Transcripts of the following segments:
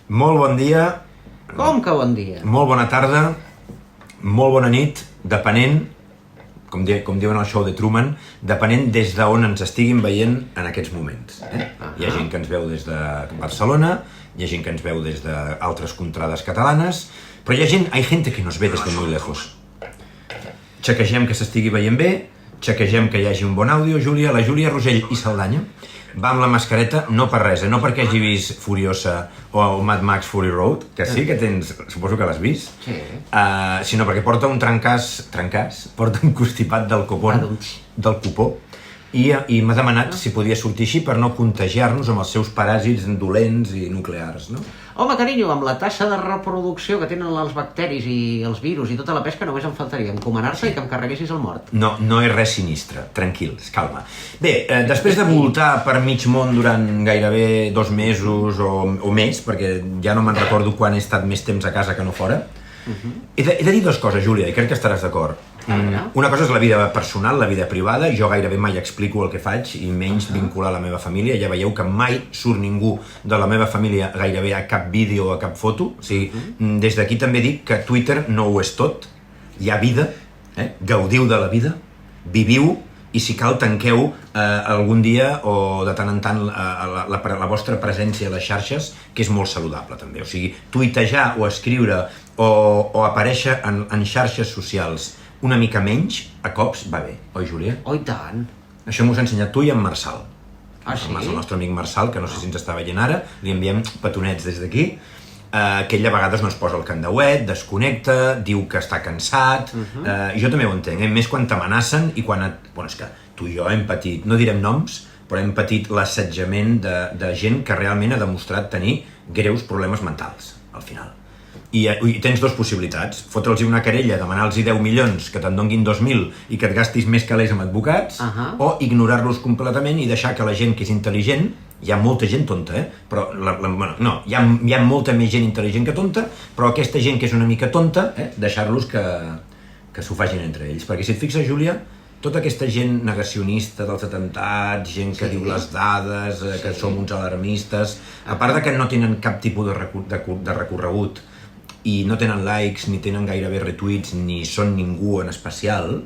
Molt bon dia. Com que bon dia? Molt bona tarda, molt bona nit, depenent, com diuen al show de Truman, depenent des d'on ens estiguin veient en aquests moments. Hi ha gent que ens veu des de Barcelona, hi ha gent que ens veu des d'altres contrades catalanes, però hi ha gente que nos ve des de muy lejos. Chequegem que s'estigui veient bé, chequegem que hi hagi un bon àudio. Júlia, la Júlia Rosell i Saldanya va amb la mascareta no per res, no perquè hagi vist Furiosa o Mad Max Fury Road, que sí que tens, suposo que l'has vist, sí. Sinó perquè porta un trencàs, porta un constipat del cupó, i m'ha demanat si podia sortir així per no contagiar-nos amb els seus paràsits dolents i nuclears, no? Home, carinyo, amb la tassa de reproducció que tenen els bacteris i els virus i tota la pesca només em faltaria encomanar-se i que em carreguessis el mort. No és res sinistre, tranquils, calma. Bé, després de voltar per mig món durant gairebé 2 mesos o més, perquè ja no me'n recordo quan he estat més temps a casa que no fora, he de dir 2 coses, Júlia, i crec que estaràs d'acord. Una cosa és la vida personal, la vida privada. Jo gairebé mai explico el que faig i menys vincular la meva família. Ja veieu que mai surt ningú de la meva família gairebé a cap vídeo o a cap foto. O sigui, des d'aquí també dic que Twitter no ho és tot. Hi ha vida, gaudiu de la vida, viviu, i si cal tanqueu algun dia o de tant en tant la vostra presència a les xarxes, que és molt saludable també. O sigui, tuitejar o escriure o aparèixer en xarxes socials una mica menys, a cops va bé, oi, Júlia? Oh, i tant. Això m'ho has ensenyat tu i en Marçal. Ah, sí? El nostre amic Marçal, que no sé si ens està veient ara, li enviem petonets des d'aquí, que ell a vegades no es posa el candauet, desconnecta, diu que està cansat, jo també ho entenc, més quan t'amenacen i quan... Bueno, és que tu i jo hem patit, no direm noms, però hem patit l'assetjament de gent que realment ha demostrat tenir greus problemes mentals, al final. I tens 2 possibilitats, fotre'ls una querella, demanar-los 10 milions, que te'n donguin 2.000 i que et gastis més calés amb advocats, o ignorar-los completament i deixar que la gent que és intel·ligent, hi ha molta gent tonta, però hi ha molta més gent intel·ligent que tonta, però aquesta gent que és una mica tonta, deixar-los que s'ho facin entre ells. Perquè si et fixes, Júlia, tota aquesta gent negacionista dels atemptats, gent que diu les dades, que som uns alarmistes, a part de que no tenen cap tipus de recorregut, i no tenen likes, ni tenen gairebé retuits, ni són ningú en especial,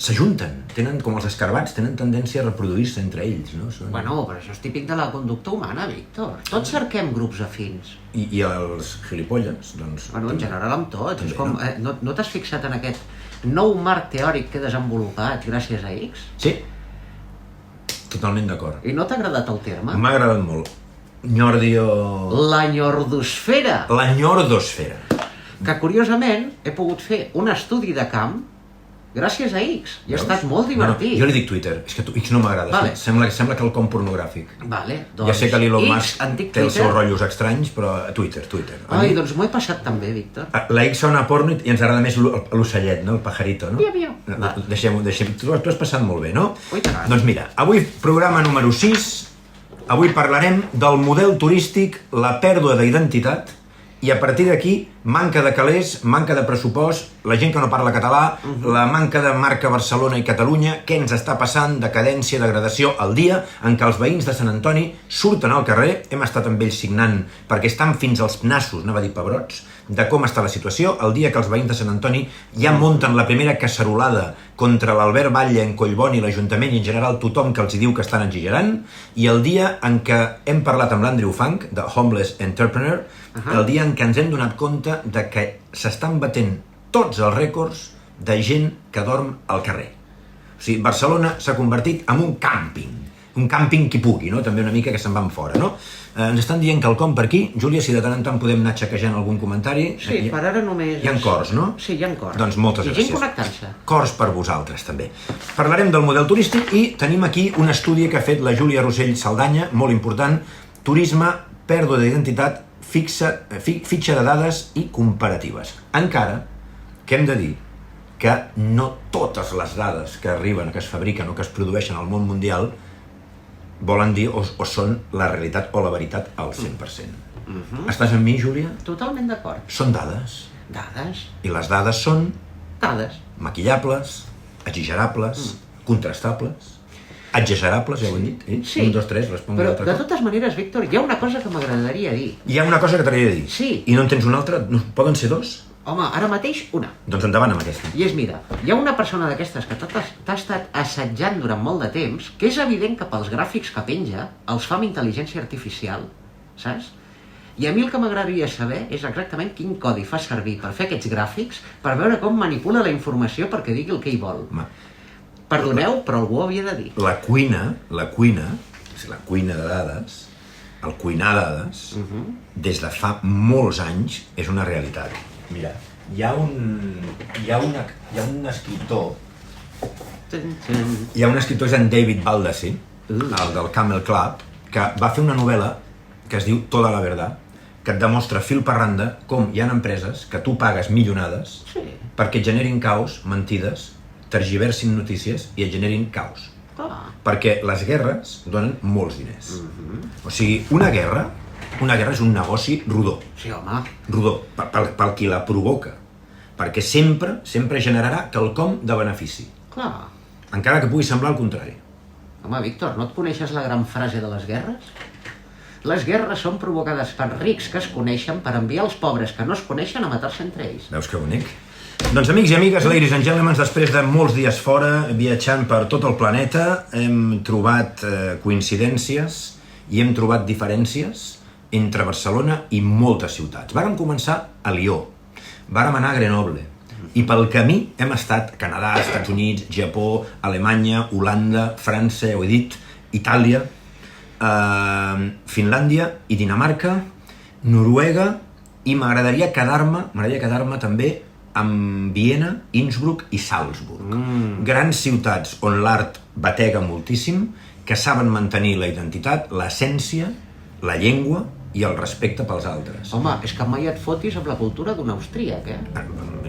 s'ajunten, tenen com els escarbats, tenen tendència a reproduir-se entre ells, no? Bueno, però això és típic de la conducta humana, Víctor. Tots cerquem grups afins. I els gilipolles, doncs... Bueno, en general amb tots. És com, no t'has fixat en aquest nou marc teòric que he desenvolupat gràcies a X? Sí, totalment d'acord. I no t'ha agradat el terme? M'ha agradat molt. Nyordio... La nyordosfera. La nyordosfera. Que, curiosament, he pogut fer un estudi de camp gràcies a X. I ha estat molt divertit. Jo li dic Twitter, és que X no m'agrada. Vale. Sembla que el compornogràfic. Vale, doncs... Ja sé que l'Elon Musk antic té els Twitter. seus rotllos estranys, però Twitter. Ai, doncs m'ho he passat també, Víctor. La X sona a porno i ens agrada més l'ocellet, no? El pajarito, no? Piu, piu. Deixem-ho. Tu has passat molt bé, no? Ui, tant. Doncs mira, avui programa número 6, avui parlarem del model turístic, la pèrdua d'identitat, i a partir d'aquí, manca de calés, manca de pressupost, la gent que no parla català, la manca de marca Barcelona i Catalunya, què ens està passant, decadència, degradació, el dia en què els veïns de Sant Antoni surten al carrer, hem estat amb ells signant, perquè estan fins als nassos, anava a dir pebrots, de com està la situació, el dia que els veïns de Sant Antoni ja munten la primera cacerolada contra l'Albert Batlle en Collboni, l'Ajuntament i en general tothom que els diu que estan exagerant, i el dia en què hem parlat amb l'Andrew Funk, de Homeless Entrepreneur, el dia en què ens hem donat compte de que s'estan batent tots els rècords de gent que dorm al carrer. O sigui, Barcelona s'ha convertit en un càmping qui pugui, no? També una mica que se'n van fora, no? Ens estan dient quelcom per aquí. Júlia, si de tant en tant podem anar xequejant algun comentari. Sí, per ara només... Hi ha cors, no? Sí, hi ha cors. Doncs moltes gràcies. I gent connectant-se. Cors per vosaltres, també. Parlarem del model turístic i tenim aquí un estudi que ha fet la Júlia Rosell Saldanya, molt important, turisme, pèrdua d'identitat, fitxa de dades i comparatives. Encara que hem de dir que no totes les dades que arriben, que es fabriquen o que es produeixen al món mundial volen dir o són la realitat o la veritat al 100%. Estàs amb mi, Júlia? Totalment d'acord. Són dades. Dades. I les dades són Dades. maquillables, exagerables, contrastables. exagerables, ja ho hem dit. Sí, 1, 2, 3, respongui però l'altra de cosa. totes maneres, Víctor, hi ha una cosa que m'agradaria dir. Hi ha una cosa que t'agradaria dir. Sí. I no en tens una altra? No, poden ser dos? Home, ara mateix una. Doncs endavant amb aquesta. I és, mira, hi ha una persona d'aquestes que t'ha estat assetjant durant molt de temps, que és evident que pels gràfics que penja els fa amb intel·ligència artificial, saps? I a mi el que m'agradaria saber és exactament quin codi fa servir per fer aquests gràfics, per veure com manipula la informació perquè digui el que hi vol. Home, Perdoneu, però algú ho havia de dir. la cuina de dades, el cuinar dades, des de fa molts anys és una realitat. Mira, hi ha un escriptor, que és en David Baldacci, el del Camel Club, que va fer una novel·la que es diu Toda la verdad, que et demostra fil per randa com hi ha empreses que tu pagues millonades perquè et generin caos, mentides, tergiversin notícies i et generin caos. Perquè les guerres donen molts diners. O sigui, una guerra és un negoci rodó. Sí, home. Rodó, pel qui la provoca. Perquè sempre generarà quelcom de benefici. Clar. Encara que pugui semblar el contrari. Home, Víctor, no et coneixes la gran frase de les guerres? Les guerres són provocades per rics que es coneixen per enviar els pobres que no es coneixen a matar-se entre ells. Veus que bonic? Doncs amics i amigues, ladies and gentlemen, després de molts dies fora, viatjant per tot el planeta, hem trobat coincidències i hem trobat diferències entre Barcelona i moltes ciutats. Vàrem començar a Lió, vàrem anar a Grenoble, i pel camí hem estat a Canadà, Estats Units, Japó, Alemanya, Holanda, França, ja ho he dit, Itàlia, Finlàndia i Dinamarca, Noruega, i m'agradaria quedar-me també amb Viena, Innsbruck i Salzburg. Grans ciutats on l'art batega moltíssim, que saben mantenir la identitat, l'essència, la llengua i el respecte pels altres. Home, és que mai et fotis amb la cultura d'un austríac,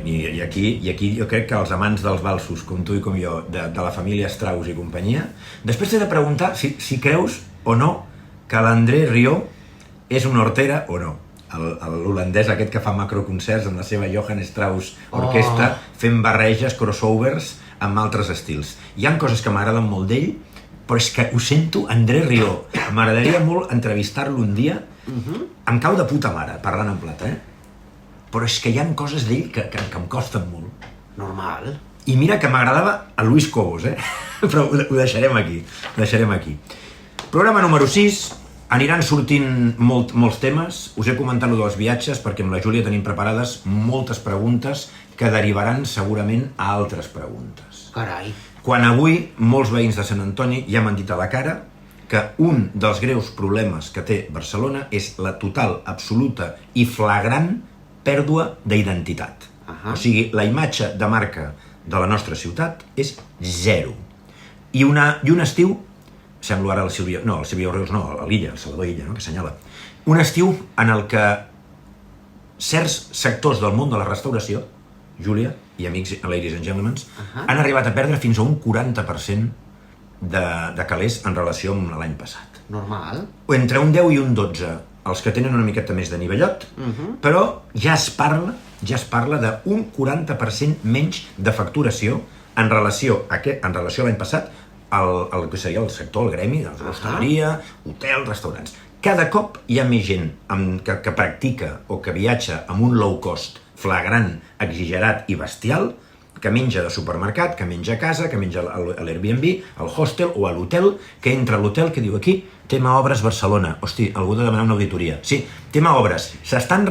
I aquí jo crec que els amants dels valsos, com tu i com jo, de la família Strauss i companyia, després t'he de preguntar si creus o no que l'André Rieu és una hortera o no. L'holandès aquest que fa macroconcerts amb la seva Johann Strauss orquestra, fent barreges, crossovers amb altres estils. Hi ha coses que m'agraden molt d'ell, però és que ho sento, André Rieu. M'agradaria molt entrevistar-lo un dia. Em cau de puta mare, parlant en plata, però és que hi ha coses d'ell que em costen molt. Normal. I mira que m'agradava a Luis Cobos, però ho deixarem aquí. Programa número 6, aniran sortint molts temes. Us he comentat allò dels viatges perquè amb la Júlia tenim preparades moltes preguntes que derivaran segurament a altres preguntes. Carai. Quan avui molts veïns de Sant Antoni ja m'han dit a la cara que un dels greus problemes que té Barcelona és la total, absoluta i flagrant pèrdua d'identitat. O sigui, la imatge de marca de la nostra ciutat és zero. I un estiu, semblo ara el Silvio Reus no, a l'Illa, el Salvador Illa, que assenyala, un estiu en el que certs sectors del món de la restauració, Júlia i amics, ladies and gentlemen, han arribat a perdre fins a un 40% de calés en relació amb l'any passat. Normal. Entre un 10 i un 12, els que tenen una miqueta més de nivellot, però ja es parla d'un 40% menys de facturació en relació a l'any passat, el que seria el sector, el gremi, doncs l'hostaleria, hotels, restaurants. Cada cop hi ha més gent que practica o que viatja amb un low cost flagrant, exagerat i bestial, que menja de supermercat, que menja a casa, que menja a l'Airbnb, al hostel o a l'hotel, que entra a l'hotel que diu aquí, tema obres Barcelona. Hosti, algú ha de demanar una auditoria. Sí, tema obres. S'estan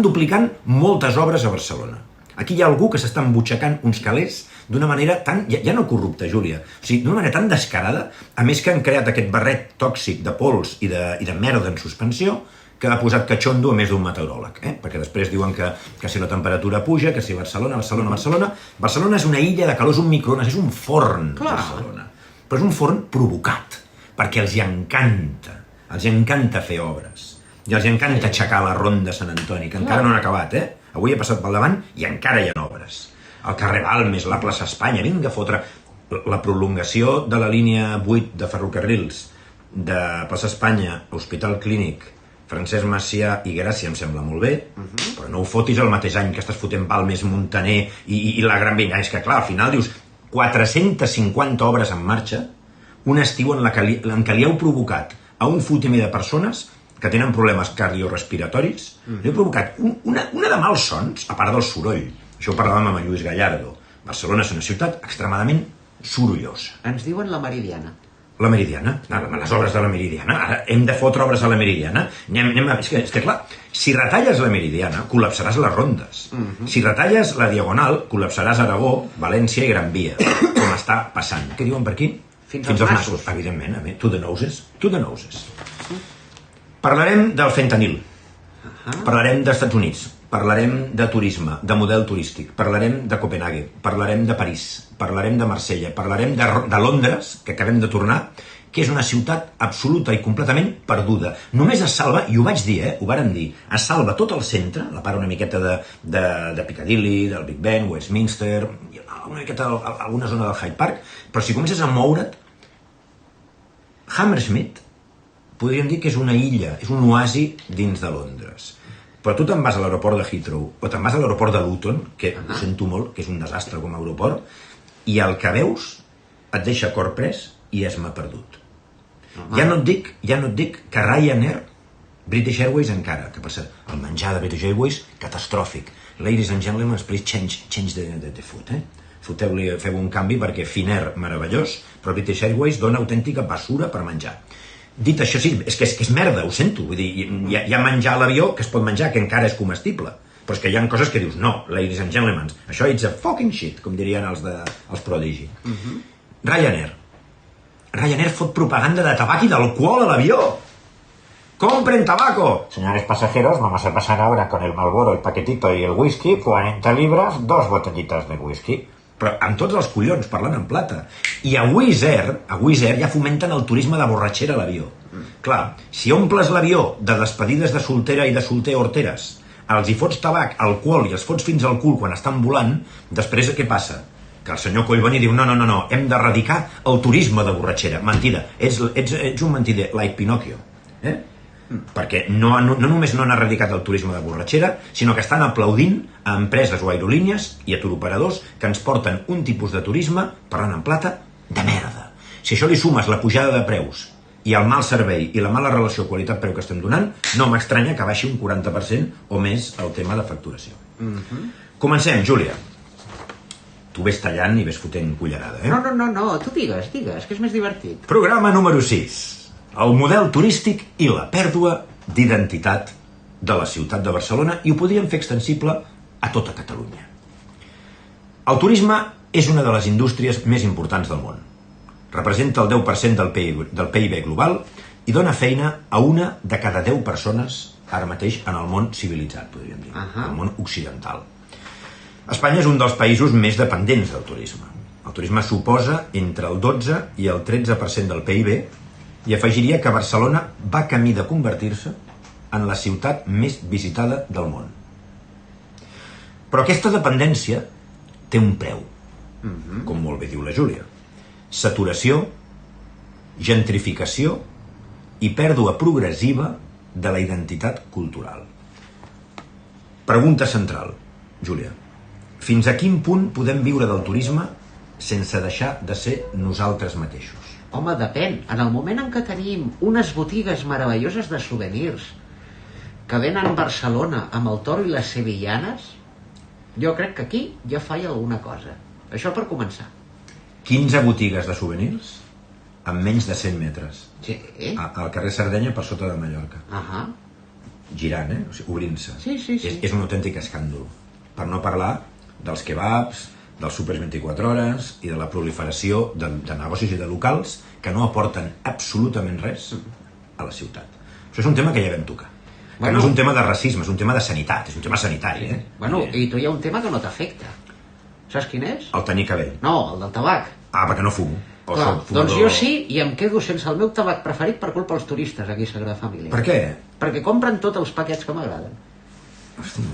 duplicant moltes obres a Barcelona. Aquí hi ha algú que s'està embutxacant uns calés d'una manera tan, ja no corrupta, Júlia, o sigui, d'una manera tan descarada, a més que han creat aquest barret tòxic de pols i de merda en suspensió, que ha posat catxondo a més d'un meteoròleg, perquè després diuen que si la temperatura puja, que si Barcelona és una illa de calor, és un microones, és un forn, Barcelona. Però és un forn provocat, perquè els encanta fer obres, i els encanta aixecar la ronda de Sant Antoni, que encara no han acabat, avui he passat pel davant i encara hi ha obres. El carrer Balmes, la plaça Espanya, vinga a fotre la prolongació de la línia 8 de ferrocarrils de plaça Espanya, Hospital Clínic, Francesc Macià i Gràcia em sembla molt bé, però no ho fotis el mateix any que estàs fotent Balmes, Montaner i la Gran Via. És que clar, al final dius, 450 obres en marxa, un estiu en què li heu provocat a un fotimer de persones que tenen problemes cardiorespiratoris, li heu provocat una de malsons, a part del soroll. Això ho parlàvem amb en Lluís Gallardo. Barcelona és una ciutat extremadament sorollosa. Ens diuen la Meridiana. La Meridiana, les obres de la Meridiana. Ara hem de fotre obres a la Meridiana. És que clar, si retalles la Meridiana, col·lapsaràs les rondes. Si retalles la Diagonal, col·lapsaràs Aragó, València i Gran Via, com està passant. Què diuen per aquí? Fins als nassos. Evidentment, to the noses. Parlarem del fentanil. Parlarem dels Estats Units. Parlarem de turisme, de model turístic. Parlarem de Copenhague. Parlarem de París. Parlarem de Marsella. Parlarem de Londres, que acabem de tornar, que és una ciutat absoluta i completament perduda. Només es salva, i ho vaig dir, ho vàrem dir, es salva tot el centre, la part una miqueta de Piccadilly, del Big Ben, Westminster, una miqueta alguna zona del Hyde Park, però si comences a moure't, Hammersmith podríem dir que és una illa, és un oasi dins de Londres. Però tu te'n vas a l'aeroport de Heathrow o te'n vas a l'aeroport de Luton, que ho sento molt, que és un desastre com a aeroport, i el que veus et deixa cor pres i es m'ha perdut. Ja no et dic que Ryanair, British Airways encara, que per cert, el menjar de British Airways, catastròfic. Ladies and gentlemen, please change the food, feu un canvi perquè Finnair, meravellós, però British Airways dona autèntica basura per menjar. Dit això, sí, és que és merda, ho sento. Vull dir, hi ha menjar a l'avió que es pot menjar, que encara és comestible. Però és que hi ha coses que dius, no, ladies and gentlemen, això it's a fucking shit, com dirien els Prodigy. Ryanair fot propaganda de tabac i d'alcohol a l'avió. ¡Compren tabaco! Señores pasajeros, vamos a pasar ahora con el Marlboro, el paquetito y el whisky, 40 libras, 2 botellitas de whisky. Però amb tots els collons, parlant en plata. I a Wizz Air ja fomenten el turisme de borratxera a l'avió. Clar, si omples l'avió de despedides de soltera i de solter horteres, els hi fots tabac, alcohol i els fots fins al cul quan estan volant, després què passa? Que el senyor Collboni diu, no, hem d'erradicar el turisme de borratxera. Mentida, ets un mentider, like Pinocchio. Perquè no només no han erradicat el turisme de borratxera, sinó que estan aplaudint a empreses o aerolínies i a turoperadors que ens porten un tipus de turisme, parlant en plata, de merda. Si això li sumes la pujada de preus i el mal servei i la mala relació qualitat-preu que estem donant, no m'estranya que baixi un 40% o més el tema de facturació. Comencem, Júlia. Tu ves tallant i ves fotent cullerada, No, tu digues, que és més divertit. Programa número 6. El model turístic i la pèrdua d'identitat de la ciutat de Barcelona, i ho podríem fer extensible a tota Catalunya. El turisme és una de les indústries més importants del món. Representa el 10% del PIB global i dona feina a una de cada 10 persones ara mateix en el món civilitzat, podríem dir, el món occidental. Espanya és un dels països més dependents del turisme. El turisme suposa entre el 12 i el 13% del PIB, i afegiria que Barcelona va camí de convertir-se en la ciutat més visitada del món. Però aquesta dependència té un preu, com molt bé diu la Júlia. Saturació, gentrificació i pèrdua progressiva de la identitat cultural. Pregunta central, Júlia. Fins a quin punt podem viure del turisme sense deixar de ser nosaltres mateixos? Home, depèn. En el moment en què tenim unes botigues meravelloses de souvenirs que venen a Barcelona amb el toro i les sevillanes, jo crec que aquí ja falla alguna cosa. Això per començar. 15 botigues de souvenirs amb menys de 100 metres. Sí. Al carrer Sardenya, per sota de Mallorca. Girant, o sigui, obrint-se. Sí. És un autèntic escàndol. Per no parlar dels kebabs, dels supers 24 hores i de la proliferació de negocis i de locals que no aporten absolutament res a la ciutat. Això és un tema que ja vam tocar. Que no és un tema de racisme, és un tema de sanitat, és un tema sanitari. I tu hi ha un tema que no t'afecta. Saps quin és? El tenir cabell. No, el del tabac. Perquè no fumo. Clar, doncs jo sí, i em quedo sense el meu tabac preferit per culpa dels turistes aquí a Sagrada Família. Per què? Perquè compren tots els paquets que m'agraden. Hosti,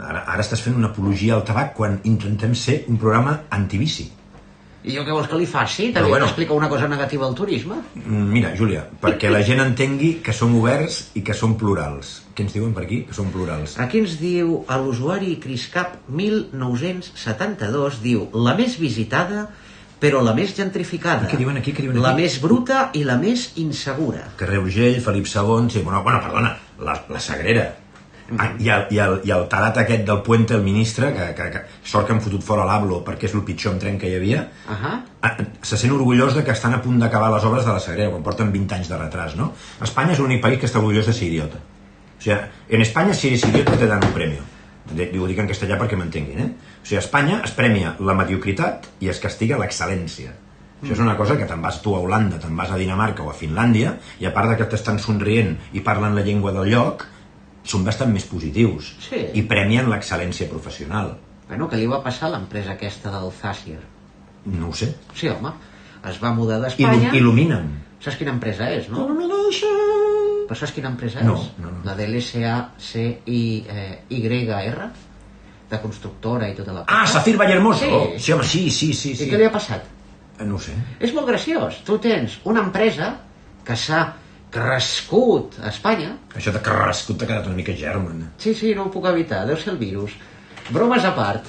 ara estàs fent una apologia al tabac quan intentem ser un programa antivici. I jo què vols que li faci? També t'explica una cosa negativa al turisme? Mira, Júlia, perquè la gent entengui que som oberts i que som plurals. Què ens diuen per aquí? Que som plurals. Aquí ens diu l'usuari Criscap 1972, diu: la més visitada però la més gentrificada, Què diuen aquí? la més bruta i la més insegura. Carrer Urgell, Felip II... Sí, bueno, perdona, la Sagrera. I el tarat aquest del Puente, el ministre, que sort que han fotut fora l'Ablo perquè és el pitjor tren que hi havia, se sent orgullós de que estan a punt d'acabar les obres de la Sagrera, quan porten 20 anys de retras, ¿no? Espanya és l'únic país que està orgullós de ser idiota. O sigui, en Espanya, si eres idiota, te dan un premio. Ho dic en castellà perquè m'entenguin, eh? O sigui, a Espanya es premia la mediocritat i es castiga l'excel·lència. Això és una cosa que te'n vas tu a Holanda, te'n vas a Dinamarca o a Finlàndia, i a part de que t'estan somrient i parlen la llengua del lloc, són bastant més positius i premien l'excel·lència professional. Bueno, què li va passar a l'empresa aquesta del Zacier? No ho sé. Sí, home, es va mudar d'Espanya... Il·luminen. Saps quina empresa és, no? Illumination. Però saps quina empresa No. és? La de l'SACYR, de constructora i tota la... Ah, Safir Vallehermoso! Sí, home, sí. I què li ha passat? No ho sé. És molt graciós. Tu tens una empresa que s'ha crescut a Espanya. Això de crescut t'ha quedat una mica germen. Sí, no ho puc evitar, deu ser el virus. Bromes a part.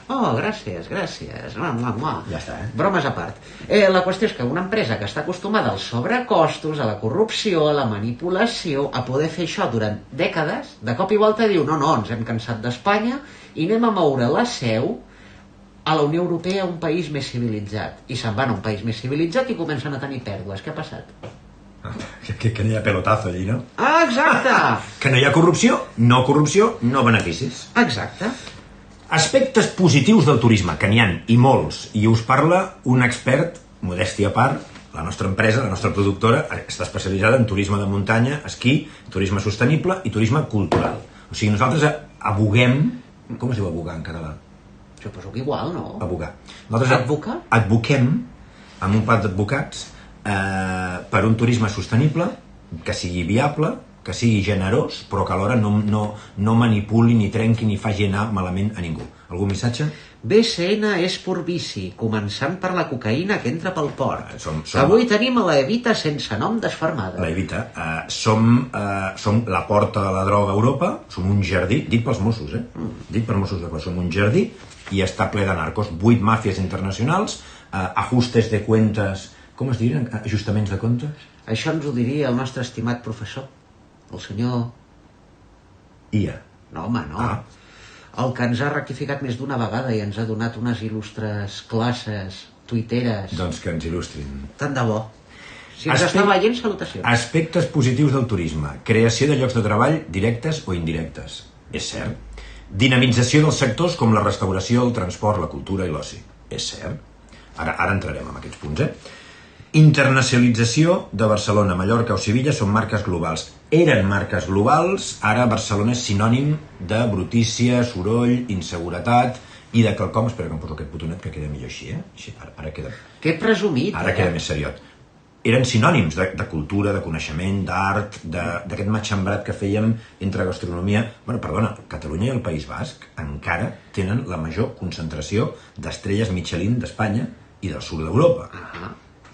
Oh, gràcies. Ja està, eh? Bromes a part. La qüestió és que una empresa que està acostumada als sobrecostos, a la corrupció, a la manipulació, a poder fer això durant dècades, de cop i volta diu, no, ens hem cansat d'Espanya i anem a moure la seu a la Unió Europea, un país més civilitzat. I se'n van a un país més civilitzat i comencen a tenir pèrdues. Què ha passat? Que no hi ha pelotazo allí, no? Ah, exacte! Que no hi ha corrupció, no beneficis. Exacte. Aspectes positius del turisme, que n'hi ha, i molts, i us parla un expert, modèstia a part, la nostra empresa, la nostra productora, està especialitzada en turisme de muntanya, esquí, turisme sostenible i turisme cultural. O sigui, nosaltres aboguem... Com es diu abogar en català? Suposo que igual, no? Abogar. Nosaltres advoquem, amb un pat d'advocats, per un turisme sostenible, que sigui viable, que sigui generós, però que alhora no manipuli, ni trenqui, ni faci anar malament a ningú. Algun missatge? BCN és pur vici, començant per la cocaïna que entra pel port. Avui tenim a la Evita sense nom desfermada. La Evita. Som la porta de la droga a Europa, som un jardí, dit pels Mossos, dit per Mossos de som un jardí, i està ple de narcos. 8 màfies internacionals, ajustes de cuentas... Com es dirien? Ajustaments de comptes? Això ens ho diria el nostre estimat professor, el senyor... IA. No, home, no. El que ens ha rectificat més d'una vegada i ens ha donat unes il·lustres classes tuiteres. Doncs que ens il·lustrin. Tant de bo. Si ens està veient, salutacions. Aspectes positius del turisme. Creació de llocs de treball directes o indirectes. És cert. Dinamització dels sectors com la restauració, el transport, la cultura i l'oci. És cert. Ara entrarem en aquests punts, Internacionalització de Barcelona, Mallorca o Sevilla són marques globals. Eren marques globals, ara Barcelona és sinònim de brutícia, soroll, inseguretat i de quelcom... Espera que em poso aquest botonet que queda millor així, Així, ara queda... Que presumit, Ara queda més seriot. Eren sinònims de cultura, de coneixement, d'art, d'aquest matxembrat que fèiem entre gastronomia... Perdona, Catalunya i el País Basc encara tenen la major concentració d'estrelles Michelin d'Espanya i del sud d'Europa.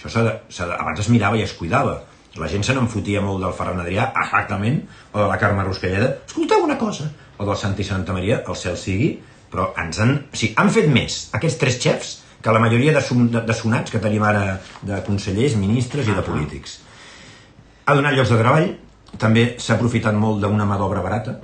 Això abans es mirava i es cuidava. La gent se n'enfotia molt del Ferran Adrià, exactament, o de la Carme Ruscalleda. Escolteu una cosa! O del Santi Santa Maria, el cel sigui, però han fet més aquests 3 xefs que la majoria de sonats que tenim ara de consellers, ministres i de polítics. Ha donat llocs de treball, també s'ha aprofitat molt d'una mà d'obra barata.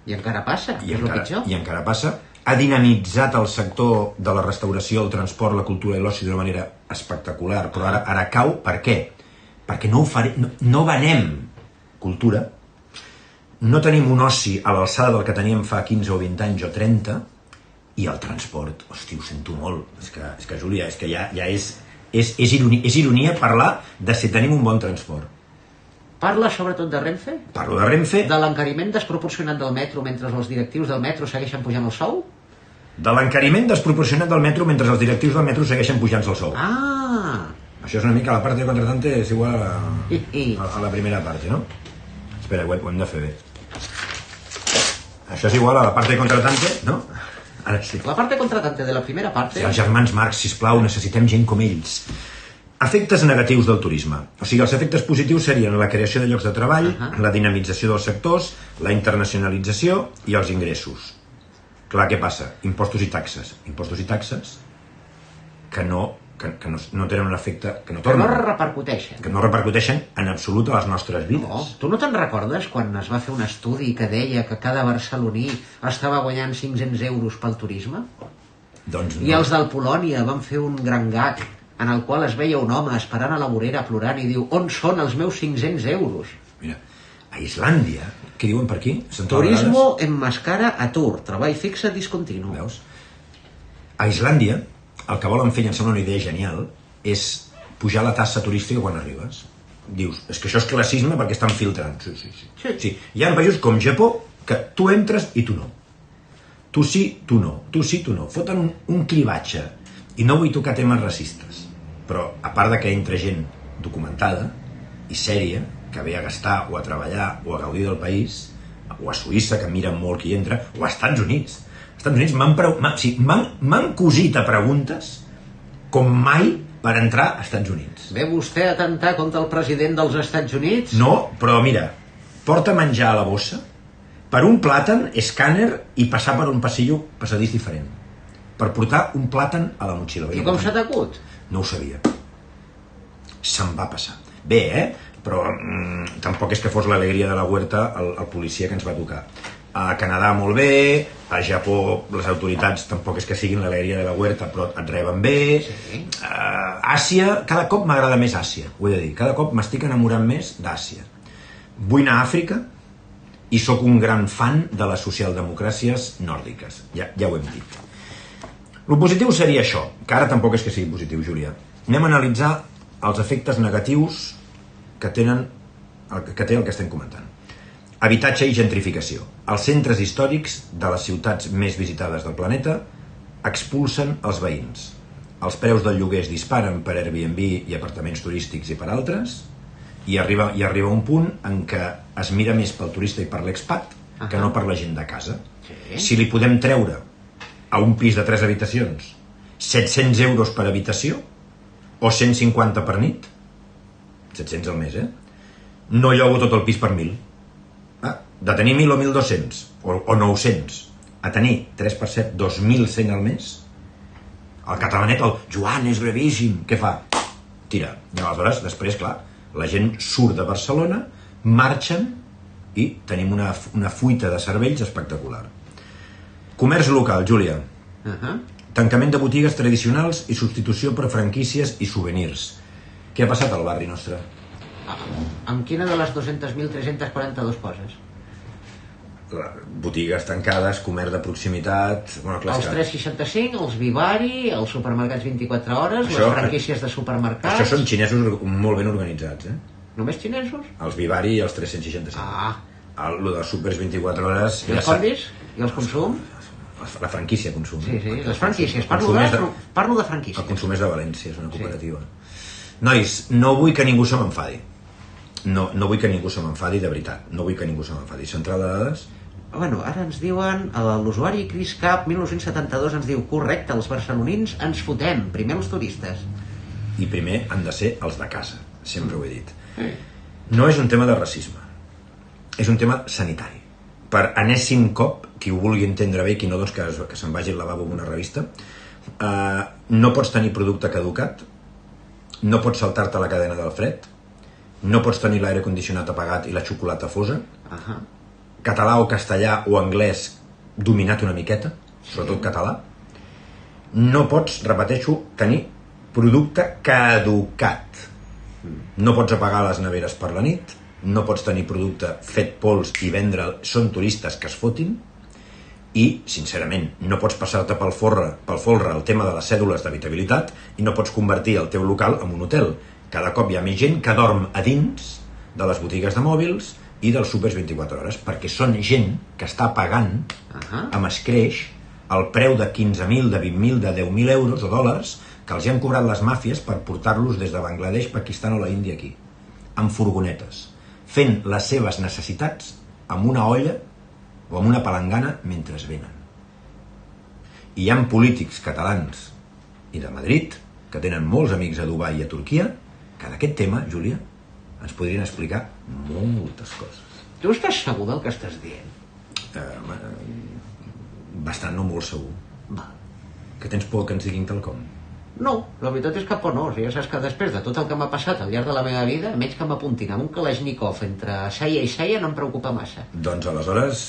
I encara passa, és el pitjor. I encara passa. Ha dinamitzat el sector de la restauració, el transport, la cultura i l'oci d'una manera espectacular, però ara cau. Per què? Perquè no venem cultura, no tenim un oci a l'alçada del que teníem fa 15 o 20 anys o 30, i el transport, hosti, ho sento molt, és que Júlia, és que ja és ironia parlar de si tenim un bon transport. Parla sobretot de Renfe? Parlo de Renfe. De l'encariment desproporcionat del metro mentre els directius del metro segueixen pujant el sou? De l'encariment desproporcionat del metro mentre els directius del metro segueixen pujant-se el sou. Això és una mica la part de contratante, és igual a la primera part, no? Espera, ho hem de fer bé. Això és igual a la part de contratante, no? Ara sí. La part de contratante de la primera part... Els germans Marx, sisplau, necessitem gent com ells. Efectes negatius del turisme. O sigui, els efectes positius serien la creació de llocs de treball, la dinamització dels sectors, la internacionalització i els ingressos. Clar, què passa? Impostos i taxes. Impostos i taxes que no tenen un efecte, que no Que no tornen, repercuteixen. que no repercuteixen en absolut a les nostres No, vides. tu no te'n recordes quan es va fer un estudi que deia que cada barceloní estava guanyant 500 euros pel turisme? Doncs I els del Polònia van fer un gran gag en el qual es veia un home esperant a la vorera plorant i diu: on són els meus 500 euros? Mira, a Islàndia, què diuen per aquí? Sento a Turismo enmascara atur, treball fixe discontinu. Veus? A Islàndia, el que volen fer, i em sembla una idea genial, és pujar la tassa turística quan arribes. Dius, és que això és classisme perquè estan filtrant. Sí. Hi ha països com Japó que tu entres i tu no. Tu sí, tu no. Tu sí, tu no. Foten un clivatge. I no vull tocar temes racistes, però a part de que entra gent documentada i sèria, que ve a gastar o a treballar o a gaudir del país, o a Suïssa, que miren molt qui entra, o a Estats Units. Als Estats Units m'han cosit a preguntes com mai per entrar a Estats Units. Ve vostè a atemptar contra el president dels Estats Units? No, però mira, porta menjar a la bossa, per un plàtan, escàner i passar per un passadís diferent. Per portar un plàtan a la motxilla. I com s'ha t'acut? No ho sabia. Se'm va passar. Bé, però tampoc és que fos l'alegria de la Huerta el policia que ens va tocar. A Canadà molt bé, a Japó les autoritats tampoc és que siguin l'alegria de la Huerta, però et reben bé. Sí. Àsia, cada cop m'agrada més Àsia, ho he de dir. Cada cop m'estic enamorant més d'Àsia. Vull anar a Àfrica i sóc un gran fan de les socialdemocràcies nòrdiques. Ja ho hem dit. El positiu seria això, que ara tampoc és que sigui positiu, Júlia. Anem a analitzar els efectes negatius que té el que estem comentant. Habitatge i gentrificació. Els centres històrics de les ciutats més visitades del planeta expulsen els veïns. Els preus del lloguer es disparen per Airbnb i apartaments turístics i per altres, i arriba un punt en què es mira més pel turista i per l'expat que no per la gent de casa. Sí. Si li podem treure a un pis de 3 habitacions 700 euros per habitació o 150 per nit, 700 al mes, no llogo tot el pis per 1.000. De tenir 1.000 o 1.200 o 900 a tenir 3 per 7, 2.100 al mes, el catalanet, el Joan és brevíssim, què fa? Tira. I aleshores, després, clar, la gent surt de Barcelona, marxen i tenim una fuita de cervells espectacular. Comerç local, Júlia. Tancament de botigues tradicionals i substitució per franquícies i souvenirs. Què ha passat al barri nostre? Amb quina de les 200.342 poses? Botigues tancades, comerç de proximitat... Bueno, clar, Els 365, els Vivari, els supermercats 24 hores, Això- les franquícies de supermercats... Això són xinesos molt ben organitzats, Només xinesos? Els Vivari i els 365. Lo dels supers 24 hores... I els condis? I els consum? La franquícia consum. Sí, les franquícies. El consum és Parlo de franquícies. El consum és de València, és una cooperativa. Nois, no vull que ningú se m'enfadi. No vull que ningú se m'enfadi, de veritat. No vull que ningú se m'enfadi. Central de dades... Bueno, ara ens diuen, l'usuari Chris Cap 1972 ens diu: correcte, els barcelonins ens fotem, primer els turistes. I primer han de ser els de casa, sempre ho he dit. No és un tema de racisme, és un tema sanitari. Per enèsim cop, qui ho vulgui entendre bé, qui no, doncs que se'n vagi al lavabo amb una revista, no pots tenir producte caducat, no pots saltar-te la cadena del fred, no pots tenir l'aire condicionat apagat i la xocolata fosa, català o castellà o anglès dominat una miqueta, sobretot català, no pots, repeteixo, tenir producte caducat. No pots apagar les neveres per la nit, no pots tenir producte fet pols i vendre'l, són turistes que es fotin, i, sincerament, no pots passar-te pel folre el tema de les cèdules d'habitabilitat i no pots convertir el teu local en un hotel. Cada cop hi ha més gent que dorm a dins de les botigues de mòbils i dels supers 24 hores, perquè són gent que està pagant amb escreix el preu de 15.000, de 20.000, de 10.000 euros o dòlars que els hi han cobrat les màfies per portar-los des de Bangladesh, Pakistan o la Índia aquí, amb furgonetes, fent les seves necessitats amb una olla o amb una palangana mentre es venen. I hi ha polítics catalans i de Madrid que tenen molts amics a Dubai i a Turquia que d'aquest tema, Júlia, ens podrien explicar moltes coses. Tu estàs segur del que estàs dient? Bastant, no molt segur. Va. Que tens por que ens diguin quelcom? No, la veritat és que por no. O sigui, ja saps que després de tot el que m'ha passat al llarg de la meva vida, menys que m'apuntin amb un Kalashnikov entre saia i saia no em preocupa massa. Doncs aleshores,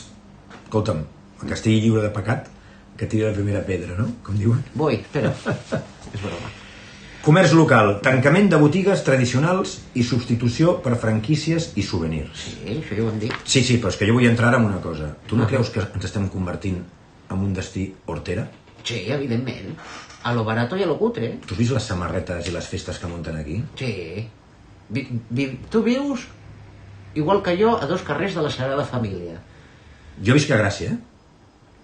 escolta'm, que estigui lliure de pecat, que tiri la primera pedra, no? Com diuen. Vull, espera. És broma. Comerç local, tancament de botigues tradicionals i substitució per franquícies i souvenirs. Sí, això ja ho hem dit. Sí, però és que jo vull entrar en una cosa. Tu no creus que ens estem convertint en un destí hortera? Sí, evidentment. A lo barato i a lo cutre. Tu has vist les samarretes i les festes que munten aquí? Sí. Tu vius, igual que jo, a 2 carrers de la Sagrada Família. Jo visc a Gràcia,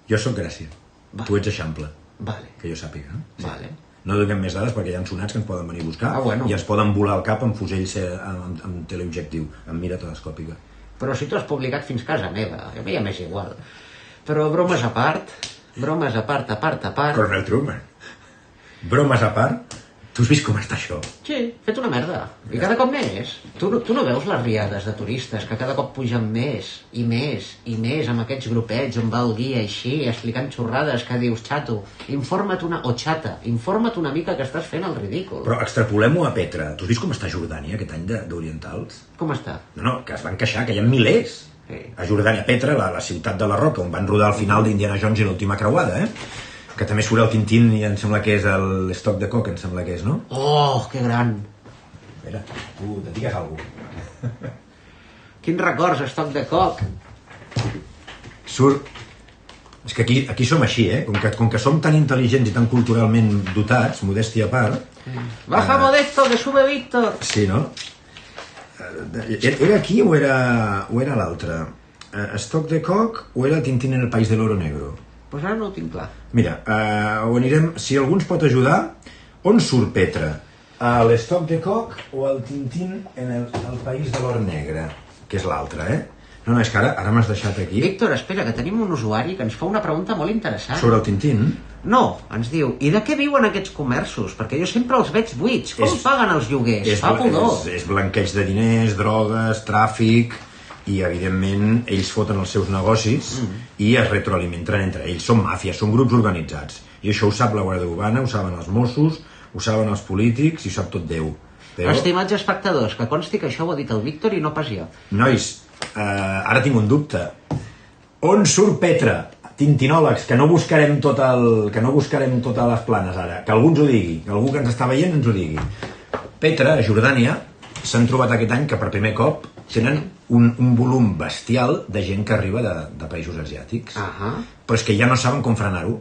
Jo sóc Gràcia. Va. Tu ets Eixample, Vale. que jo sàpiga. No? Sí. Vale. No donem més dades perquè hi ha sonats que ens poden venir a buscar bueno. i ens poden volar al cap amb fusells amb teleobjectiu, amb mira telescòpica. Però si tu has publicat fins casa meva, a mi ja m'és igual. Però bromes a part, a part. Colonel Truman. Bromes a part, tu has vist com està això? Sí, fet una merda. I cada cop més. Tu no veus les riades de turistes que cada cop pugen més i més amb aquests grupets on va el guia així, explicant xorrades que dius, xato, informa't una mica que estàs fent el ridícul. Però extrapolem-ho a Petra. Tu has vist com està Jordània aquest any d'orientals? Com està? No, que es van queixar, que hi ha milers. Sí. A Jordània, Petra, la ciutat de la Roca, on van rodar al final d'Indiana Jones i l'última creuada, que també surt el Tintín i em sembla que és l'Stock de Cock, em sembla que és, no? Oh, que gran! Espera, tu te digues alguna cosa. Quins records, Stock de Cock! Surt... És que aquí som així, com que som tan intel·ligents i tan culturalment dotats, modèstia a part... Baja Modesto, que sube Víctor! Sí, no? Era aquí o era l'altre? Stock de Cock o era el Tintín en el País de l'Oro Negro? Pues ara no ho tinc clar. Mira, ho anirem... Si algú ens pot ajudar, on surt Petra? A l'Stock de Cock o al Tintín en el País de l'Or Negre? Que és l'altre, No, és que ara m'has deixat aquí... Víctor, espera, que tenim un usuari que ens fa una pregunta molt interessant. Sobre el Tintín? No, ens diu, i de què viuen aquests comerços? Perquè jo sempre els veig buits. Com paguen els lloguers? Fa pudor. És blanqueig de diners, drogues, tràfic... I, evidentment, ells foten els seus negocis i es retroalimenten entre ells. Són màfies, són grups organitzats. I això ho sap la Guàrdia Urbana, ho saben els Mossos, ho saben els polítics i ho sap tot Déu. Però... Estimats espectadors, que consti que això ho ha dit el Víctor i no pas jo. Nois, ara tinc un dubte. On surt Petra? Tintinòlegs, que no buscarem totes les planes ara. Que algú ens ho digui, que algú que ens està veient ens ho digui. Petra, a Jordània, s'han trobat aquest any que per primer cop tenen un volum bestial de gent que arriba de països asiàtics. Però és que ja no saben com frenar-ho.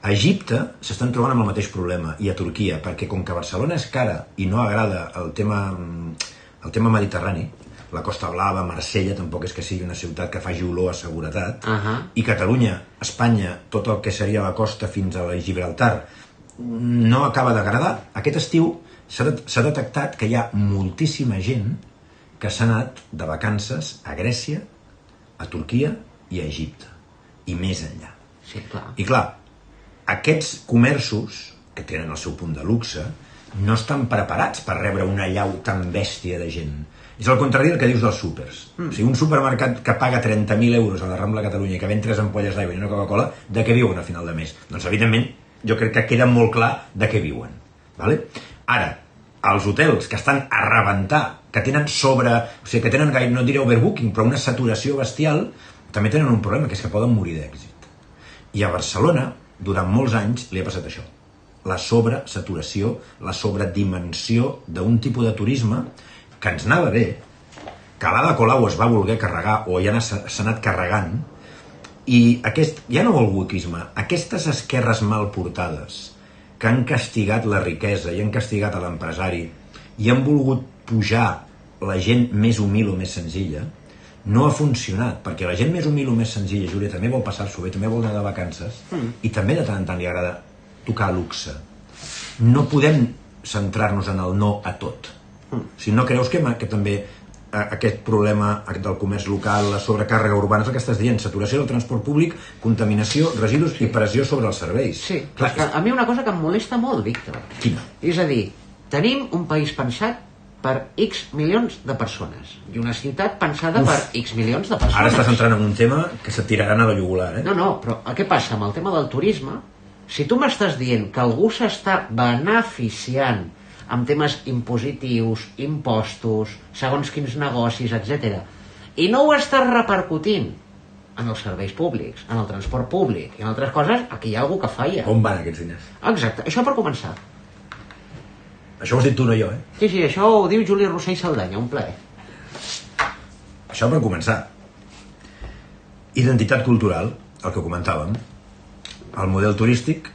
A Egipte s'estan trobant amb el mateix problema, i a Turquia, perquè com que Barcelona és cara i no agrada el tema mediterrani, la Costa Blava, Marsella, tampoc és que sigui una ciutat que faci olor a seguretat, i Catalunya, Espanya, tot el que seria la costa fins a la Gibraltar, no acaba d'agradar. Aquest estiu s'ha detectat que hi ha moltíssima gent que s'ha anat de vacances a Grècia, a Turquia i a Egipte, i més enllà. Sí, clar. I clar, aquests comerços, que tenen el seu punt de luxe, no estan preparats per rebre una allau tan bèstia de gent. És el contrari del que dius dels súpers. O sigui, un supermercat que paga 30.000 euros a la Rambla Catalunya i que ven 3 ampolles d'aigua i una Coca-Cola, de què viuen a final de mes? Doncs, evidentment, jo crec que queda molt clar de què viuen. Vale? Ara, els hotels que estan a rebentar, que tenen que tenen gaire, no diré overbooking, però una saturació bestial, també tenen un problema, que és que poden morir d'èxit. I a Barcelona, durant molts anys, li ha passat això. La sobresaturació, la sobredimensió d'un tipus de turisme que ens anava bé, que l'Ada Colau es va voler carregar, o ja s'ha anat carregant, i ja no el wokisme, aquestes esquerres mal portades, que han castigat la riquesa i han castigat a l'empresari i han volgut pujar la gent més humil o més senzilla, no ha funcionat, perquè la gent més humil o més senzilla, Júlia, també vol passar-s'ho bé, també vol anar de vacances, i també de tant en tant li agrada tocar luxe. No podem centrar-nos en el no a tot. Si no creus que també aquest problema del comerç local, la sobrecàrrega urbana, és el que estàs dient, saturació del transport públic, contaminació, residus i pressió sobre els serveis. Sí, clar, a mi una cosa que em molesta molt, Víctor. Quina? És a dir, tenim un país pensat per X milions de persones i una ciutat pensada per X milions de persones. Ara estàs entrant en un tema que se't tiraran a la jugular, No, però què passa amb el tema del turisme? Si tu m'estàs dient que algú s'està beneficiant amb temes impositius, impostos, segons quins negocis, etc., i no ho estàs repercutint en els serveis públics, en el transport públic i en altres coses, aquí hi ha algú que falla. On van aquests diners? Exacte, això per començar. Això ho has dit tu, no jo, Sí, això ho diu Juli Rossell Saldanya, un plaer. Això per començar. Identitat cultural, el que comentàvem. El model turístic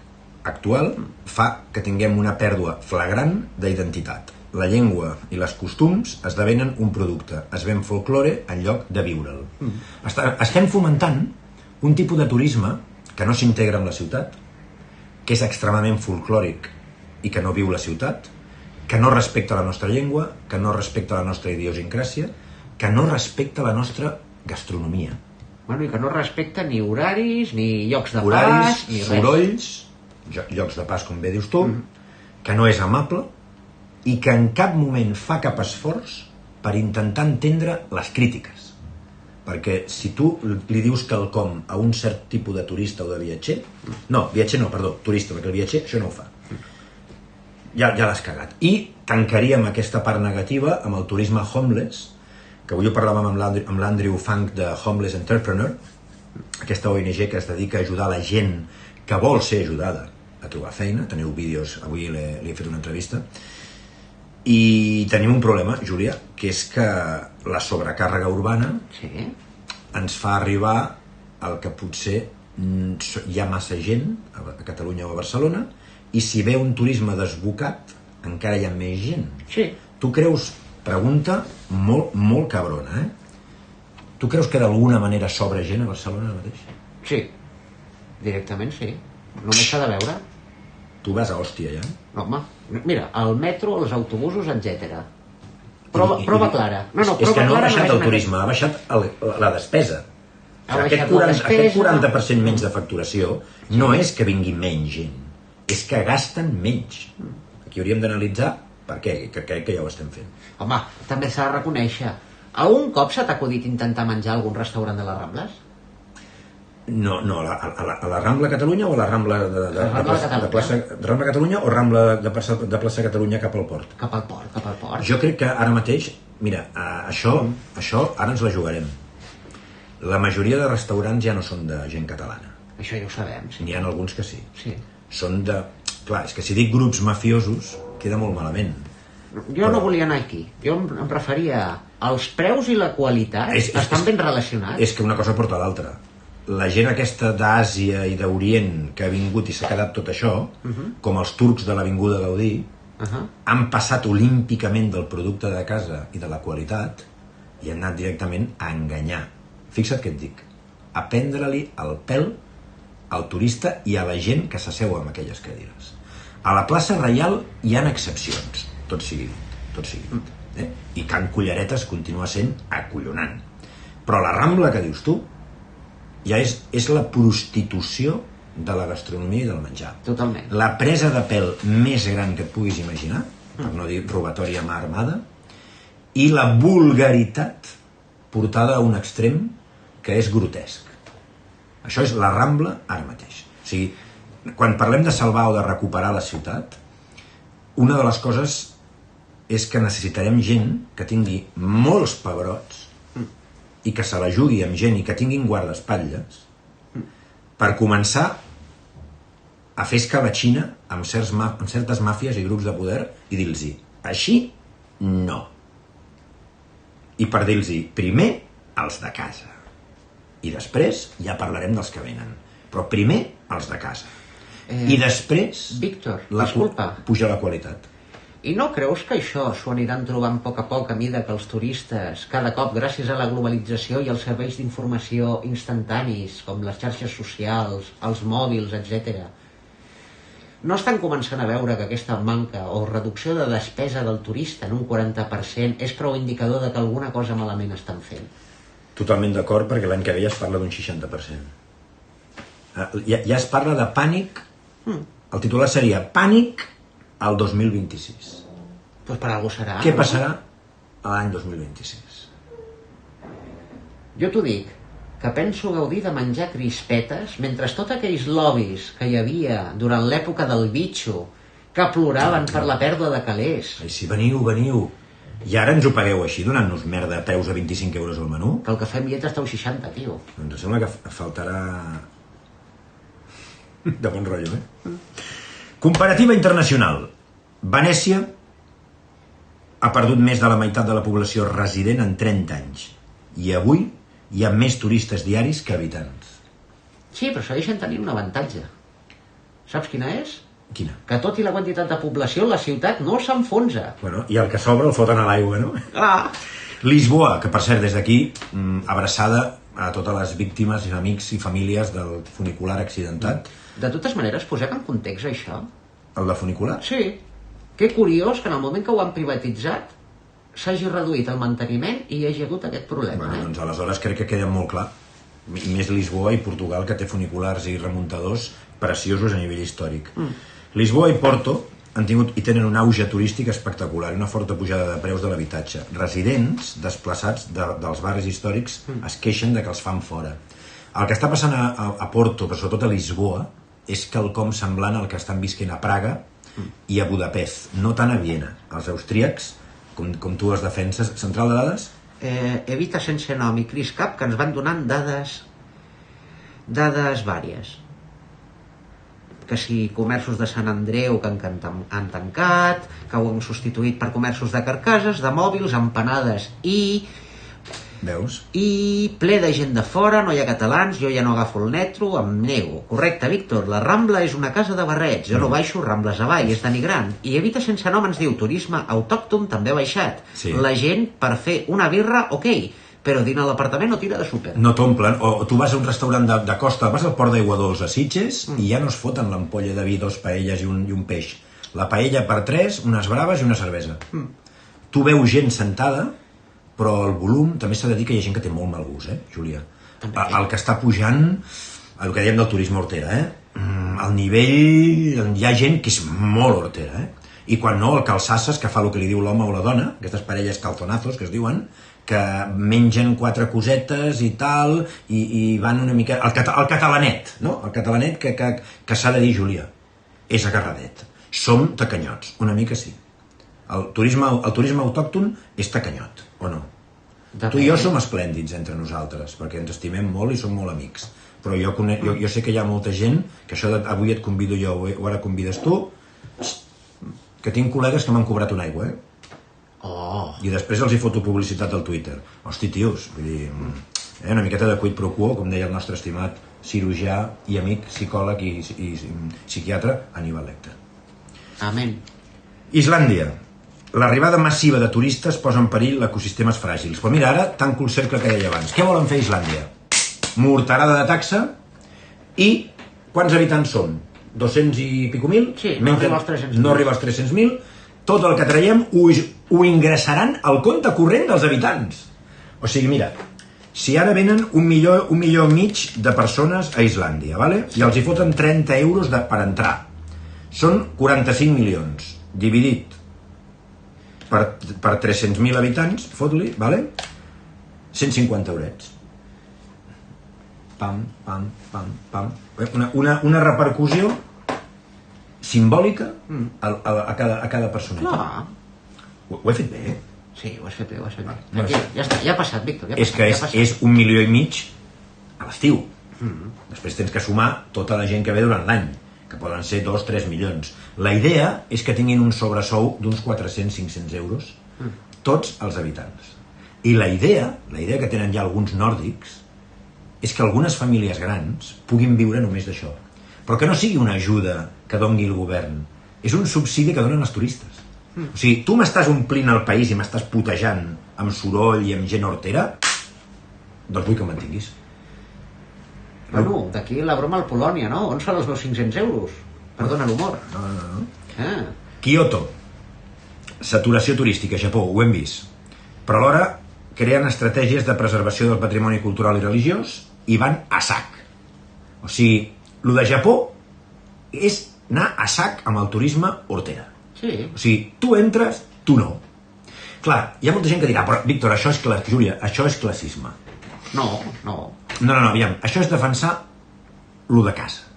actual fa que tinguem una pèrdua flagrant d'identitat. La llengua i les costums esdevenen un producte, es ven folklore en lloc de viure'l. Estem fomentant un tipus de turisme que no s'integra en la ciutat, que és extremadament folclòric i que no viu la ciutat, que no respecta la nostra llengua, que no respecta la nostra idiosincràsia, que no respecta la nostra gastronomia. Bueno, i que no respecta ni horaris, ni llocs de Horaris, pas, ni res. sorolls, llocs de pas, com bé dius tu, que no és amable i que en cap moment fa cap esforç per intentar entendre les crítiques. Perquè si tu li dius quelcom a un cert tipus de turista o de viatger... No, viatger no, perdó, turista, perquè el viatger això no ho fa. Ja l'has cagat. I tancaríem aquesta part negativa amb el turisme homeless, que avui ho parlàvem amb l'Andrew Funk de Homeless Entrepreneur, aquesta ONG que es dedica a ajudar la gent que vol ser ajudada a trobar feina. Teniu vídeos, avui li he fet una entrevista. I tenim un problema, Júlia, que és que la sobrecàrrega urbana ens fa arribar al que potser hi ha massa gent a Catalunya o a Barcelona, i si ve un turisme desbocat encara hi ha més gent. Sí. Tu creus, pregunta molt cabrona, tu creus que d'alguna manera sobra gent a Barcelona ara mateix? Sí, directament sí. Només s'ha de veure. Tu vas a hòstia ja? No, home, mira, el metro, els autobusos, etc. Prova clara. És que no ha baixat el turisme, ha baixat la despesa. Aquest 40% menys de facturació no és que vingui menys gent, és que gasten menys. Aquí hauríem d'analitzar per què, que crec que ja ho estem fent. Home, també s'ha de reconèixer. Algun cop s'ha t'acudit intentar menjar a algun restaurant de les Rambles? No, a la Rambla Catalunya o a la Rambla de Rambla Catalunya o Rambla de plaça Catalunya cap al port? Cap al port. Jo crec que ara mateix, mira, això ara ens la jugarem. La majoria de restaurants ja no són de gent catalana. Això ja ho sabem, sí. N'hi ha alguns que sí. Sí. Són de... Clar, és que si dic grups mafiosos, queda molt malament. Jo no volia anar aquí. Jo em referia... Els preus i la qualitat estan ben relacionats. És que una cosa porta a l'altra. La gent aquesta d'Àsia i d'Orient que ha vingut i s'ha quedat tot això, com els turcs de l'Avinguda Gaudí, han passat olímpicament del producte de casa i de la qualitat i han anat directament a enganyar. Fixa't què et dic. A prendre-li el pèl al turista i a la gent que s'asseu en aquelles cadires. A la plaça Reial hi ha excepcions, tot sigui dit. I Can Culleretes continua sent acollonant. Però la Rambla que dius tu ja és la prostitució de la gastronomia i del menjar. Totalment. La presa de pèl més gran que et puguis imaginar, per no dir robatori a mà armada, i la vulgaritat portada a un extrem que és grotesc. Això és la Rambla ara mateix. O sigui, quan parlem de salvar o de recuperar la ciutat, una de les coses és que necessitarem gent que tingui molts pebrots i que se la jugui amb gent i que tinguin guardaespatlles per començar a fer escabetxina amb certes màfies i grups de poder i dir-los així no. I per dir-los primer els de casa i després ja parlarem dels que venen, però primer els de casa i després Víctor, disculpa, puja la qualitat. I no creus que això s'ho aniran trobant a poc a mida que els turistes, cada cop gràcies a la globalització i als serveis d'informació instantanis, com les xarxes socials, els mòbils, etc., no estan començant a veure que aquesta manca o reducció de despesa del turista en un 40% és prou indicador de que alguna cosa malament estan fent? Totalment d'acord, perquè l'any que ve ja es parla d'un 60%. Ja es parla de pànic, el titular seria Pànic al 2026. Doncs per algú serà. Què passarà a l'any 2026? Jo t'ho dic, que penso gaudir de menjar crispetes mentre tots aquells lobbies que hi havia durant l'època del bitxo que ploraven per la pèrdua de calés. Ai, sí, veniu. I ara ens ho pagueu així, donant-nos merda a preus de 25 euros al menú? Que el cafè amb llet està a 60, tio. Doncs sembla que faltarà... de bon rotllo, Comparativa internacional. Venècia ha perdut més de la meitat de la població resident en 30 anys. I avui hi ha més turistes diaris que habitants. Sí, però segueixen tenint un avantatge. Saps quina és? Quina? Que tot i la quantitat de població, la ciutat no s'enfonsa. Bueno, i el que sobra el foten a l'aigua, no? Ah. Lisboa, que per cert, des d'aquí, abraçada a totes les víctimes, amics i famílies del funicular accidentat. De totes maneres, posem en context això. El de funicular? Sí. Que curiós que en el moment que ho han privatitzat s'hagi reduït el manteniment i hi hagi hagut aquest problema. Bueno, doncs aleshores crec que queda molt clar. I més Lisboa i Portugal, que té funiculars i remuntadors preciosos a nivell històric. Lisboa i Porto han tingut i tenen un auge turístic espectacular i una forta pujada de preus de l'habitatge. Residents desplaçats dels barris històrics es queixen de que els fan fora. El que està passant a Porto, però sobretot a Lisboa, és quelcom semblant al que estan visquent a Praga i a Budapest, no tant a Viena. Els austríacs, com tu els defenses, central de dades? Evita sense nom i Cris Cap, que ens van donant dades vàries. Que si comerços de Sant Andreu que han tancat, que ho han substituït per comerços de carcasses, de mòbils, empanades Veus? I ple de gent de fora, no hi ha catalans, jo ja no agafo el metro, em nego. Correcte, Víctor, la Rambla és una casa de barrets, jo no baixo Rambles avall, és denigrant. I Evita sense nom ens diu, turisme autòcton també ha baixat. Sí. La gent per fer una birra, ok, però dina a l'apartament o tira de súper. No t'omplen, o tu vas a un restaurant de costa, vas al Port d'Aigua Dols a Sitges i ja no es foten l'ampolla de vi, 2 paelles i un peix. La paella per 3, unes braves i una cervesa. Tu veus gent sentada, però el volum, també s'ha de dir que hi ha gent que té molt mal gust, Júlia? El que està pujant, el que diem del turisme hortera, el nivell, hi ha gent que és molt hortera, I quan no, el calçasses, que fa el que li diu l'home o la dona, aquestes parelles calzonazos que es diuen, que mengen 4 cosetes i tal, i van una mica... El catalanet, no? El catalanet que s'ha de dir, Júlia, és agarradet. Som tacanyots, una mica sí. El turisme autòcton és tacanyot, o no? Tu i jo som esplèndids entre nosaltres, perquè ens estimem molt i som molt amics. Però jo sé que hi ha molta gent, que això avui et convido jo o ara convides tu, que tinc col·legues que m'han cobrat una aigua, I després els hi foto publicitat al Twitter. Hosti, tios, vull dir, una miqueta de quid pro quo, com deia el nostre estimat cirurgià i amic, psicòleg i psiquiatre, Aníbal Lecter. Amén. Islàndia. L'arribada massiva de turistes posa en perill ecosistemes fràgils. Però mira, ara tanco el cercle que deia abans. Què volen fer a Islàndia? Morterada de taxa i quants habitants són? 200 i pico mil? Sí, no arriba als 300.000. No arriba als 300.000. Tot el que traiem ho ingressaran al compte corrent dels habitants. O sigui, mira, si ara venen 1,5 milió de persones a Islàndia, ¿vale? I els hi foten 30 euros per entrar. Són 45 milions. Dividit per 300.000 habitants, fot-li, ¿vale? 150 eurets. Pam, pam, pam, pam. Una repercussió simbòlica a cada persona. Ho he fet bé, Sí, ho has fet bé, Tranquil, ja està, ja ha passat, Víctor. És que és 1,5 milió a l'estiu. Després tens que sumar tota la gent que ve durant l'any, que poden ser 2-3 milions. La idea és que tinguin un sobresou d'uns 400-500 euros tots els habitants. I la idea que tenen ja alguns nòrdics és que algunes famílies grans puguin viure només d'això. Però que no sigui una ajuda que doni el govern. És un subsidi que donen els turistes. O sigui, tu m'estàs omplint el país i m'estàs putejant amb soroll i amb gent hortera, doncs vull que em mantinguis. Bueno, d'aquí la broma al Polònia, no? On són els meus 500 euros? Perdona l'humor. No. Kyoto. Saturació turística, Japó, ho hem vist. Però alhora creen estratègies de preservació del patrimoni cultural i religiós i van a sac. O sigui, el de Japó és anar a sac amb el turisme hortera. Sí. O sigui, tu entres, tu no. Clar, hi ha molta gent que dirà, però Víctor, Júlia, això és classisme. No. No, aviam, això és defensar lo de casa.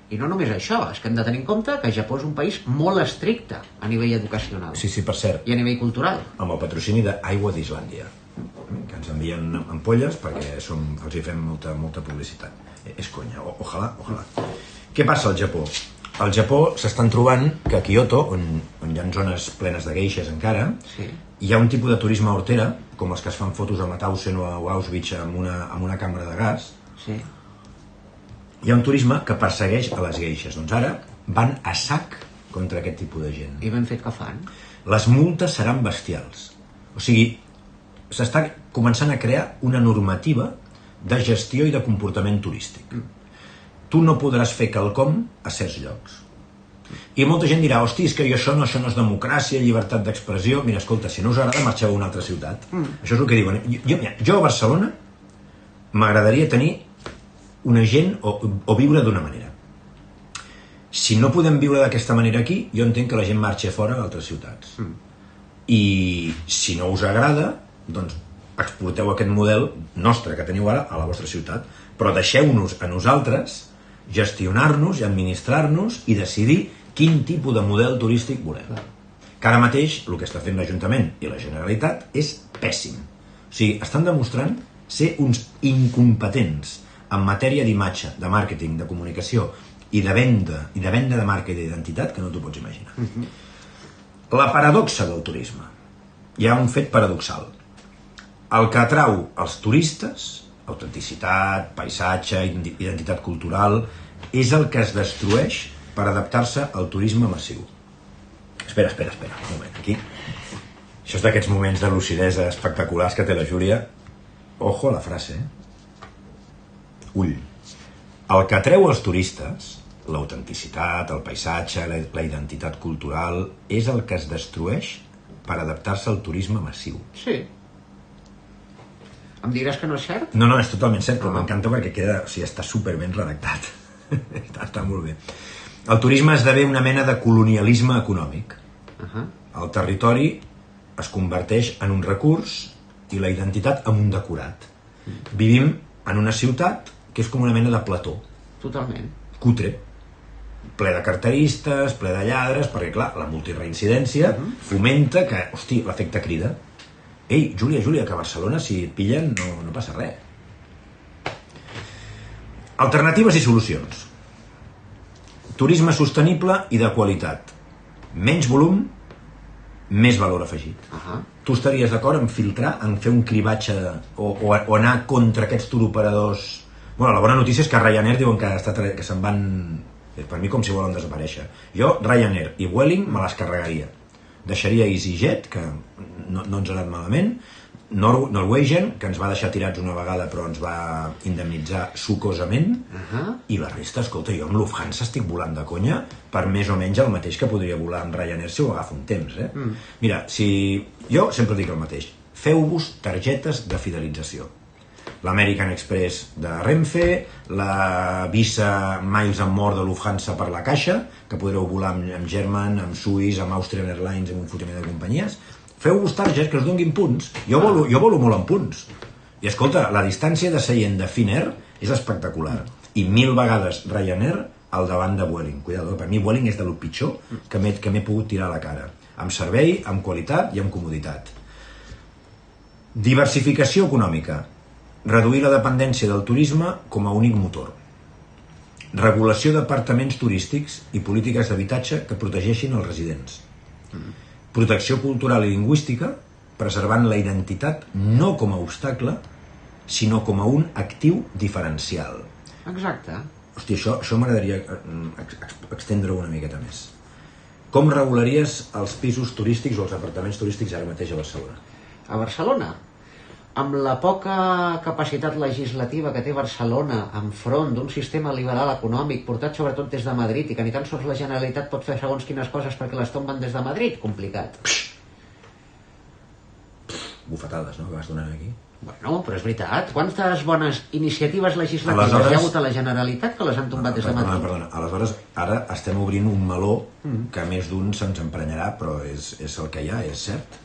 I no només això, és que hem de tenir en compte que Japó és un país molt estricte a nivell educacional Sí, per cert, i a nivell cultural. amb el patrocini d'Aigua d'Islàndia, que ens envien ampolles perquè els hi fem molta publicitat. És conya, ojalà. Què passa al Japó? Al Japó s'estan trobant que a Kyoto, on hi ha zones plenes de geishas encara, Sí. hi ha un tipus de turisme hortera, com els que es fan fotos a Mauthausen o a Auschwitz amb una càmera de gas. Sí. Hi ha un turisme que persegueix a les geishas. Doncs ara van a sac contra aquest tipus de gent. I ben fet que fan. Les multes seran bestials. O sigui, s'està començant a crear una normativa de gestió i de comportament turístic. Tu no podràs fer quelcom a certs llocs. I molta gent dirà, hosti, és que això no és democràcia, llibertat d'expressió. Mira, escolta, si no us agrada, marxeu a una altra ciutat. Això és el que diuen. Jo a Barcelona m'agradaria tenir una gent o viure d'una manera. Si no podem viure d'aquesta manera aquí, jo entenc que la gent marxi fora a altres ciutats. I si no us agrada, doncs exporteu aquest model nostre que teniu ara a la vostra ciutat, però deixeu-nos a nosaltres gestionar-nos i administrar-nos i decidir quin tipus de model turístic volem. Que ara mateix el que està fent l'Ajuntament i la Generalitat és pèssim. O sigui, estan demostrant ser uns incompetents en matèria d'imatge, de màrqueting, de comunicació i de venda de marca i d'identitat que no t'ho pots imaginar. La paradoxa del turisme. Hi ha un fet paradoxal. El que atrau els turistes, autenticitat, paisatge, identitat cultural, és el que es destrueix per adaptar-se al turisme massiu. Espera, un moment, aquí. Això és d'aquests moments de lucidesa espectaculars que té la Júlia. Ojo a la frase, Ull. El que atreu els turistes, l'autenticitat, el paisatge, la identitat cultural, és el que es destrueix per adaptar-se al turisme massiu. Sí. Em diràs que no és cert? No, és totalment cert, però m'encanta perquè queda, o sigui, està superben redactat. està molt bé. El turisme esdevé una mena de colonialisme econòmic. El territori es converteix en un recurs i la identitat en un decorat. Vivim en una ciutat que és com una mena de plató. Totalment. Cutre. Ple de carteristes, ple de lladres, perquè, clar, la multireincidència fomenta que, hosti, l'efecte crida. Ei, Júlia, que a Barcelona, si et pillen, no passa res. Alternatives i solucions. Turisme sostenible i de qualitat. Menys volum, més valor afegit. Tu estaries d'acord en filtrar, en fer un cribatge o anar contra aquests turoperadors? Bueno, la bona notícia és que Ryanair diuen que se'n van, per mi com si volen desaparèixer. Jo, Ryanair i Vueling me les carregaria. Deixaria EasyJet, que no ens ha anat malament, Norwegian, que ens va deixar tirats una vegada però ens va indemnitzar sucosament, i la resta, escolta, jo amb Lufthansa estic volant de conya per més o menys el mateix que podria volar amb Ryanair si ho agafo un temps. Mira, jo sempre dic el mateix, feu-vos targetes de fidelització. L'American Express de Renfe, la Visa Miles and More de Lufthansa per la Caixa, que podreu volar amb German, amb Swiss, amb Austrian Airlines, amb un fotimer de companyies. Feu-vos targets que us donguin punts. Jo volo molt amb punts. I escolta, la distància de seient de Finnair és espectacular. I 1000 vegades Ryanair al davant de Vueling. Cuidado, per mi Vueling és de lo pitjor que m'he pogut tirar a la cara. Amb servei, amb qualitat i amb comoditat. Diversificació econòmica. Reduir la dependència del turisme com a únic motor. Regulació d'apartaments turístics i polítiques d'habitatge que protegeixin els residents. Protecció cultural i lingüística, preservant la identitat no com a obstacle, sinó com a un actiu diferencial. Exacte. Hosti, això m'agradaria extendre-ho una miqueta més. Com regularies els pisos turístics o els apartaments turístics ara mateix a Barcelona? A Barcelona? Amb la poca capacitat legislativa que té Barcelona enfront d'un sistema liberal econòmic portat sobretot des de Madrid i que ni tan sols la Generalitat pot fer segons quines coses perquè les tomben des de Madrid, complicat. Bufetades, no?, que vas donant aquí. Bueno, però és veritat. Quantes bones iniciatives legislatives hi ha hagut a la Generalitat que les han tombat des de Madrid? Perdona. Aleshores, ara estem obrint un meló que a més d'un se'ns emprenyarà, però és el que hi ha, és cert.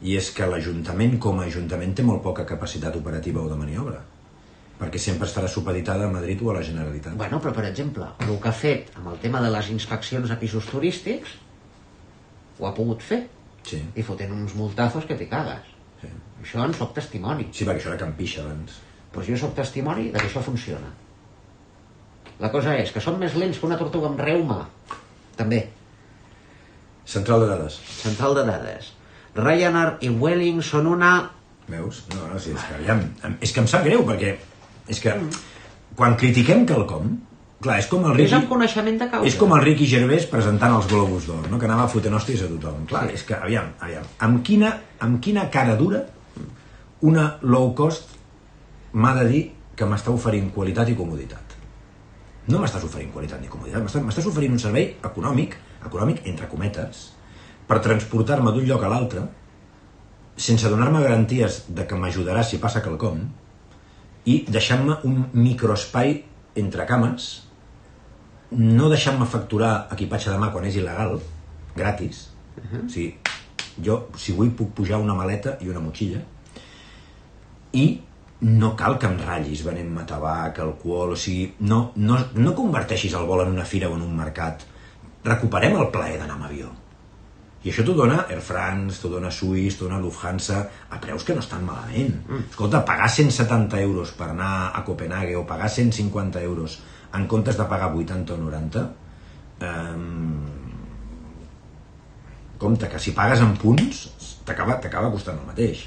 I és que l'Ajuntament com a Ajuntament té molt poca capacitat operativa o de maniobra. perquè sempre estarà supeditada a Madrid o a la Generalitat. Bueno, però per exemple, el que ha fet amb el tema de les inspeccions a pisos turístics ho ha pogut fer. Sí. I fotent uns multazos que t'hi cagues. Sí. Això en soc testimoni. Sí, perquè això era Campixa abans. Doncs jo soc testimoni de que això funciona. La cosa és que són més lents que una tortuga amb reuma. També. Central de dades. Central de dades. Ryanair i Vueling són una... Veus? No, sí, és que, aviam, és que em sap greu, perquè és que quan critiquem quelcom, clar, és com el És Ricky... amb coneixement de causa. És com el Ricky Gervais presentant els Globus d'Or, no? Que anava fotent hòsties a tothom. Clar, és que, aviam, amb quina cara dura una low cost m'ha de dir que m'està oferint qualitat i comoditat? No m'estàs oferint qualitat ni comoditat, m'estàs oferint un servei econòmic, entre cometes, per transportar-me d'un lloc a l'altre, sense donar-me garanties de que m'ajudarà si passa quelcom, i deixant-me un microespai entre cames, no deixant-me facturar equipatge de mà quan és il·legal, gratis. O sigui, jo, si vull, puc pujar una maleta i una motxilla, i no cal que em ratllis venent-me tabac, alcohol, o sigui, no converteixis el vol en una fira o en un mercat. Recuperem el plaer d'anar amb avió. I això t'ho dona Air France, t'ho dona Swiss, t'ho dona Lufthansa, a preus que no estan malament. Escolta, pagar 170 euros per anar a Copenhague o pagar 150 euros en comptes de pagar 80 o 90, compte que si pagues en punts t'acaba costant el mateix.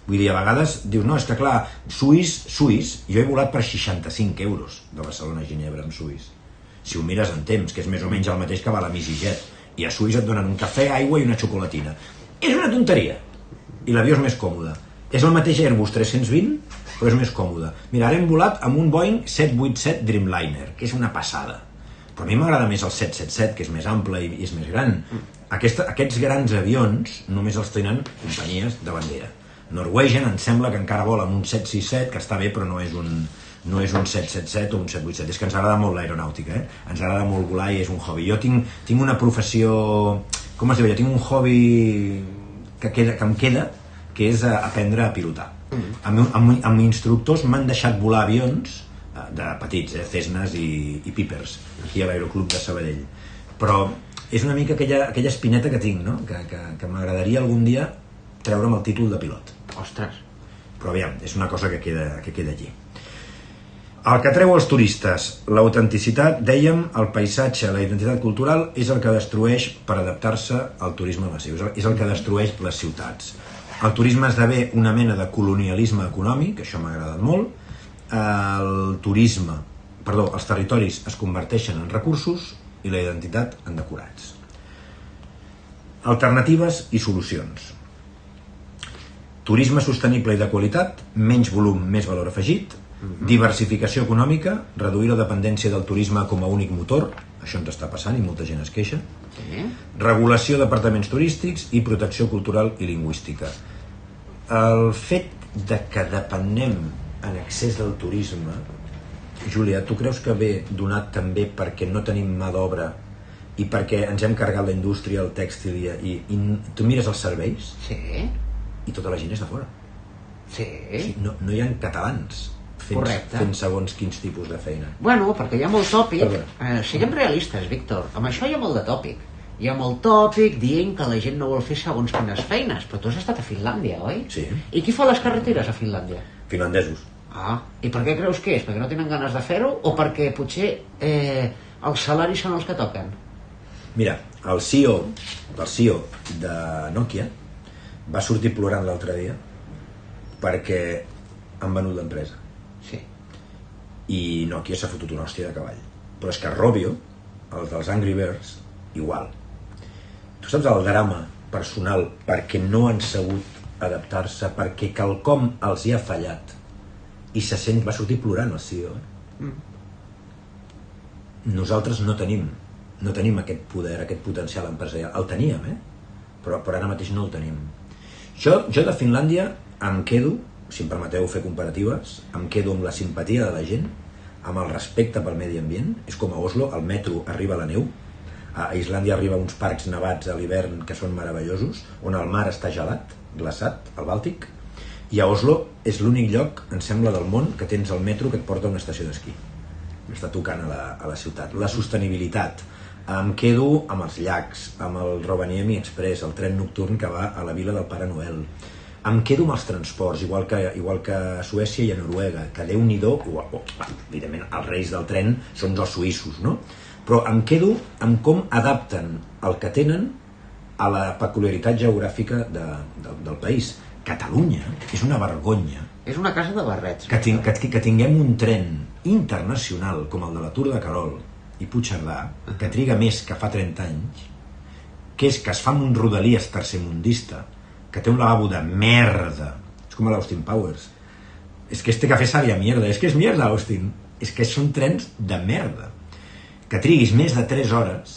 Vull dir, a vegades dius, no, és que clar, Swiss, jo he volat per 65 euros de Barcelona a Ginebra amb Swiss. Si ho mires en temps, que és més o menys el mateix que val a EasyJet. I a Swiss et donen un cafè, aigua i una xocolatina. És una tonteria. I l'avió és més còmode. És el mateix Airbus 320, però és més còmode. Mira, ara hem volat amb un Boeing 787 Dreamliner, que és una passada. Però a mi m'agrada més el 777, que és més ample i és més gran. Aquests grans avions només els tenen companyies de bandera. Norwegian em sembla que encara vola amb un 767, que està bé, però no és un 777 o un 787, és que ens agrada molt l'aeronàutica, ens agrada molt volar i és un hobby. Jo tinc una professió, com es diu, tinc un hobby que em queda, que és aprendre a pilotar. Amb instructors m'han deixat volar avions de petits, Cessnas i Pipers, aquí a l'aeroclub de Sabadell. Però és una mica aquella espineta que tinc, no? Que m'agradaria algun dia treure'm el títol de pilot. Ostres. Però aviam, és una cosa que queda allí. El que treu els turistes, l'autenticitat, dèiem, el paisatge, la identitat cultural, és el que destrueix per adaptar-se al turisme massiu, és el que destrueix les ciutats. El turisme esdevé una mena de colonialisme econòmic, això m'ha agradat molt, els territoris es converteixen en recursos i la identitat en decorats. Alternatives i solucions. Turisme sostenible i de qualitat, menys volum, més valor afegit, diversificació econòmica, reduir la dependència del turisme com a únic motor, això ens està passant i molta gent es queixa, regulació d'apartaments turístics i protecció cultural i lingüística. El fet de que depenem en excés del turisme, Júlia, tu creus que ve donat també perquè no tenim mà d'obra i perquè ens hem carregat la indústria, el tèxtil i tu mires els serveis? Sí. I tota la gent és de fora. Sí. No hi ha catalans fent segons quins tipus de feina. Bueno, perquè hi ha molt tòpic. Siguem realistes, Víctor. Amb això hi ha molt de tòpic. Hi ha molt tòpic dient que la gent no vol fer segons quines feines. Però tu has estat a Finlàndia, oi? Sí. I qui fa les carreteres a Finlàndia? Finlandesos. I per què creus que és? Perquè no tenen ganes de fer-ho o perquè potser els salaris són els que toquen? Mira, el CEO de Nokia va sortir plorant l'altre dia perquè han venut l'empresa. Sí. I Nokia s'ha fotut una hòstia de cavall. Però és que Rovio, els dels Angry Birds, igual. Tu saps el drama personal perquè no han sabut adaptar-se, perquè quelcom els hi ha fallat i va sortir plorant el CEO. Nosaltres no tenim aquest poder, aquest potencial empresarial. El teníem, però ara mateix no el tenim. Jo de Finlàndia em quedo, si em permeteu fer comparatives, em quedo amb la simpatia de la gent, amb el respecte pel medi ambient. És com a Oslo, el metro arriba a la neu, a Islàndia arriba a uns parcs nevats a l'hivern que són meravellosos, on el mar està gelat, glaçat, al Bàltic. I a Oslo és l'únic lloc, em sembla, del món que tens el metro que et porta a una estació d'esquí. M'està tocant a la ciutat. La sostenibilitat. Em quedo amb els llacs, amb el Rovaniemi Express, el tren nocturn que va a la vila del Pare Noel. Em quedo amb els transports, igual que a Suècia i a Noruega, que Déu-n'hi-do, evidentment els reis del tren són els suïssos, no? Però em quedo amb com adapten el que tenen a la peculiaritat geogràfica del país. Catalunya és una vergonya. És una casa de barrets. Que tinguem un tren internacional com el de la Tour de Carol i Puigcerdà, que triga més que fa 30 anys, que es fa amb un Rodalies tercermundista, que té un lavabo de merda. És com l'Austin Powers. És que este cafè sabe a mierda. És que és mierda, Austin. És que són trens de merda. Que triguis més de 3 hores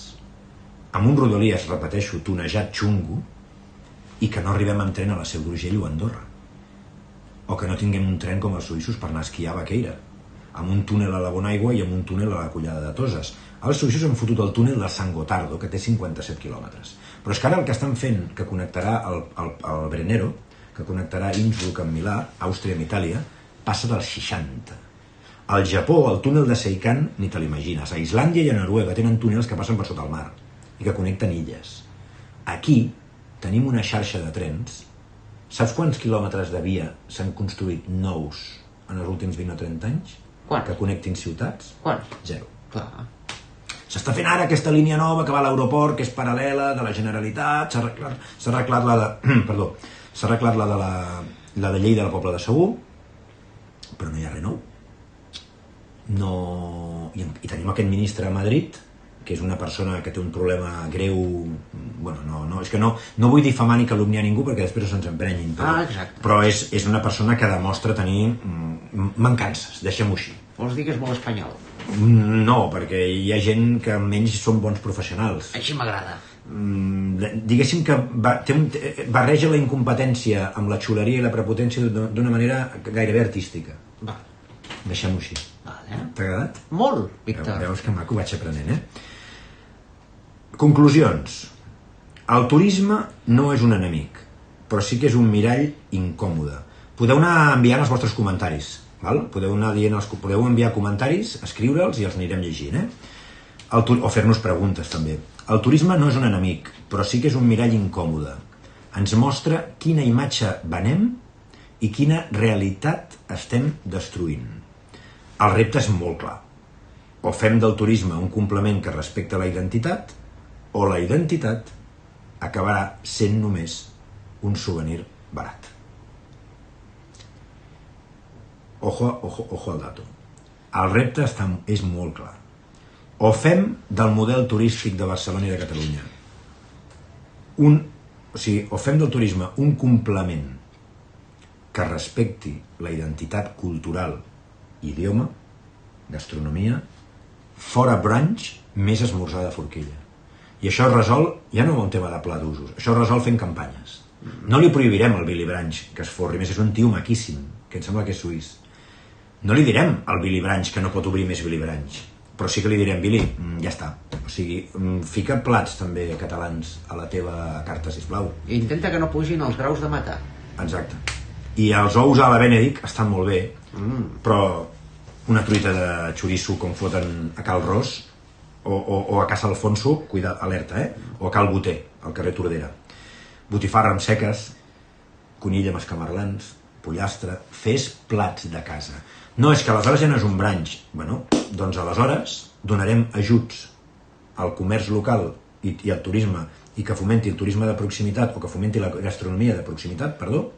amb un Rodalies, repeteixo, tunejat xungo, i que no arribem amb tren a la Seu d'Urgell o a Andorra. O que no tinguem un tren com els suïssos per anar a esquiar a Baqueira, amb un túnel a la Bonaigua i amb un túnel a la Collada de Toses. Els suïssos han fotut el túnel de San Gotardo, que té 57 quilòmetres. Però és que ara el que estan fent, que connectarà el Brennero, que connectarà Innsbruck amb Milà, Àustria amb Itàlia, passa dels 60. Al Japó, el túnel de Seikan, ni te l'imagines. A Islàndia i a Noruega tenen túnels que passen per sota el mar i que connecten illes. Aquí tenim una xarxa de trens. Saps quants quilòmetres de via s'han construït nous en els últims 20 o 30 anys? Quants? Que connectin ciutats? Quants? 0. Clar. S'està fent ara aquesta línia nova que va a l'aeroport, que és paral·lela, de la Generalitat, s'ha arreglat la de... Perdó, s'ha arreglat la de Lleida a la Pobla de Segur, però no hi ha res nou. No... I tenim aquest ministre a Madrid, que és una persona que té un problema greu... Bueno, és que no vull difamar ni calumniar ningú perquè després se'ns emprenyin, però és una persona que demostra tenir mancances, deixem-ho així. Vols dir que és molt espanyol? No, perquè hi ha gent que almenys són bons professionals. Així m'agrada. Diguéssim que barreja la incompetència amb la xuleria i la prepotència d'una manera gairebé artística. Va. Deixem-ho així. Vale. T'ha agradat? Molt, Víctor. Veus que maco, vaig aprenent, Conclusions. El turisme no és un enemic, però sí que és un mirall incòmode. Podeu anar enviant els vostres comentaris, val? Podeu enviar comentaris, escriure'ls i els anirem llegint, o fer-nos preguntes també. El turisme no és un enemic, però sí que és un mirall incòmode. Ens mostra quina imatge venem i quina realitat estem destruint. El repte és molt clar. O fem del turisme un complement que respecta la identitat, o la identitat acabarà sent només un souvenir barat. Ojo al dato. El repte és molt clar. O fem del model turístic de Barcelona i de Catalunya o fem del turisme un complement que respecti la identitat cultural, idioma, gastronomia, fora brunch, més esmorzar de forquilla. I això es resol, ja no amb un tema de pla d'usos, això es resol fent campanyes. No li prohibirem al Willy Branch que es forri, més és un tio maquíssim, que em sembla que és suís. No li direm al Willy Branch que no pot obrir més Willy Branch, però sí que li direm, Willy, ja està. O sigui, fica plats també catalans a la teva carta, sisplau. I intenta que no pugin els graus de matar. Exacte. I els ous a la Benedict estan molt bé, però una truita de xoriço com foten a Cal Ros o a Casa Alfonso, cuida, alerta, o a Cal Boter, al carrer Tordera. Botifarra amb seques, conill amb escamarlans, pollastre, fes plats de casa. No, és que aleshores ja no és un branch. Bueno, doncs aleshores donarem ajuts al comerç local i al turisme, i que fomenti el turisme de proximitat, o que fomenti la gastronomia de proximitat, perdó.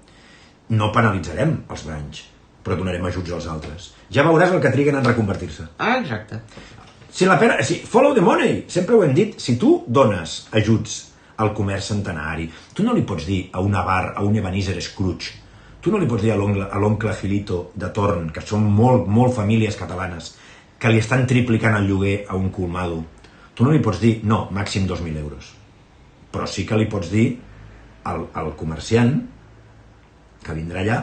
No penalitzarem els branch, però donarem ajuts als altres. Ja veuràs el que triguen en reconvertir-se. Ah, exacte. Follow the money, sempre ho hem dit. Si tu dones ajuts al comerç centenari, tu no li pots dir a una bar, a un Ebenezer Scrooge, tu no li pots dir a l'oncle Gilito de Torn, que són molt famílies catalanes, que li estan triplicant el lloguer a un colmado. Tu no li pots dir, no, màxim 2.000 euros. Però sí que li pots dir al comerciant que vindrà allà,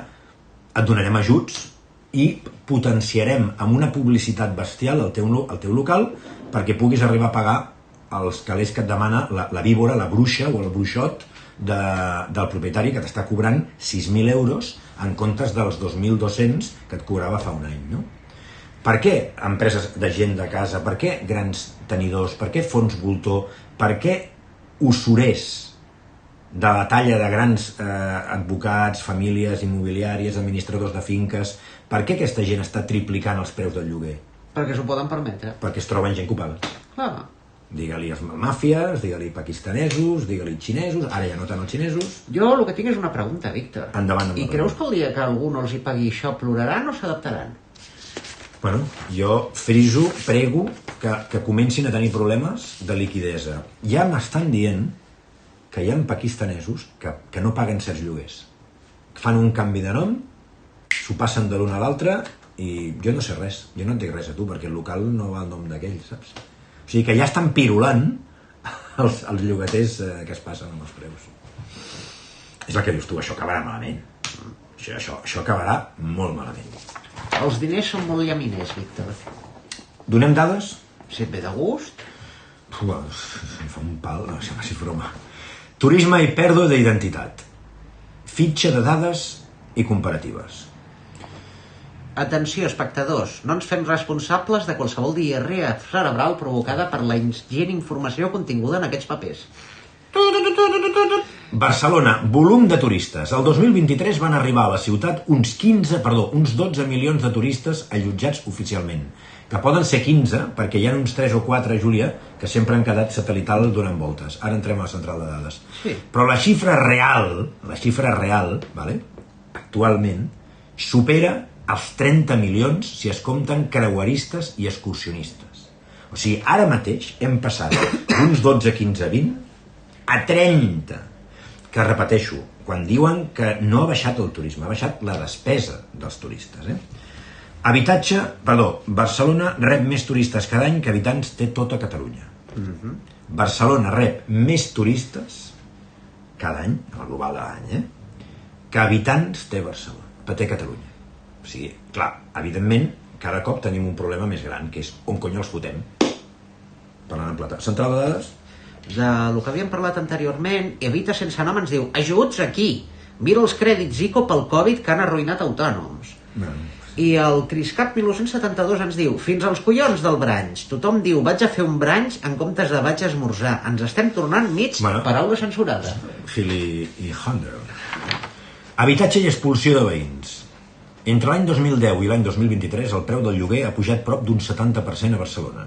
et donarem ajuts i potenciarem amb una publicitat bestial el teu local perquè puguis arribar a pagar els calés que et demana la víbora, la bruixa o el bruixot del propietari que t'està cobrant 6.000 euros en comptes dels 2.200 que et cobrava fa un any, no? Per què empreses de gent de casa? Per què grans tenidors? Per què fons voltor? Per què usurers de la talla de grans advocats, famílies immobiliàries, administradors de finques? Per què aquesta gent està triplicant els preus del lloguer? Perquè s'ho poden permetre. Perquè es troben gent que ho paga. Clar. Digue-li màfies, digue-li pakistanesos, digue-li xinesos, ara ja no tant els xinesos. Jo el que tinc és una pregunta, Víctor. Endavant. I creus que el dia que algú no els hi pagui això ploraran o s'adaptaran? Bueno, jo friso, prego que comencin a tenir problemes de liquidesa. Ja m'estan dient que hi ha pakistanesos que no paguen certs lloguers. Fan un canvi de nom, s'ho passen de l'un a l'altre i jo no sé res. Jo no et dic res a tu perquè el local no va al nom d'aquell, saps? O sigui que ja estan pirulant els llogaters que es passen amb els preus. És el que dius tu, això acabarà malament. Això acabarà molt malament. Els diners són molt llaminers, Víctor. Donem dades? Si et ve de gust... Em fa un pal, no sé si broma. Turisme i pèrdua d'identitat. Fitxa de dades i comparatives. Atenció, espectadors, no ens fem responsables de qualsevol diarrea cerebral provocada per la ingent informació continguda en aquests papers. Barcelona, volum de turistes. El 2023 van arribar a la ciutat uns 12 milions de turistes allotjats oficialment, que poden ser 15, perquè hi ha uns 3 o 4, Júlia, que sempre han quedat satelital donant voltes. Ara entrem a la central de dades. Sí. Però la xifra real, vale, actualment, supera els 30 milions si es compten creueristes i excursionistes. O sigui, ara mateix hem passat d'uns 12, 15, 20 a 30, que repeteixo, quan diuen que no ha baixat el turisme, ha baixat la despesa dels turistes. Barcelona rep més turistes cada any que habitants té tota Catalunya. Barcelona rep més turistes cada any, el global de l'any, que habitants té Barcelona, té Catalunya. O sigui, clar, evidentment, cada cop tenim un problema més gran, que és on cony els fotem. Parlant en plata. Central de dades? Del que havíem parlat anteriorment, Evita sense nom ens diu ajuts aquí, mira els crèdits ICO pel Covid que han arruïnat autònoms. I el Criscap 1972 ens diu fins als collons del branx, tothom diu vaig a fer un branx en comptes de vaig a esmorzar, ens estem tornant mig paraula censurada. Philly i Hunter. Habitatge i expulsió de veïns. Entre l'any 2010 i l'any 2023 el preu del lloguer ha pujat prop d'un 70% a Barcelona.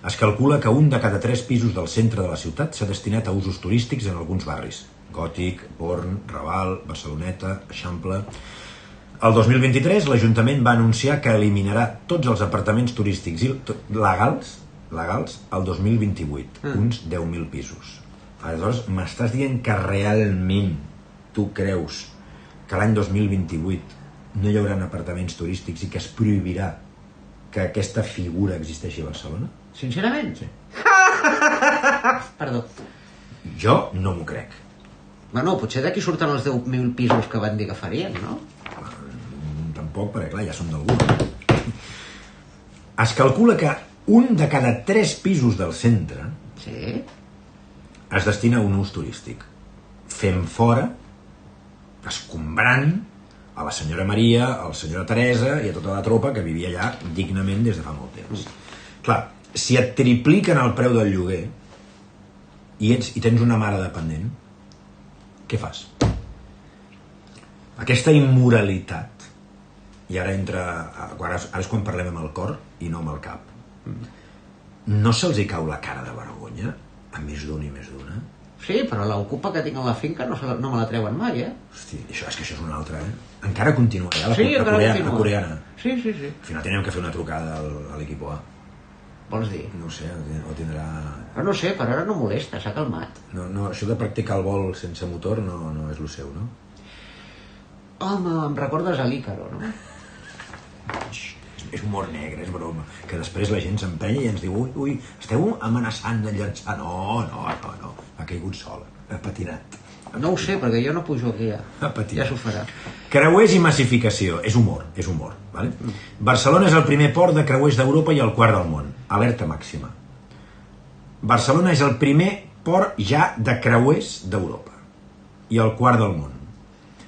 Es calcula que un de cada 3 pisos del centre de la ciutat s'ha destinat a usos turístics en alguns barris. Gòtic, Born, Raval, Barceloneta, Eixample... El 2023 l'Ajuntament va anunciar que eliminarà tots els apartaments turístics legals el 2028, uns 10.000 pisos. Aleshores, m'estàs dient que realment tu creus que l'any 2028 no hi haurà apartaments turístics i que es prohibirà que aquesta figura existeixi a Barcelona? Sincerament? Sí. Perdó. Jo no m'ho crec. Bueno, potser d'aquí surten els 10.000 pisos que van dir que farien, no? Tampoc, perquè clar, ja són d'algú. Es calcula que un de cada 3 pisos del centre es destina a un ús turístic. Fem fora, escombrant, a la senyora Maria, a la senyora Teresa i a tota la tropa que vivia allà dignament des de fa molt temps. Clar, si et tripliquen el preu del lloguer i tens una mare dependent, què fas? Aquesta immoralitat, i ara és quan parlem amb el cor i no amb el cap, no se'ls hi cau la cara de vergonya a més d'un i més d'una? Sí, però l'ocupa que tinc a la finca no me la treuen mai, Hosti, és que això és una altra, Encara continua, la coreana. Sí. Al final tenim que fer una trucada a l'equip A. Vols dir? No ho sé, o tindrà... Però no sé, per ara no molesta, s'ha calmat. No, això de practicar el vol sense motor no és el seu, no? Home, em recordes a l'Ícaro, no? És humor negre, és broma. Que després la gent s'empenya i ens diu ui, esteu amenaçant de llançar. No, ha caigut sola, ha patinat. No ho sé, perquè jo no pujo aquí ja. Ja s'ho farà. Creuers i massificació. És humor, vale? Barcelona és el primer port de creuers d'Europa i el quart del món. Alerta màxima. Barcelona és el primer port ja de creuers d'Europa. I el quart del món.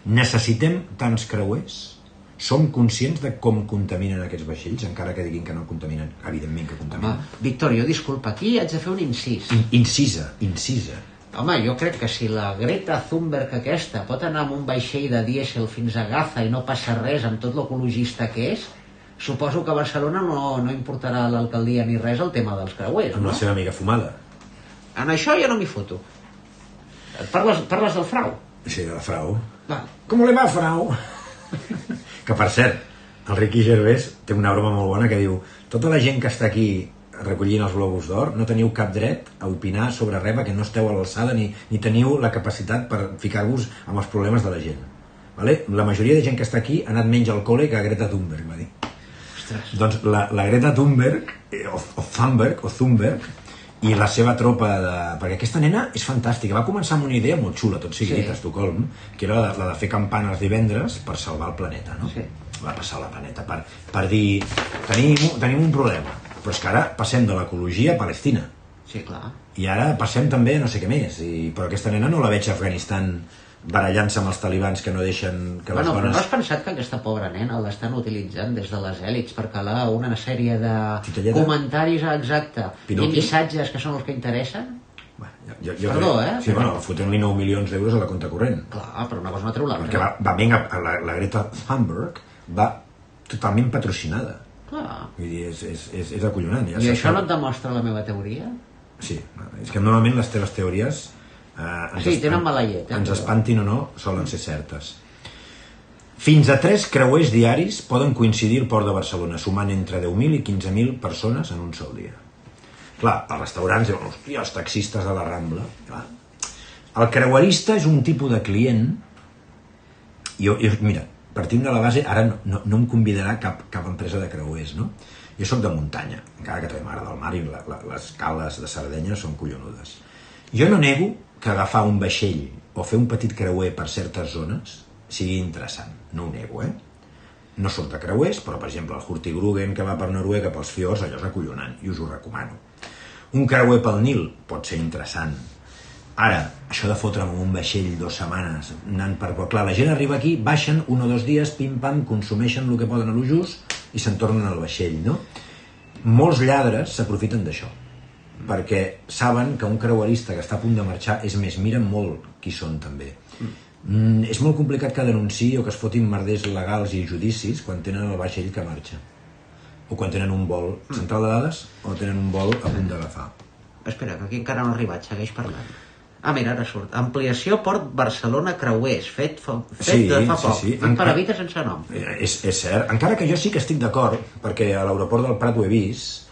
Necessitem tants creuers? Som conscients de com contaminen aquests vaixells, encara que diguin que no contaminen? Evidentment que contaminen. Víctor, jo disculpa, aquí haig de fer un incís. Incisa. Home, jo crec que si la Greta Thunberg aquesta pot anar amb un vaixell de dièsel fins a Gaza i no passa res amb tot l'ecologista que és, suposo que a Barcelona no importarà a l'alcaldia ni res el tema dels creuers, Amb no? la seva amiga fumada. En això ja no m'hi foto. Parles del frau? Sí, de la Frau. Va. Com le va, Frau? Que, per cert, el Ricky Gervais té una broma molt bona que diu: tota la gent que està aquí recollint els globus d'or no teniu cap dret a opinar sobre res perquè no esteu a l'alçada ni teniu la capacitat per ficar-vos amb els problemes de la gent. Vale? La majoria de gent que està aquí ha anat menys al col·le que a Greta Thunberg, va dir. Ostres. Doncs la Greta Thunberg, o Thunberg, i la seva tropa de... Perquè aquesta nena és fantàstica. Va començar amb una idea molt xula, tot sigui dit, a Estocolm, que era la de fer campanes divendres per salvar el planeta, no? Sí. Va passar la planeta per dir tenim un problema, però és que ara passem de l'ecologia a Palestina. Sí, clar. I ara passem també a no sé què més. Però aquesta nena no la veig a Afganistan barallant-se amb els talibans que no deixen que les Bueno, però dones... no has pensat que aquesta pobra nena l'estan utilitzant des de les èlits per calar una sèrie de Titelleta? comentaris exacte i Pinocchio? missatges que són els que interessen? Perdó, eh? Sí, bueno, fotent-li 9 milions d'euros a la compte corrent. Clar, però una cosa no treu Perquè l'altra. la Greta Thunberg va totalment patrocinada. Clar. Vull dir, és acollonant. Ja I saps això que- no et demostra la meva teoria? Sí, és que normalment les teves teories... Sí, tenen mala llet, Ens espantin o no, solen ser certes. Fins a 3 creuers diaris poden coincidir al port de Barcelona, sumant entre 10.000 i 15.000 persones en un sol dia. Clar, els restaurants diuen, hòstia, els taxistes de la Rambla. Clar. El creuerista és un tipus de client... Mira, partint de la base, ara no em convidarà cap empresa de creuers, no? Jo sóc de muntanya, encara que també m'agrada el mar i les cales de Sardenya són collonudes. Jo no nego que agafar un vaixell o fer un petit creuer per certes zones sigui interessant, no ho nego, No soc de creuers, però per exemple el Hurtigruten que va per Noruega pels fiords, allò és acollonant i us ho recomano. Un creuer pel Nil pot ser interessant. Ara, això de fotre'm un vaixell 2 setmanes anant per... Clar, la gent arriba aquí, baixen 1 o 2 dies, pim-pam, consumeixen el que poden a lo just i se'n tornen al vaixell, no? Molts lladres s'aprofiten d'això, perquè saben que un creuerista que està a punt de marxar, és més, miren molt qui són també. És molt complicat que denunciï o que es fotin merders legals i judicis quan tenen el vaixell que marxa. O quan tenen un vol central de dades o tenen un vol a punt d'agafar. Espera, que aquí encara no ha arribat, segueix parlant. Ah, mira, ara surt. Ampliació Port Barcelona Creuers, fet de fa poc. Sí. Fet per Evita sense nom. És cert, encara que jo sí que estic d'acord, perquè a l'aeroport del Prat ho he vist,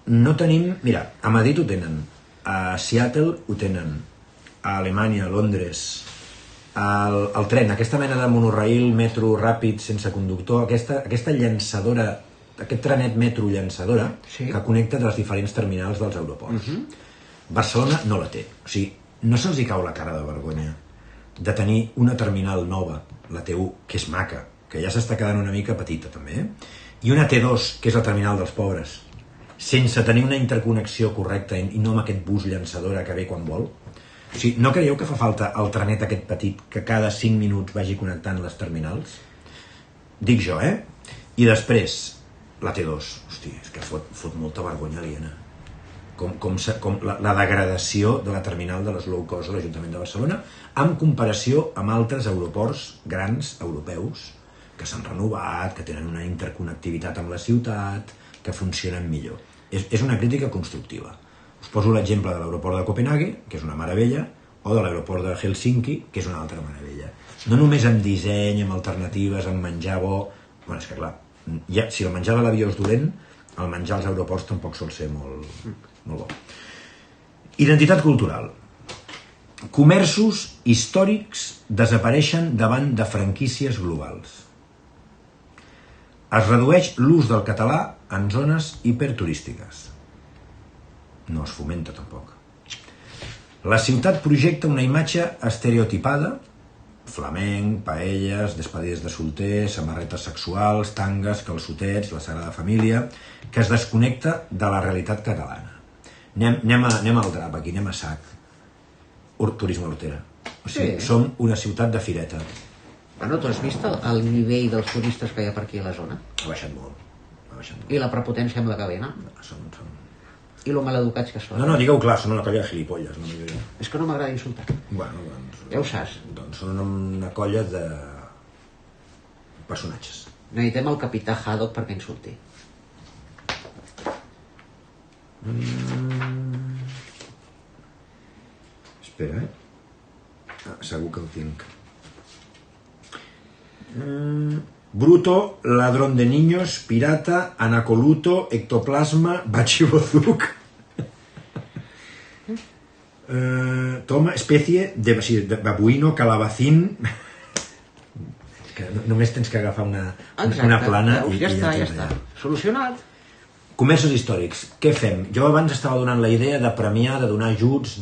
no tenim... Mira, a Madrid ho tenen, a Seattle ho tenen, a Alemanya, a Londres, el tren, aquesta mena de monorail, metro ràpid, sense conductor, aquesta llançadora, aquest trenet metro llançadora, Sí. que connecta les diferents terminals dels aeroports. Barcelona no la té. O sigui, no se'ls hi cau la cara de vergonya de tenir una terminal nova, la T1, que és maca, que ja s'està quedant una mica petita també, i una T2, que és la terminal dels pobres, sense tenir una interconnexió correcta i no amb aquest bus llançadora que ve quan vol. O sigui, no creieu que fa falta el trenet aquest petit que cada 5 minuts vagi connectant les terminals? Dic jo, I després, la T2. Hosti, és que fot molta vergonya aliena. Com la degradació de la terminal de les low cost de l'Ajuntament de Barcelona en comparació amb altres aeroports grans europeus que s'han renovat, que tenen una interconnectivitat amb la ciutat, que funcionen millor. És una crítica constructiva. Us poso l'exemple de l'aeroport de Copenhague, que és una meravella, o de l'aeroport de Helsinki, que és una altra meravella. No només amb disseny, amb alternatives, amb menjar bo... Bueno, és que clar, si el menjar de l'avió és dolent, el menjar als aeroports tampoc sol ser molt bo. Identitat cultural. Comerços històrics desapareixen davant de franquícies globals. Es redueix l'ús del català en zones hiperturístiques. No es fomenta tampoc. La ciutat projecta una imatge estereotipada, flamenc, paelles, despedides de solters, samarretes sexuals, tangues, calçotets, la Sagrada Família, que es desconnecta de la realitat catalana. Anem al drap aquí, anem a sac. turisme hortera. O sigui, Sí. som una ciutat de fireta. Bueno, tu has vist el nivell dels turistes que hi ha per aquí a la zona? Ha baixat molt. Ha baixat molt. I la prepotència amb la que venen? Són... I lo maleducats que són? No, digueu clar, són una colla de gilipolles. No m'ho diré. És que no m'agrada insultar. Bueno, doncs... Ja ho saps. Doncs són una colla de personatges. Necessitem el capità Haddock perquè insulti. Espera, segur que el tinc. Bruto, ladrón de niños, pirata, anacoluto, ectoplasma, bachibozuk. Toma, especie de babuino, calabacín. Que només tens que agafar una plana veus? Ja està. Solucionat. Comerços històrics, què fem? Jo abans estava donant la idea de premiar, de donar ajuts,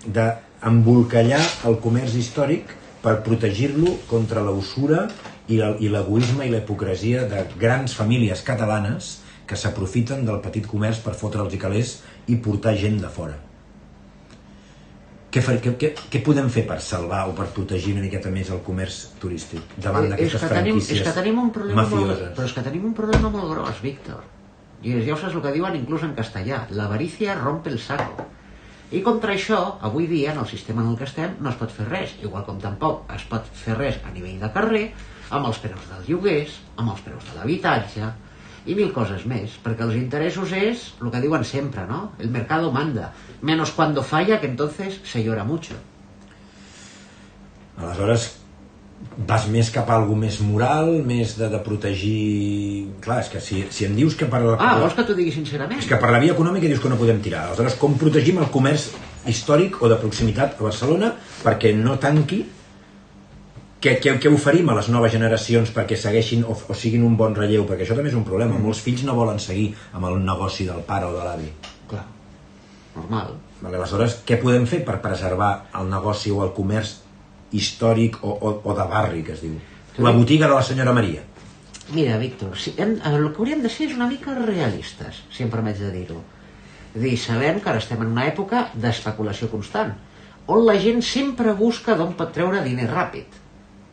d'embolcallar el comerç històric per protegir-lo contra la usura i l'egoisme i la hipocresia de grans famílies catalanes que s'aprofiten del petit comerç per fotre'ls i calés i portar gent de fora. Què podem fer per salvar o per protegir una miqueta més el comerç turístic davant d'aquestes franquícies mafioses? Però és que tenim un problema molt gros, Víctor. I ja ho saps el que diuen inclús en castellà. L'avarícia rompe el saco. I contra això, avui dia, en el sistema en el que estem, no es pot fer res. Igual com tampoc es pot fer res a nivell de carrer, amb els preus dels lloguers, amb els preus de l'habitatge, i mil coses més. Perquè els interessos és el que diuen sempre, ¿no? El mercado manda. Menos cuando falla, que entonces se llora mucho. Aleshores, vas més cap a alguna més moral, més de protegir... Clar, és que si em dius que per la... Vols que t'ho digui sincerament? És que per la via econòmica dius que no podem tirar. Aleshores, com protegim el comerç històric o de proximitat a Barcelona perquè no tanqui? Què oferim a les noves generacions perquè segueixin o siguin un bon relleu? Perquè això també és un problema. Molts fills no volen seguir amb el negoci del pare o de l'avi. Clar, normal. Aleshores, què podem fer per preservar el negoci o el comerç històric o de barri, que es diu? La botiga de la senyora Maria. Mira, Víctor, el que hauríem de ser és una mica realistes, si em permets de dir-ho. És a dir, sabem que ara estem en una època d'especulació constant, on la gent sempre busca d'on pot treure diner ràpid.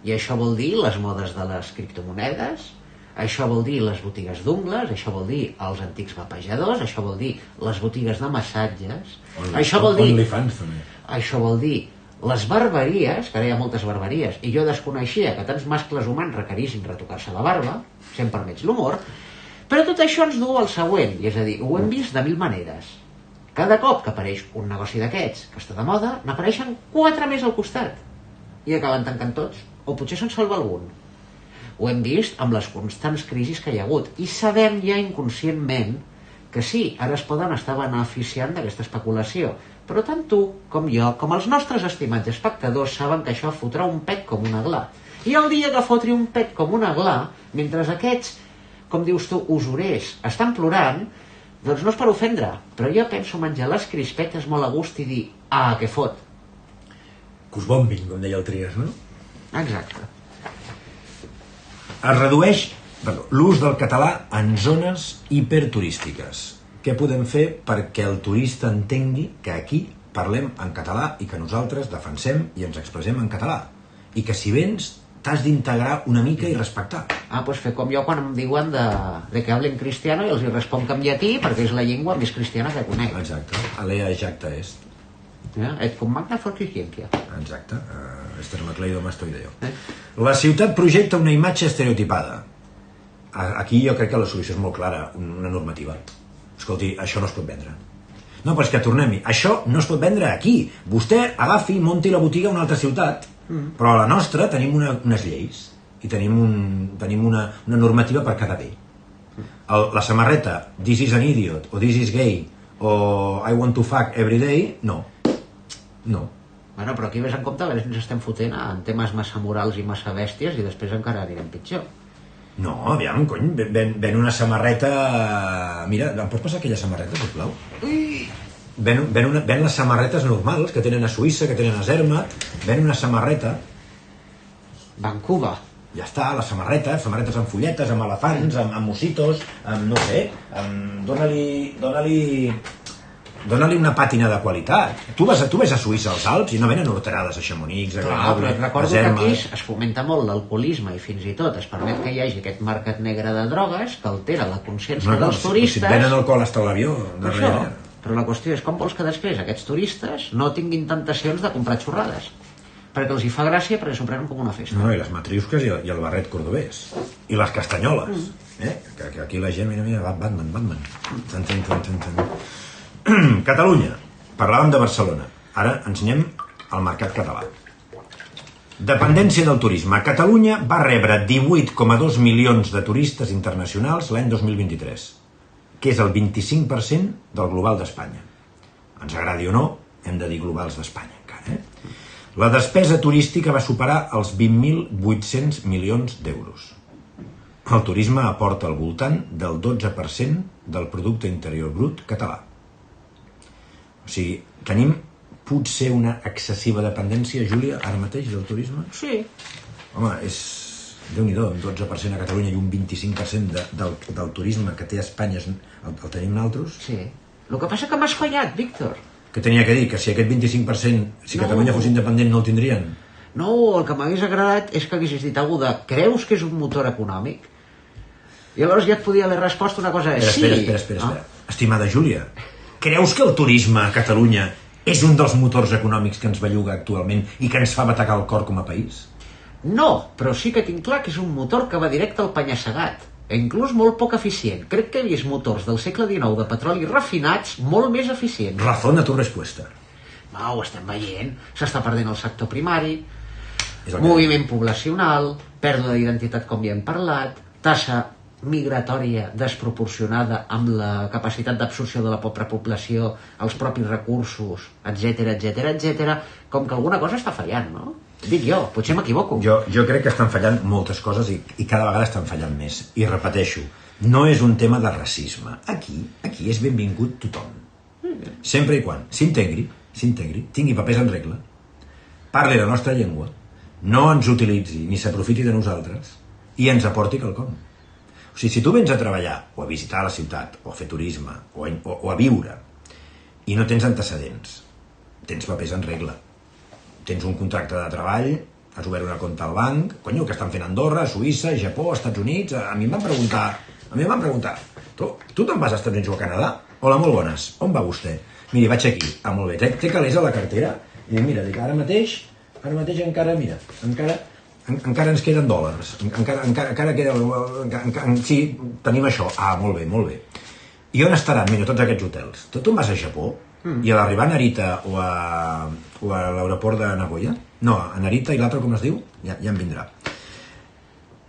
I això vol dir les modes de les criptomonedes, això vol dir les botigues d'ungles, això vol dir els antics vapejadors, això vol dir les botigues de massatges, això vol dir... OnlyFans, també. Això vol dir les barberies, que ara hi ha moltes barberies, i jo desconeixia que tants mascles humans requerissin retocar-se la barba, si em permets l'humor, però tot això ens du al següent, i és a dir, ho hem vist de mil maneres. Cada cop que apareix un negoci d'aquests que està de moda, n'apareixen 4 més al costat, i acaben tancant tots, o potser se'n salva algun. Ho hem vist amb les constants crisis que hi ha hagut, i sabem ja inconscientment que sí, ara es poden estar beneficiant d'aquesta especulació, però tant tu com jo, com els nostres estimats espectadors, saben que això fotrà un pet com una gla. I el dia que fotri un pet com una gla, mentre aquests, com dius tu, usurers, estan plorant, doncs no és per ofendre, però jo penso menjar les crispetes molt a gust i dir, que fot. Que us bombin, com deia el Trias, no? Exacte. Es redueix l'ús del català en zones hiperturístiques. Què podem fer perquè el turista entengui que aquí parlem en català i que nosaltres defensem i ens expressem en català? I que si vens t'has d'integrar una mica i respectar. Doncs fer com jo quan em diuen de que hablen cristiano i els hi responc en llatí perquè és la llengua més cristiana que conec. Exacte. Alea jacta est. Et cum magna forquiciencia. Exacte. Esther MacLeod mastoideo. La ciutat projecta una imatge estereotipada. Aquí jo crec que la solució és molt clara, una normativa. Escolti, això no es pot vendre. No, però és que tornem-hi. Això no es pot vendre aquí. Vostè agafi, munti la botiga a una altra ciutat, però a la nostra tenim unes lleis i tenim una normativa per cada bé. La samarreta This is an idiot, o This is gay, o I want to fuck every day, no. No. Bueno, però aquí ves en compte que ens estem fotent en temes massa morals i massa bèsties i després encara anirem pitjor. No, aviam, cony, ven una samarreta... Mira, em pots passar aquella samarreta, sisplau? Ven les samarretes normals que tenen a Suïssa, que tenen a Zermatt, ven una samarreta... Vancouver. Ja està, les samarretes amb fulletes, amb elefants, amb mositos, amb no sé, dóna-li dóna-li una pàtina de qualitat. Tu ves a Suïssa, als Alps, i no venen horterades a Chamonix, a Grenoble, però recordo que aquí es fomenta molt l'alcoholisme i fins i tot es permet que hi hagi aquest mercat negre de drogues que altera la consciència dels turistes. Si et venen alcohol hasta l'avió, de Ryanair. Però la qüestió és com vols que després aquests turistes no tinguin tentacions de comprar xorrades? Perquè els hi fa gràcia, perquè s'ho prenen com una festa. No, i les matriusques i el barret cordobès. I les castanyoles. Que aquí la gent, mira, Batman. Catalunya. Parlàvem de Barcelona. Ara ensenyem el mercat català. Dependència del turisme. Catalunya va rebre 18,2 milions de turistes internacionals l'any 2023, que és el 25% del global d'Espanya. Ens agradi o no, hem de dir globals d'Espanya encara, La despesa turística va superar els 20.800 milions d'euros. El turisme aporta al voltant del 12% del producte interior brut català. O sigui, tenim potser una excessiva dependència, Júlia, ara mateix, del turisme? Sí. Home, és... Déu-n'hi-do, un 12% a Catalunya i un 25% del turisme que té a Espanya el tenim nosaltres. Sí. El que passa que m'has fallat, Víctor. Què tenia que dir? Que si aquest 25%, si Catalunya fos independent, no el tindrien? No, el que m'hagués agradat és que haguessis dit alguna de creus que és un motor econòmic? I llavors ja et podia haver respost una cosa de sí. Espera. Estimada Júlia, creus que el turisme a Catalunya és un dels motors econòmics que ens belluga actualment i que ens fa bategar el cor com a país? No, però sí que tinc clar que és un motor que va directe al penya-segat. Inclús molt poc eficient. Crec que he vist motors del segle XIX de petroli refinats molt més eficients. Razona tu respuesta. Ho estem veient. S'està perdent el sector primari, moviment poblacional, pèrdua d'identitat com ja hem parlat, tassa migratòria desproporcionada amb la capacitat d'absorció de la pròpia població, els propis recursos, etc, com que alguna cosa està fallant, no? Dic jo, potser m'equivoco. Jo crec que estan fallant moltes coses i cada vegada estan fallant més. I repeteixo, no és un tema de racisme. Aquí és benvingut tothom. Sempre i quan s'integri, tingui papers en regla, parli la nostra llengua, no ens utilitzi ni s'aprofiti de nosaltres i ens aporti quelcom. O sigui, si tu vens a treballar o a visitar la ciutat o a fer turisme o a viure i no tens antecedents, tens papers en regla, tens un contracte de treball, has obert una compte al banc, que estan fent a Andorra, Suïssa, Japó, Estats Units... A mi em van preguntar, tu te'n vas als Estats Units o a Canadà? Hola, molt bones, on va vostè? Miri, vaig aquí, molt bé, té calés a la cartera? I dic, mira, ara mateix encara, mira, encara ens queden dòlars, encara queda... Sí, tenim això, molt bé. I on estaran, mira, tots aquests hotels? Tu te'n vas a Japó? I a l'arribar a Narita o a l'aeroport de Nagoya? No, a Narita i l'altre com es diu? Ja em vindrà.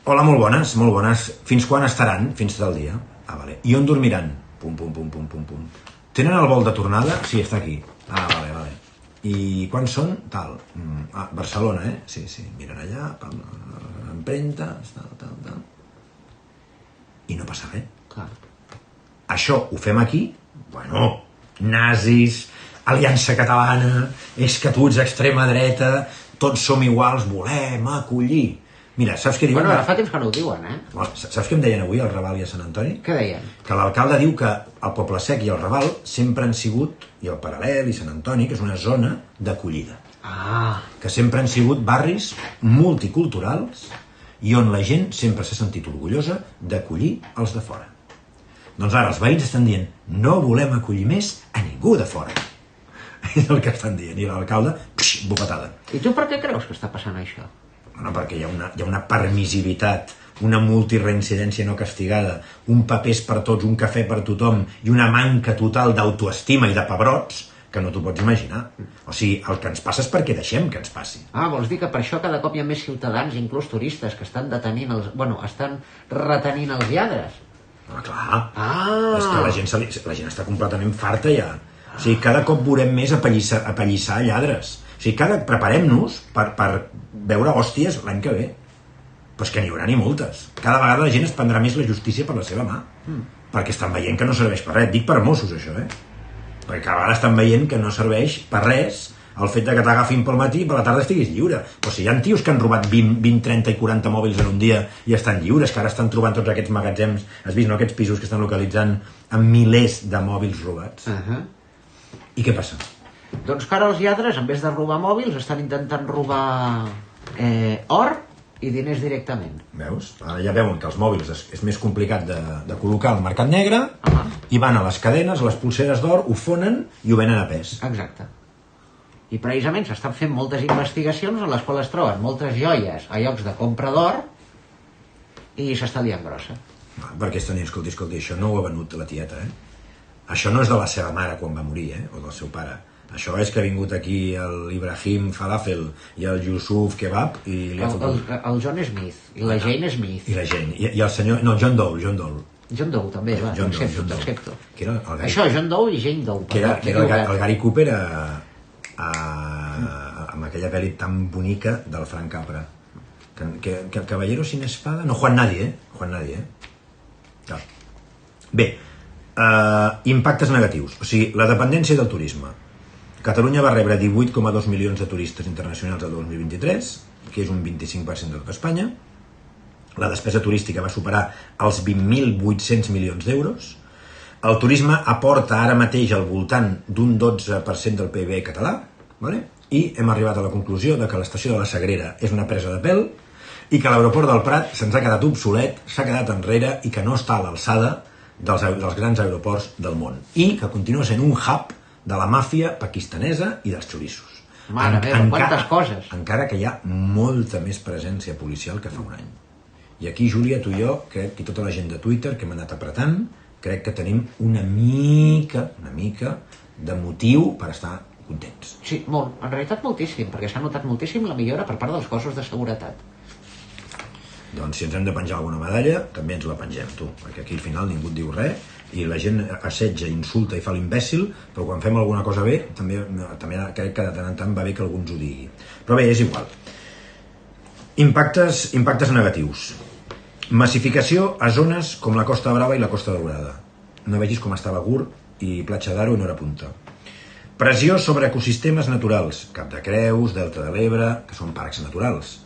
Hola, molt bones. Fins quan estaran? Fins tot el dia. Vale. I on dormiran? Pum. Tenen el vol de tornada? Sí, està aquí. Vale. I quan són? Tal. Barcelona, Sí. Miren allà, empremta, tal. I no passa res. Clar. Això ho fem aquí? Bueno... nazis, Aliança Catalana, és que tu ets extrema dreta, tots som iguals, volem acollir. Mira, saps què diuen? Bueno, ara fa temps que no ho diuen, Saps què em deien avui al Raval i a Sant Antoni? Què deien? Que l'alcalde diu que el Poble Sec i el Raval sempre han sigut, i el Paral·lel i Sant Antoni, que és una zona d'acollida. Que sempre han sigut barris multiculturals i on la gent sempre s'ha sentit orgullosa d'acollir els de fora. Doncs ara els veïns estan dient no volem acollir més a ningú de fora. És el que estan dient. I l'alcalde, bufetada. I tu per què creus que està passant això? Bueno, perquè hi ha una permissivitat, una multireincidència no castigada, un papers per tots, un cafè per tothom i una manca total d'autoestima i de pebrots que no t'ho pots imaginar. O sigui, el que ens passa és perquè deixem que ens passi. Vols dir que per això cada cop hi ha més ciutadans, inclús turistes, que estan estan retenint els lladres? Clar, és que la gent està completament farta ja. O sigui, cada cop veurem més apallissar lladres. O sigui, preparem-nos per veure hòsties l'any que ve. Però és que n'hi haurà ni moltes. Cada vegada la gent es prendrà més la justícia per la seva mà. Perquè estan veient que no serveix per res. Dic per Mossos, això, Perquè cada vegada estan veient que no serveix per res el fet que t'agafin pel matí i per la tarda estiguis lliure. Però si hi ha tios que han robat 20, 30 i 40 mòbils en un dia i estan lliures, que ara estan trobant tots aquests magatzems, has vist, no?, aquests pisos que estan localitzant amb milers de mòbils robats. I què passa? Doncs que ara els lladres, en vez de robar mòbils, estan intentant robar or i diners directament. Veus? Ara ja veuen que els mòbils és més complicat de col·locar al mercat negre i van a les cadenes, a les pulseres d'or, ho fonen i ho venen a pes. Exacte. I precisament s'estan fent moltes investigacions en les quals es troben moltes joies a llocs de compra d'or i s'està liant grossa. Perquè estan dient, escolti, això no ho ha venut la tieta, Això no és de la seva mare quan va morir, o del seu pare. Això és que ha vingut aquí l'Ibrahim Falafel i el Yusuf Kebab i li ha fotut... El John Smith i la Jane Smith. I la Jane. I el senyor... No, John Doe. John Doe també, va, John concepto. Que era el Gary... Això, John Doe i Jane Doe. Que era el Gary Cooper amb aquella pel·li tan bonica del Frank Capra. Que Caballero sin espada... No, Juan Nadie, Juan Nadie, Clar. Bé, impactes negatius. O sigui, la dependència del turisme. Catalunya va rebre 18,2 milions de turistes internacionals el 2023, que és un 25% de tot Espanya. La despesa turística va superar els 20.800 milions d'euros. El turisme aporta ara mateix al voltant d'un 12% del PIB català, vale? I hem arribat a la conclusió de que l'estació de la Sagrera és una presa de pèl i que l'aeroport del Prat se'ns ha quedat obsolet, s'ha quedat enrere i que no està a l'alçada dels grans aeroports del món. I que continua sent un hub de la màfia pakistanesa i dels xorissos. Mare meva, quantes coses! Encara que hi ha molta més presència policial que fa un any. I aquí, Júlia, tu i jo, crec que tota la gent de Twitter que hem anat apretant, crec que tenim una mica de motiu per estar contents. Sí, molt. En realitat moltíssim, perquè s'ha notat moltíssim la millora per part dels cossos de seguretat. Doncs si ens hem de penjar alguna medalla, també ens la pengem, tu, perquè aquí al final ningú et diu res i la gent assetja, insulta i fa l'imbècil, però quan fem alguna cosa bé, també crec que de tant en tant va bé que algú ens ho digui. Però bé, és igual. Impactes negatius. Massificació a zones com la Costa Brava i la Costa Daurada. No vegis com estava Gurb i Platja d'Aro i Nora Punta. Pressió sobre ecosistemes naturals, Cap de Creus, Delta de l'Ebre, que són parcs naturals.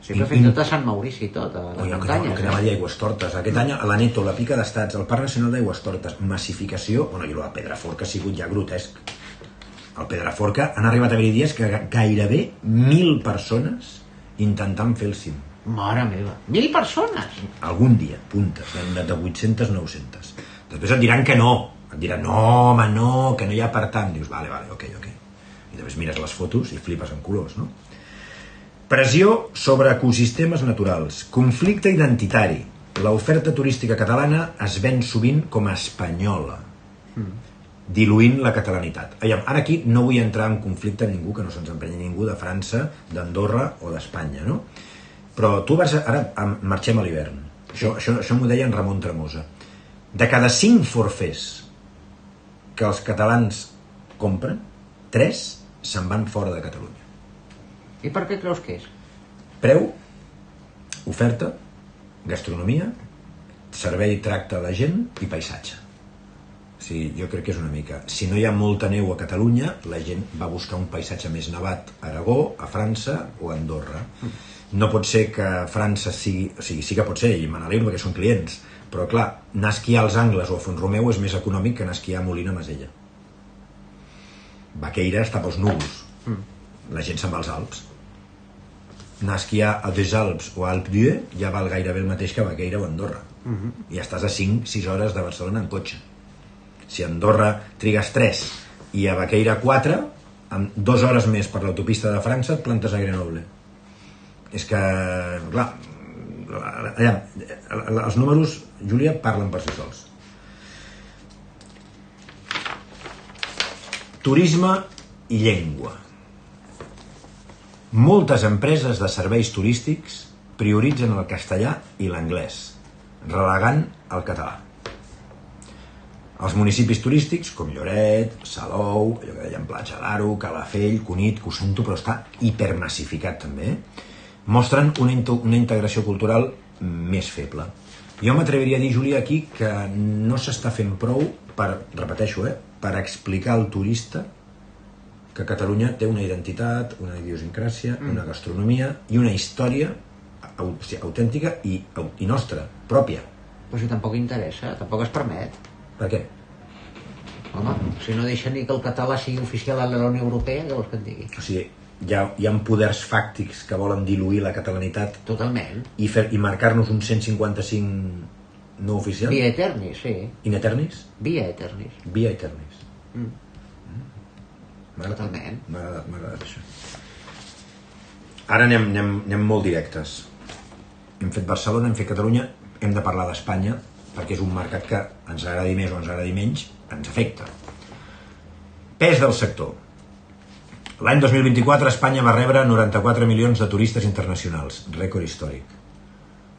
Sí, però fins i tot a Sant Maurici i tot, a les muntanyes. Que anava a dir Aigüestortes. Aquest any a l'Aneto, la Pica d'Estats, el Parc Nacional d'Aigüestortes, massificació, i el Pedraforca ha sigut ja grotesc. El Pedraforca han arribat a haver-hi dies que gairebé 1.000 persones intentant fer el cim. Mare meva, 1.000 persones? Algun dia, punta, de 800, 900. Després et diran que no. Et diran, no, home, no, que no hi ha per tant. Dius, vale, ok. I després mires les fotos i flipes en colors, no? Pressió sobre ecosistemes naturals. Conflicte identitari. L'oferta turística catalana es ven sovint com a espanyola, diluint la catalanitat. Ara aquí no vull entrar en conflicte amb ningú, que no se'ns emprenyi ningú de França, d'Andorra o d'Espanya, no? Però tu vas... Ara marxem a l'hivern. Això m'ho deia en Ramon Tremosa. De cada 5 forfers que els catalans compren, 3 se'n van fora de Catalunya. I per què creus que és? Preu, oferta, gastronomia, servei i tracte a la gent i paisatge. Sí, jo crec que és una mica... Si no hi ha molta neu a Catalunya, la gent va buscar un paisatge més nevat a Aragó, a França o a Andorra. No pot ser que França sigui... O sigui, sí que pot ser, i me n'alegro perquè són clients, però clar, anar a esquiar als Angles o a Font-romeu és més econòmic que anar a esquiar a Molina Masella. Baqueira està pels núvols. La gent se'n va als Alps. Anar a esquiar a Des Alpes o a Alpe d'Huez ja val gairebé el mateix que a Baqueira o a Andorra. I estàs a 5-6 hores de Barcelona en cotxe. Si a Andorra trigues 3 i a Baqueira 4, amb 2 hores més per l'autopista de França et plantes a Grenoble. És que, clar, els números, Júlia, parlen per si sols. Turisme i llengua. Moltes empreses de serveis turístics prioritzen el castellà i l'anglès, relegant el català. Els municipis turístics, com Lloret, Salou, allò que deien Platja d'Aro, Calafell, Cunit, que ho sento, però està hipermassificat també, mostren una integració cultural més feble. Jo m'atreviria a dir, Júlia, aquí que no s'està fent prou per, repeteixo, per explicar al turista que Catalunya té una identitat, una idiosincràsia, una gastronomia i una història autèntica i nostra, pròpia. Però si tampoc interessa, tampoc es permet. Per què? Home, si no deixa ni que el català sigui oficial a la Unió Europea, què vols que et digui? O sigui, hi ha poders fàctics que volen diluir la catalanitat Totalment. i marcar-nos un 155 no oficial? Via Eternis, sí. In eternis? Via Eternis. Via eternis. Totalment. M'ha agradat això. Ara anem molt directes. Hem fet Barcelona, hem fet Catalunya, hem de parlar d'Espanya, perquè és un mercat que ens agradi més o ens agradi menys, ens afecta. Pes del sector. L'any 2024 Espanya va rebre 94 milions de turistes internacionals, récord histórico.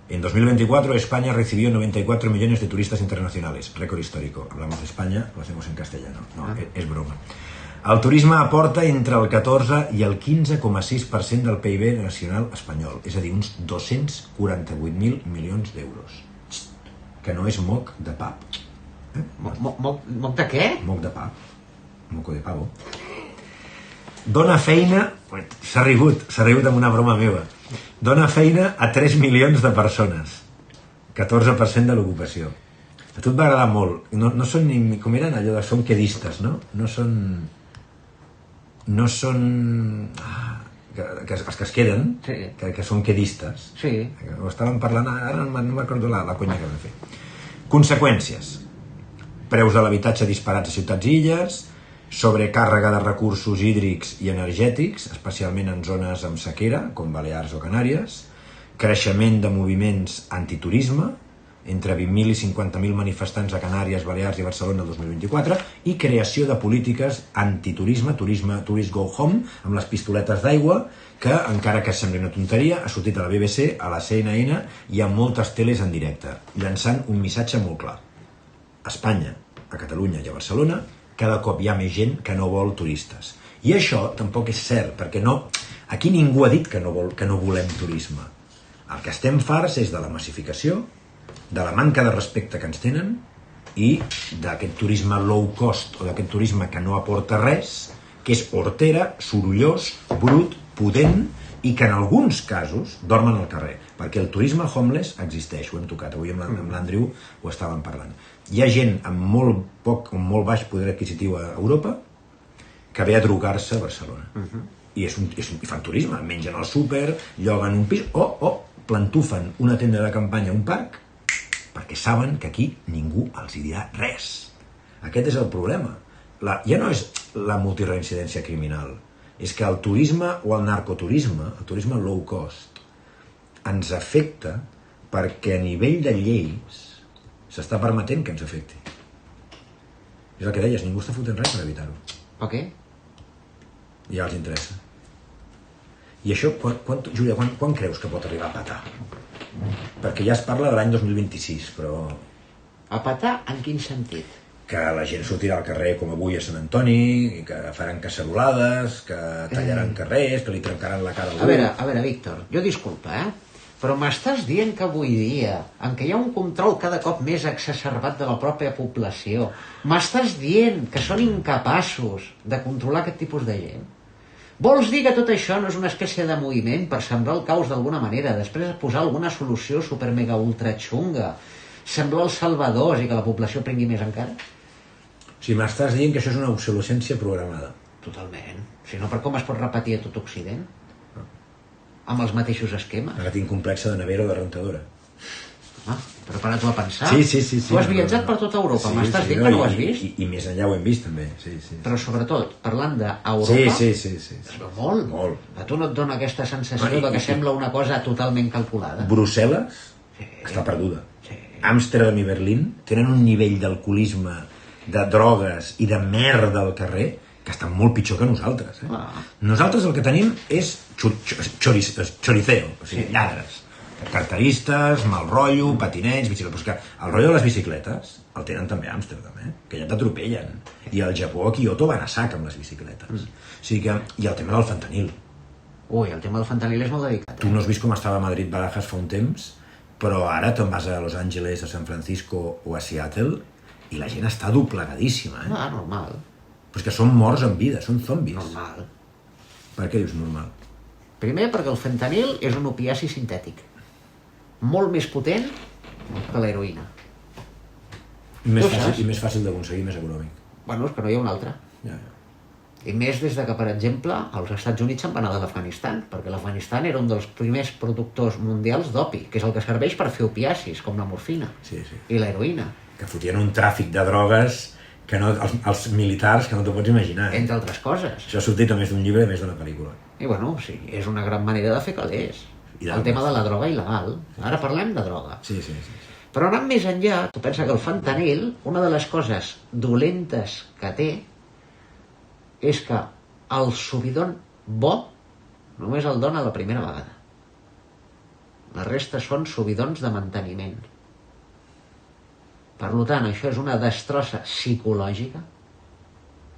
En 2024 España recibió 94 millones de turistas internacionales, récord histórico. Hablamos de España, lo hacemos en castellano. No, és broma. El turisme aporta entre el 14 i el 15,6% del PIB nacional espanyol, és a dir, uns 248.000 milions d'euros. Que no és moc de pap. Moc de què? Moc de pap. Moco de pavo. Dona feina... S'ha rigut amb una broma meva. Dona feina a 3 milions de persones. 14% de l'ocupació. A tu et va agradar molt. No són ni... Com eren allò de... Són quedistes, no? No són... els que es queden, sí. que són quedistes. Sí. Ho estàvem parlant, ara no me'n recordo la conya que vam fer. Conseqüències. Preus de l'habitatge disparats a ciutats i illes, sobrecàrrega de recursos hídrics i energètics, especialment en zones amb sequera, com Balears o Canàries, creixement de moviments antiturisme, entre 20.000 i 50.000 manifestants a Canàries, Balears i Barcelona el 2024, i creació de polítiques antiturisme, Tourist Go Home, amb les pistoletes d'aigua, que, encara que sembli una tonteria, ha sortit a la BBC, a la CNN i a moltes teles en directe, llançant un missatge molt clar. A Espanya, a Catalunya i a Barcelona, cada cop hi ha més gent que no vol turistes. I això tampoc és cert, perquè no... Aquí ningú ha dit que no volem turisme. El que estem farts és de la massificació, de la manca de respecte que ens tenen i d'aquest turisme low cost o d'aquest turisme que no aporta res, que és hortera, sorollós, brut, pudent i que en alguns casos dormen al carrer, perquè el turisme homeless existeix, ho hem tocat, avui amb l'Andrew ho estàvem parlant. Hi ha gent amb molt baix poder adquisitiu a Europa que ve a drogar-se a Barcelona. I fan turisme, mengen al súper, lloguen un pis o plantufen una tenda de campanya a un parc perquè saben que aquí ningú els hi dirà res. Aquest és el problema. Ja no és la multireincidència criminal, és que el turisme o el narcoturisme, el turisme low cost, ens afecta perquè a nivell de lleis s'està permetent que ens afecti. És el que deies, ningú està fotent res per evitar-ho. Per què? Ja els interessa. I això, Júlia, quan creus que pot arribar a petar? Perquè ja es parla de l'any 2026, però... A petar en quin sentit? Que la gent sortirà al carrer com avui a Sant Antoni, que faran cacerolades, que tallaran carrers, que li trencaran la cara a algú... A veure, Víctor, jo disculpa, però m'estàs dient que avui dia, en què hi ha un control cada cop més exacerbat de la pròpia població, m'estàs dient que són incapaços de controlar aquest tipus de gent? Vols dir que tot això no és una espècie de moviment per sembrar el caos d'alguna manera, després posar alguna solució super mega ultra xunga, semblar els salvadors i que la població prengui més encara? Si m'estàs dient que això és una obsolescència programada. Totalment. Si no, per com es pot repetir a tot Occident? Amb els mateixos esquemes? Ara tinc complexe de nevera o de rentadora. Però para tu a pensar. Sí. Tu has viatjat per tota Europa, m'estàs dient que no ho has vist? I més enllà ho hem vist, també. Sí. Però sobretot, parlant d'Europa, sí. es veu molt. A tu no et dona aquesta sensació que sembla una cosa totalment calculada? Brussel·les està perduda. Amsterdam i Berlín tenen un nivell d'alcoholisme, de drogues i de merda al carrer que estan molt pitjor que nosaltres. Nosaltres el que tenim és choriceo, o sigui, lladres. Carteristes, mal rotllo, patinets, bicicletes... Però és que el rotllo de les bicicletes el tenen també a Amsterdam, que ja t'atropellen. I al Japó, a Kyoto, van a sac amb les bicicletes. O sigui que... I el tema del fentanil. Ui, el tema del fentanil és molt delicat. Tu no has vist com estava a Madrid-Barajas fa un temps, però ara te'n vas a Los Angeles, a San Francisco o a Seattle i la gent està doblegadíssima, Normal. Però és que són morts en vida, són zombis. Normal. Per què dius normal? Primer, perquè el fentanil és un opiaci sintètic. Molt més potent que l'heroïna. I més fàcil d'aconseguir, més econòmic. Bueno, és que no hi ha una altra. Ja. I més des de que, per exemple, els Estats Units se'n van anar de l'Afganistan, perquè l'Afganistan era un dels primers productors mundials d'opi, que és el que serveix per fer opiacis, com la morfina Sí. i l'heroïna, Que fotien un tràfic de drogues que no, els militars que no t'ho pots imaginar. entre altres coses. Això ha sortit a més d'un llibre i a més d'una pel·lícula. I bueno, sí, és una gran manera de fer calés. I El tema de la droga il·legal. Ara parlem de droga. Sí. Però anant més enllà, tu pensa que el fentanil, una de les coses dolentes que té és que el subidon bo només el dona la primera vegada. La resta són subidons de manteniment. Per tant, això és una destrossa psicològica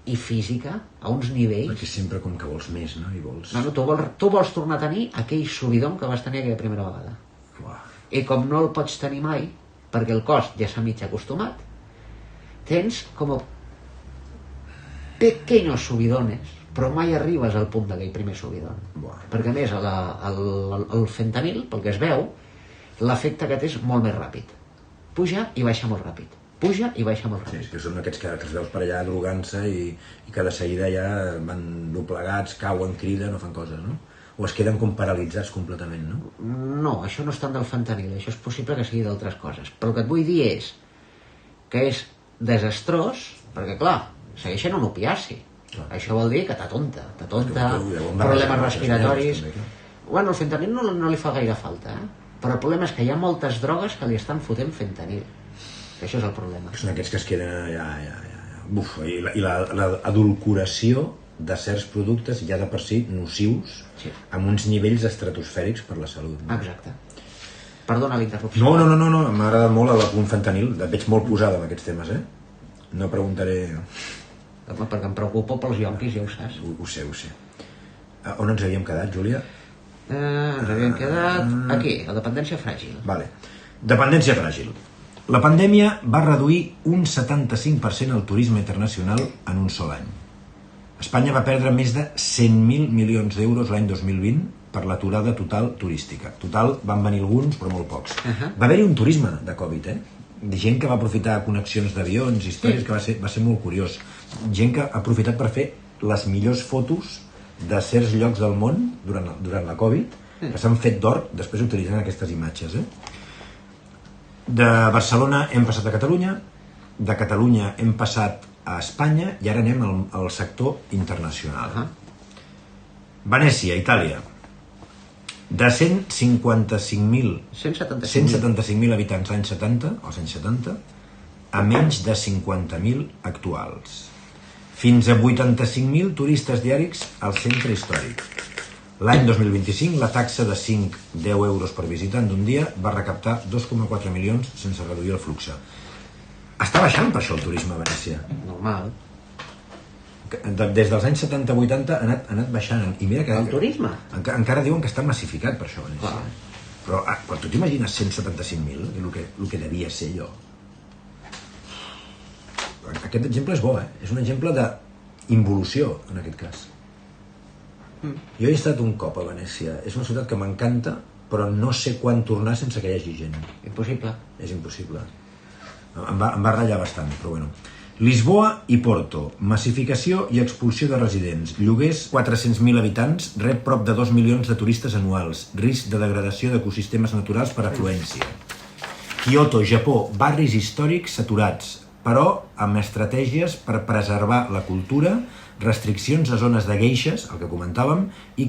i física a uns nivells... Perquè sempre com que vols més, no? I vols... No, tu vols tornar a tenir aquell subidon que vas tenir aquella primera vegada. Uah. I com no el pots tenir mai, perquè el cos ja s'ha mig acostumat, tens com pequeños subidones, però mai arribes al punt d'aquell primer subidon. Buah. Perquè a més el fentanil, pel que es veu, l'efecte que té és molt més ràpid. Puja i baixa molt ràpid. Puja i baixa molt Sí, ràpid. és que són aquests que els veus per allà drogant-se i que de seguida ja van doblegats, cauen, criden, no fan coses, no? O es queden com paralitzats completament, no? No, això no és tant del fentanil, això és possible que sigui d'altres coses. Però el que et vull dir és que és desastrós, perquè clar, segueixen un opiaci. Clar. Això vol dir que t'atonta, deuen problemes barrejar respiratoris... també, clar. Bueno, el fentanil no li fa gaire falta, però el problema és que hi ha moltes drogues que li estan fotent fentanil. Això és el problema. Són aquests que es queden allà... Buf, i l'adulcoració de certs productes ja de per si nocius, Sí. amb uns nivells estratosfèrics per la salut. No? Exacte. Perdona la interrupció. No, m'ha agradat molt l'apunt fentanil, et veig molt posada amb aquests temes, eh? No preguntaré... Home, perquè em preocupo pels ionquis, ja ho saps. Ho sé. On ens havíem quedat, Júlia? Ens havíem quedat aquí, la dependència fràgil. Vale. Dependència fràgil. La pandèmia va reduir un 75% el turisme internacional en un sol any. Espanya va perdre més de 100.000 milions d'euros l'any 2020 per l'aturada total turística. Total, van venir alguns, però molt pocs. Va haver-hi un turisme de Covid, de gent que va aprofitar connexions d'avions, històries, que va ser molt curiós. Gent que ha aprofitat per fer les millors fotos de certs llocs del món durant la Covid, que s'han fet d'or després utilitzant aquestes imatges. De Barcelona hem passat a Catalunya, de Catalunya hem passat a Espanya i ara anem al sector internacional. Venècia, Itàlia. De 175.000 habitants als anys 70, a menys de 50.000 actuals. Fins a 85.000 turistes diaris al centre històric. L'any 2025, la taxa de 5-10 euros per visitant d'un dia va recaptar 2,4 milions sense reduir el flux. Està baixant per això el turisme a Venècia. Normal. Des dels anys 70-80 ha anat baixant. I mira que El turisme? encara diuen que està massificat per això, Venècia. Clar. Però tu t'imagines 175.000, el que devia ser allò? Aquest exemple és bo, és un exemple d'involució, en aquest cas. Jo he estat un cop a Venècia. És una ciutat que m'encanta, però no sé quan tornar sense que hi hagi gent. Impossible. És impossible. Em va ratllar bastant, però bueno. Lisboa i Porto. Massificació i expulsió de residents. Lloguers, 400.000 habitants, rep prop de 2 milions de turistes anuals. Risc de degradació d'ecosistemes naturals per afluència. Kyoto, Japó, barris històrics saturats, però amb estratègies per preservar la cultura, restriccions a zones de gueixes, el que comentàvem, i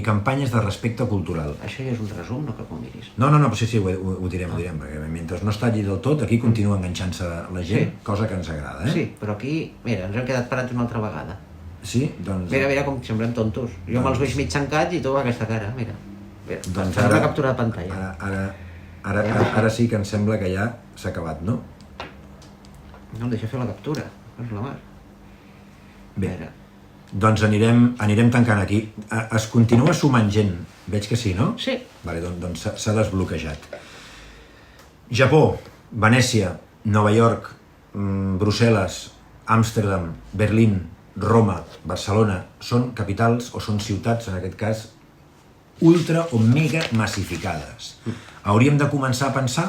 campanyes de respecte cultural. Això ja és un resum, no que ho miris. No, però sí, ho direm, perquè mentre no es talli del tot, aquí continua enganxant-se la gent, Sí. cosa que ens agrada, Sí, però aquí, mira, ens hem quedat parats una altra vegada. Sí, doncs... Mira com semblem tontos. Jo amb els ulls mig tancats i tu amb aquesta cara, mira. Doncs Fem una captura de pantalla. Ara sí que em sembla que ja s'ha acabat, no? No em deixa fer la captura, és la mar. Bé, doncs anirem tancant aquí. Es continua sumant gent, veig que sí, no? Sí. Vale, doncs s'ha desbloquejat. Japó, Venècia, Nova York, Brussel·les, Amsterdam, Berlín, Roma, Barcelona, són capitals o són ciutats, en aquest cas, ultra o mega massificades. Hauríem de començar a pensar,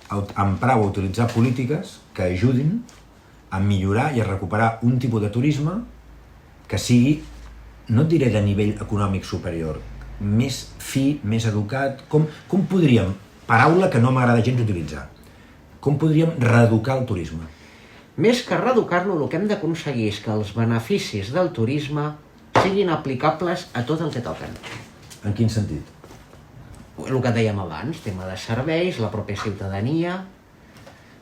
a emprar o a utilitzar polítiques que ajudin a millorar i a recuperar un tipus de turisme que sigui, no et diré de nivell econòmic superior, més fi, més educat. Com podríem, paraula que no m'agrada gens utilitzar, com podríem reeducar el turisme? Més que reeducar-lo, el que hem d'aconseguir és que els beneficis del turisme siguin aplicables a tot el que toquen. En quin sentit? El que dèiem abans, tema de serveis, la pròpia ciutadania...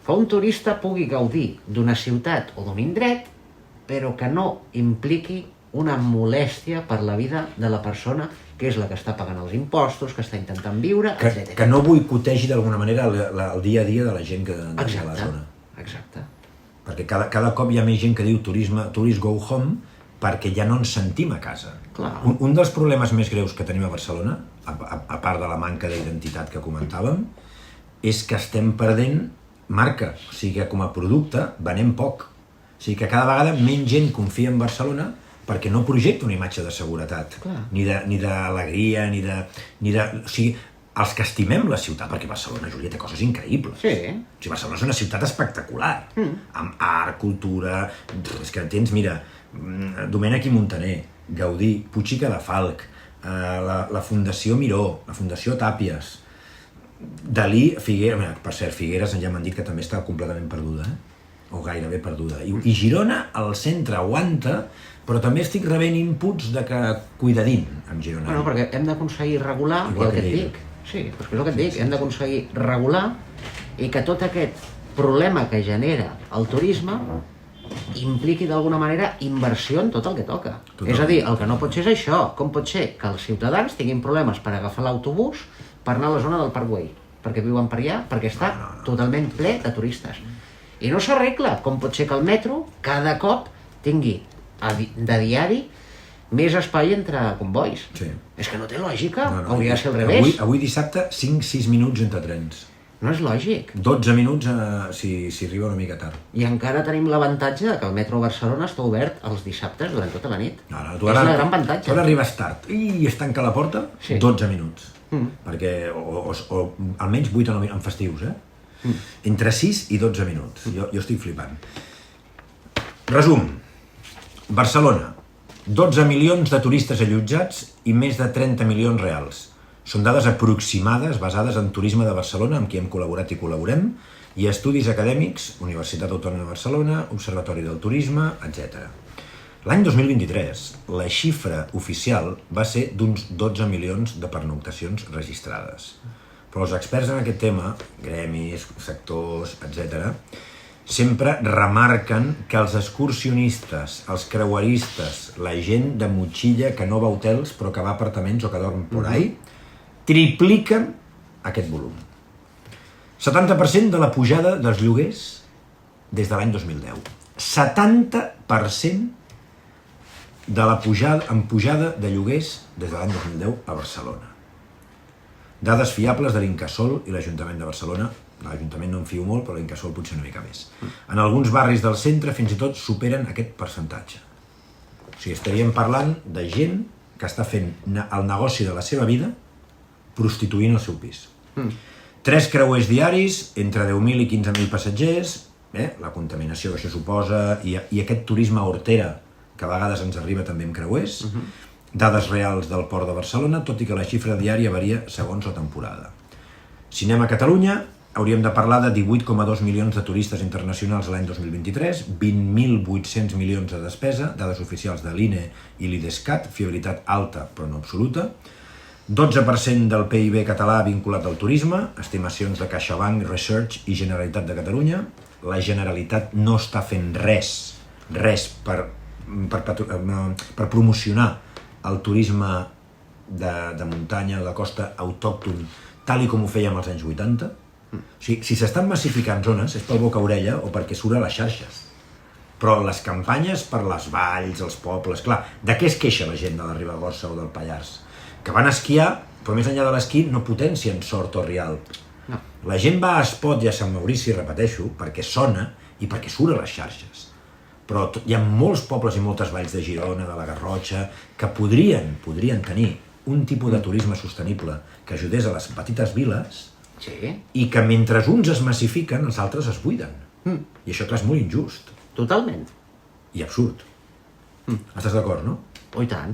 Que un turista pugui gaudir d'una ciutat o d'un indret, però que no impliqui una molèstia per la vida de la persona que és la que està pagant els impostos, que està intentant viure, etc. Que no boicotegi d'alguna manera el dia a dia de la gent de la zona. Exacte. Perquè cada cop hi ha més gent que diu tourist go home, perquè ja no ens sentim a casa. Un dels problemes més greus que tenim a Barcelona, a part de la manca d'identitat que comentàvem, és que estem perdent marca, o sigui que com a producte venem poc. O sigui que cada vegada menys gent confia en Barcelona perquè no projecta una imatge de seguretat, ni d'alegria, ni de... O sigui, els que estimem la ciutat, perquè Barcelona, Júlia, té coses increïbles. Sí. O sigui, Barcelona és una ciutat espectacular, amb art, cultura... És que tens, mira, Domènech i Montaner, Gaudí, Puig i Cadafalch, la Fundació Miró, la Fundació Tàpies, Dalí, Figueres, per cert, Figueres ja m'han dit que també està completament perduda, o gairebé perduda. I Girona, al centre, aguanta, però també estic rebent inputs de que cuidadín amb Girona. Bueno, perquè hem d'aconseguir regular, igual el que et dic. Sí, però és el que et dic, hem d'aconseguir regular i que tot aquest problema que genera el turisme impliqui d'alguna manera inversió en tot el que toca. És a dir, el que no pot ser és això. Com pot ser que els ciutadans tinguin problemes per agafar l'autobús per anar a la zona del Parkway, perquè viuen per allà, perquè està totalment ple de turistes. I no s'arregla. Com pot ser que el metro cada cop tingui de diari més espai entre convois? Sí. És que no té lògica, hauria de ser al revés. Avui dissabte, 5-6 minuts entre trens. No és lògic. 12 minuts si arriba una mica tard. I encara tenim l'avantatge que el metro de Barcelona està obert els dissabtes durant tota la nit. Tu és la gran avantatge. Tu ara arribes tard i es tanca la porta, 12 minuts. Perquè, o almenys 8 o 9 minuts, en festius, entre 6 i 12 minuts. Jo estic flipant. Resum. Barcelona, 12 milions de turistes allotjats i més de 30 milions reals. Són dades aproximades basades en Turisme de Barcelona, amb qui hem col·laborat i col·laborem, i estudis acadèmics, Universitat Autònoma de Barcelona, Observatori del Turisme, etc. L'any 2023, la xifra oficial va ser d'uns 12 milions de pernoctacions registrades. Però els experts en aquest tema, gremis, sectors, etc., sempre remarquen que els excursionistes, els creueristes, la gent de motxilla que no va a hotels però que va a apartaments o que dorm por ahí, tripliquen aquest volum. 70% de la pujada dels lloguers des de l'any 2010. 70% de la pujada de lloguers des de l'any 2010 a Barcelona. Dades fiables de l'Incasòl i l'Ajuntament de Barcelona. L'Ajuntament no en fio molt, però l'Incasòl potser una mica més. En alguns barris del centre fins i tot superen aquest percentatge. O sigui, estaríem parlant de gent que està fent el negoci de la seva vida prostituint el seu pis. 3 creuers diaris, entre 10.000 i 15.000 passatgers, la contaminació que això suposa i aquest turisme hortera que a vegades ens arriba també amb creuers, dades reals del Port de Barcelona, tot i que la xifra diària varia segons la temporada. Si anem a Catalunya, hauríem de parlar de 18,2 milions de turistes internacionals l'any 2023, 20.800 milions de despesa, dades oficials de l'INE i l'IDESCAT, fiabilitat alta però no absoluta, 12% del PIB català vinculat al turisme, estimacions de CaixaBank, Research i Generalitat de Catalunya. La Generalitat no està fent res per promocionar el turisme de muntanya, de costa autòcton, tal com ho fèiem als anys 80. O sigui, si s'estan massificant zones és pel boca-orella o perquè surt a les xarxes. Però les campanyes per les valls, els pobles... Clar, de què es queixa la gent de la Ribagorça o del Pallars? Que van esquiar, però més enllà de l'esquí no potencien Sort o Rialp. No. La gent va a Espot i a Sant Maurici, repeteixo, perquè sona i perquè surt a les xarxes. Però hi ha molts pobles i moltes valls de Girona, de la Garrotxa, que podrien tenir un tipus de turisme sostenible que ajudés a les petites viles i que mentre uns es massifiquen, els altres es buiden. I això, clar, és molt injust. Totalment. I absurd. Estàs d'acord, no? Oh, i tant.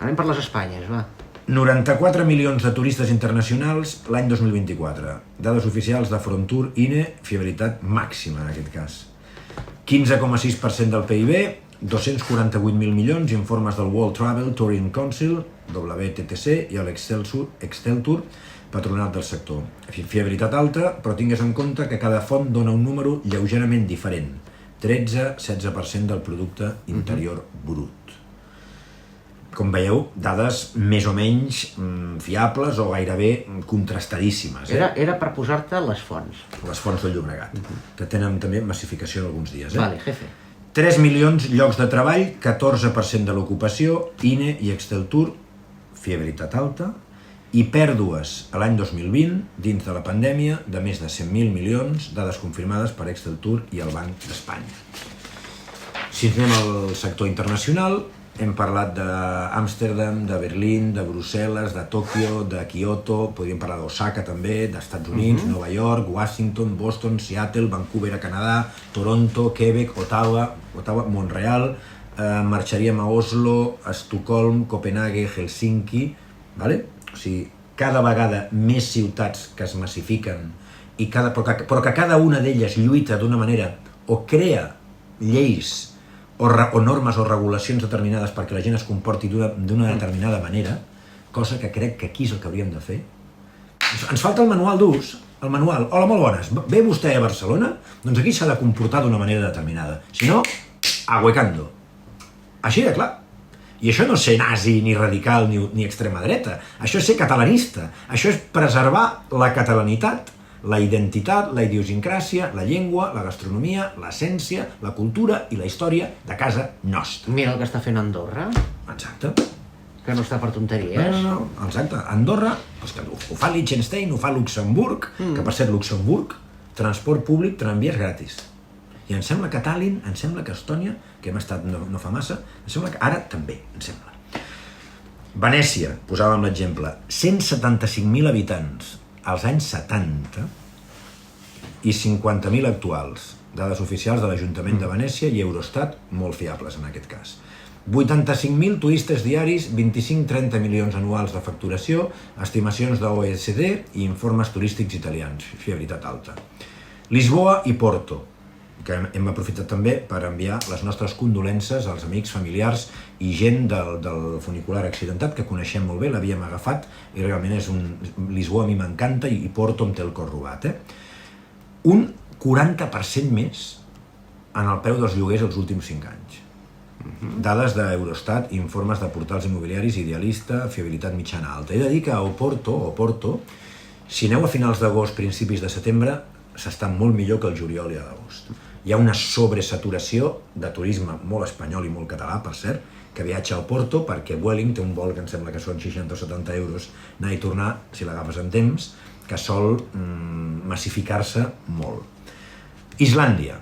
Anem per les Espanyes, va. 94 milions de turistes internacionals l'any 2024. Dades oficials de Frontur, INE, fiabilitat màxima en aquest cas. 15,6% del PIB, 248.000 milions, informes del World Travel Touring Council, WTTC, i l'Exceltur, patronat del sector. Fiabilitat alta, però tingues en compte que cada font dona un número lleugerament diferent. 13-16% del producte interior brut. Com veieu, dades més o menys fiables o gairebé contrastadíssimes. Era per posar-te les fonts. Les fonts del Llobregat, que tenen també massificació en alguns dies. Vale, jefe. 3 milions llocs de treball, 14% de l'ocupació, INE i Exceltur, fiabilitat alta, i pèrdues a l'any 2020, dins de la pandèmia, de més de 100.000 milions, dades confirmades per Exceltur i el Banc d'Espanya. Si ens anem al sector internacional, hem parlat d'Amsterdam, de Berlín, de Brussel·les, de Tòquio, de Kyoto, podríem parlar d'Osaka també, d'Estats Units, Nova York, Washington, Boston, Seattle, Vancouver a Canadà, Toronto, Quebec, Ottawa, Montreal, marxaríem a Oslo, Estocolm, Copenhague, Helsinki, vale? O sigui, cada vegada més ciutats que es massifiquen, però que cada una d'elles lluita d'una manera o crea lleis o normes o regulacions determinades perquè la gent es comporti d'una determinada manera, cosa que crec que aquí és el que hauríem de fer. Ens falta el manual d'ús, el manual. Hola, molt bones, ve vostè a Barcelona? Doncs aquí s'ha de comportar d'una manera determinada. Si no, ahuecando. Així de clar. I això no és ser nazi, ni radical, ni extrema dreta. Això és ser catalanista. Això és preservar la catalanitat, la identitat, la idiosincràsia, la llengua, la gastronomia, l'essència, la cultura i la història de casa nostra. Mira el que està fent Andorra, Exacte. que no està per tonteries. No, exacte. Andorra, doncs que ho fa Liechtenstein, ho fa Luxemburg, que per ser Luxemburg, transport públic, tramvies gratis. I em sembla que Tallinn, em sembla que Estònia, que hem estat no fa massa, em sembla que ara també, em sembla. Venècia, posàvem l'exemple, 175.000 habitants als anys 70 i 50.000 actuals, dades oficials de l'Ajuntament de Venècia i Eurostat, molt fiables en aquest cas. 85.000 turistes diaris, 25-30 milions anuals de facturació, estimacions de OECD i informes turístics italians, fiabilitat alta. Lisboa i Porto, que hem aprofitat també per enviar les nostres condolences als amics, familiars i gent del funicular accidentat, que coneixem molt bé, l'havíem agafat, i realment és Lisboa a mi m'encanta i Porto em té el cor robat. Un 40% més en el preu dels lloguers els últims 5 anys. Dades d'Eurostat, informes de portals immobiliaris, Idealista, fiabilitat mitjana alta. He de dir que a Oporto, si aneu a finals d'agost, principis de setembre, s'està molt millor que el juliol i l'agost. Hi ha una sobresaturació de turisme molt espanyol i molt català, per cert, que viatja a Oporto perquè Vueling té un vol que em sembla que són 60 o 70 euros anar i tornar, si l'agafes en temps, que sol massificar-se molt. Islàndia,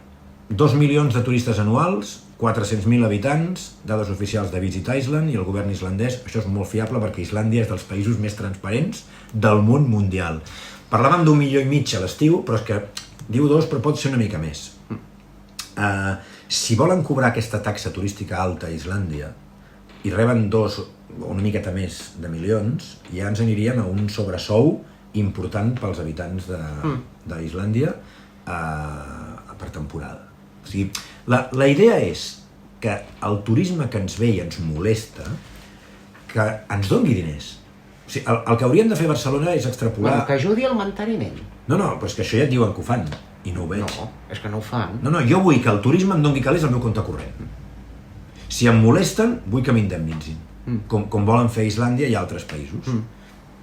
2 milions de turistes anuals, 400.000 habitants, dades oficials de Visit Island, i el govern islandès, això és molt fiable perquè Islàndia és dels països més transparents del món mundial. Parlàvem d'1,5 milió a l'estiu, però és que diu 2, però pot ser una mica més. Si volen cobrar aquesta taxa turística alta a Islàndia i reben 2 o una miqueta més de milions, ja ens aniríem a un sobresou important pels habitants d'Islàndia per temporada. O sigui, la idea és que el turisme que ens ve i ens molesta, que ens doni diners. O sigui, el que hauríem de fer a Barcelona és extrapolar... Bueno, que ajudi al manteniment. No, però és que això ja et diuen que ho fan, i no ho veig. No, és que no ho fan. No, jo vull que el turisme em doni calés al meu compte corrent. Si em molesten, vull que m'indemnitzin, com volen fer a Islàndia i altres països.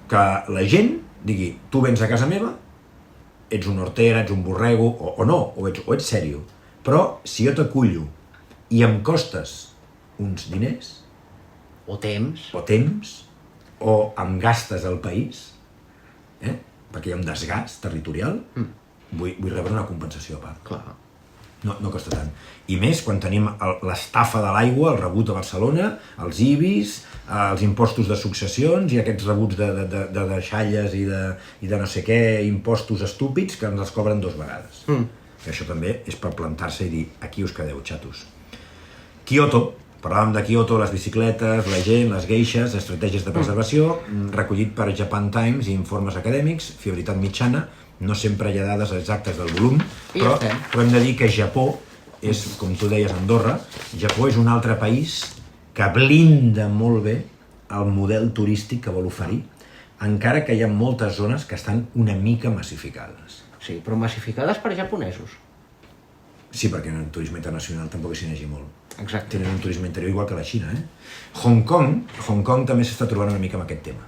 Que la gent digui, tu vens a casa meva, ets un hortera, ets un borrego, o no, o ets sèrio. Però si jo t'acullo i em costes uns diners... O temps. O em gastes al país, perquè hi ha un desgast territorial, vull rebre una compensació a part. Clar. No costa tant. I més quan tenim l'estafa de l'aigua, el rebut a Barcelona, els IBIs, els impostos de successions i aquests rebuts de deixalles i de no sé què, impostos estúpids que ens els cobren 2 vegades. que això també és per plantar-se i dir aquí us quedeu, xatos. Kyoto, parlàvem de Kyoto, les bicicletes, la gent, les geixes, estratègies de preservació, recollit per Japan Times i informes acadèmics, fiabilitat mitjana, no sempre hi ha dades exactes del volum, però hem de dir que Japó és, com tu deies, Andorra, Japó és un altre país que blinda molt bé el model turístic que vol oferir, encara que hi ha moltes zones que estan una mica massificades. Sí, però massificades per japonesos. Sí, perquè en el turisme internacional tampoc s'hi negi molt. Exacte. Tenen un turisme interior igual que la Xina, Hong Kong també s'està trobant una mica amb aquest tema.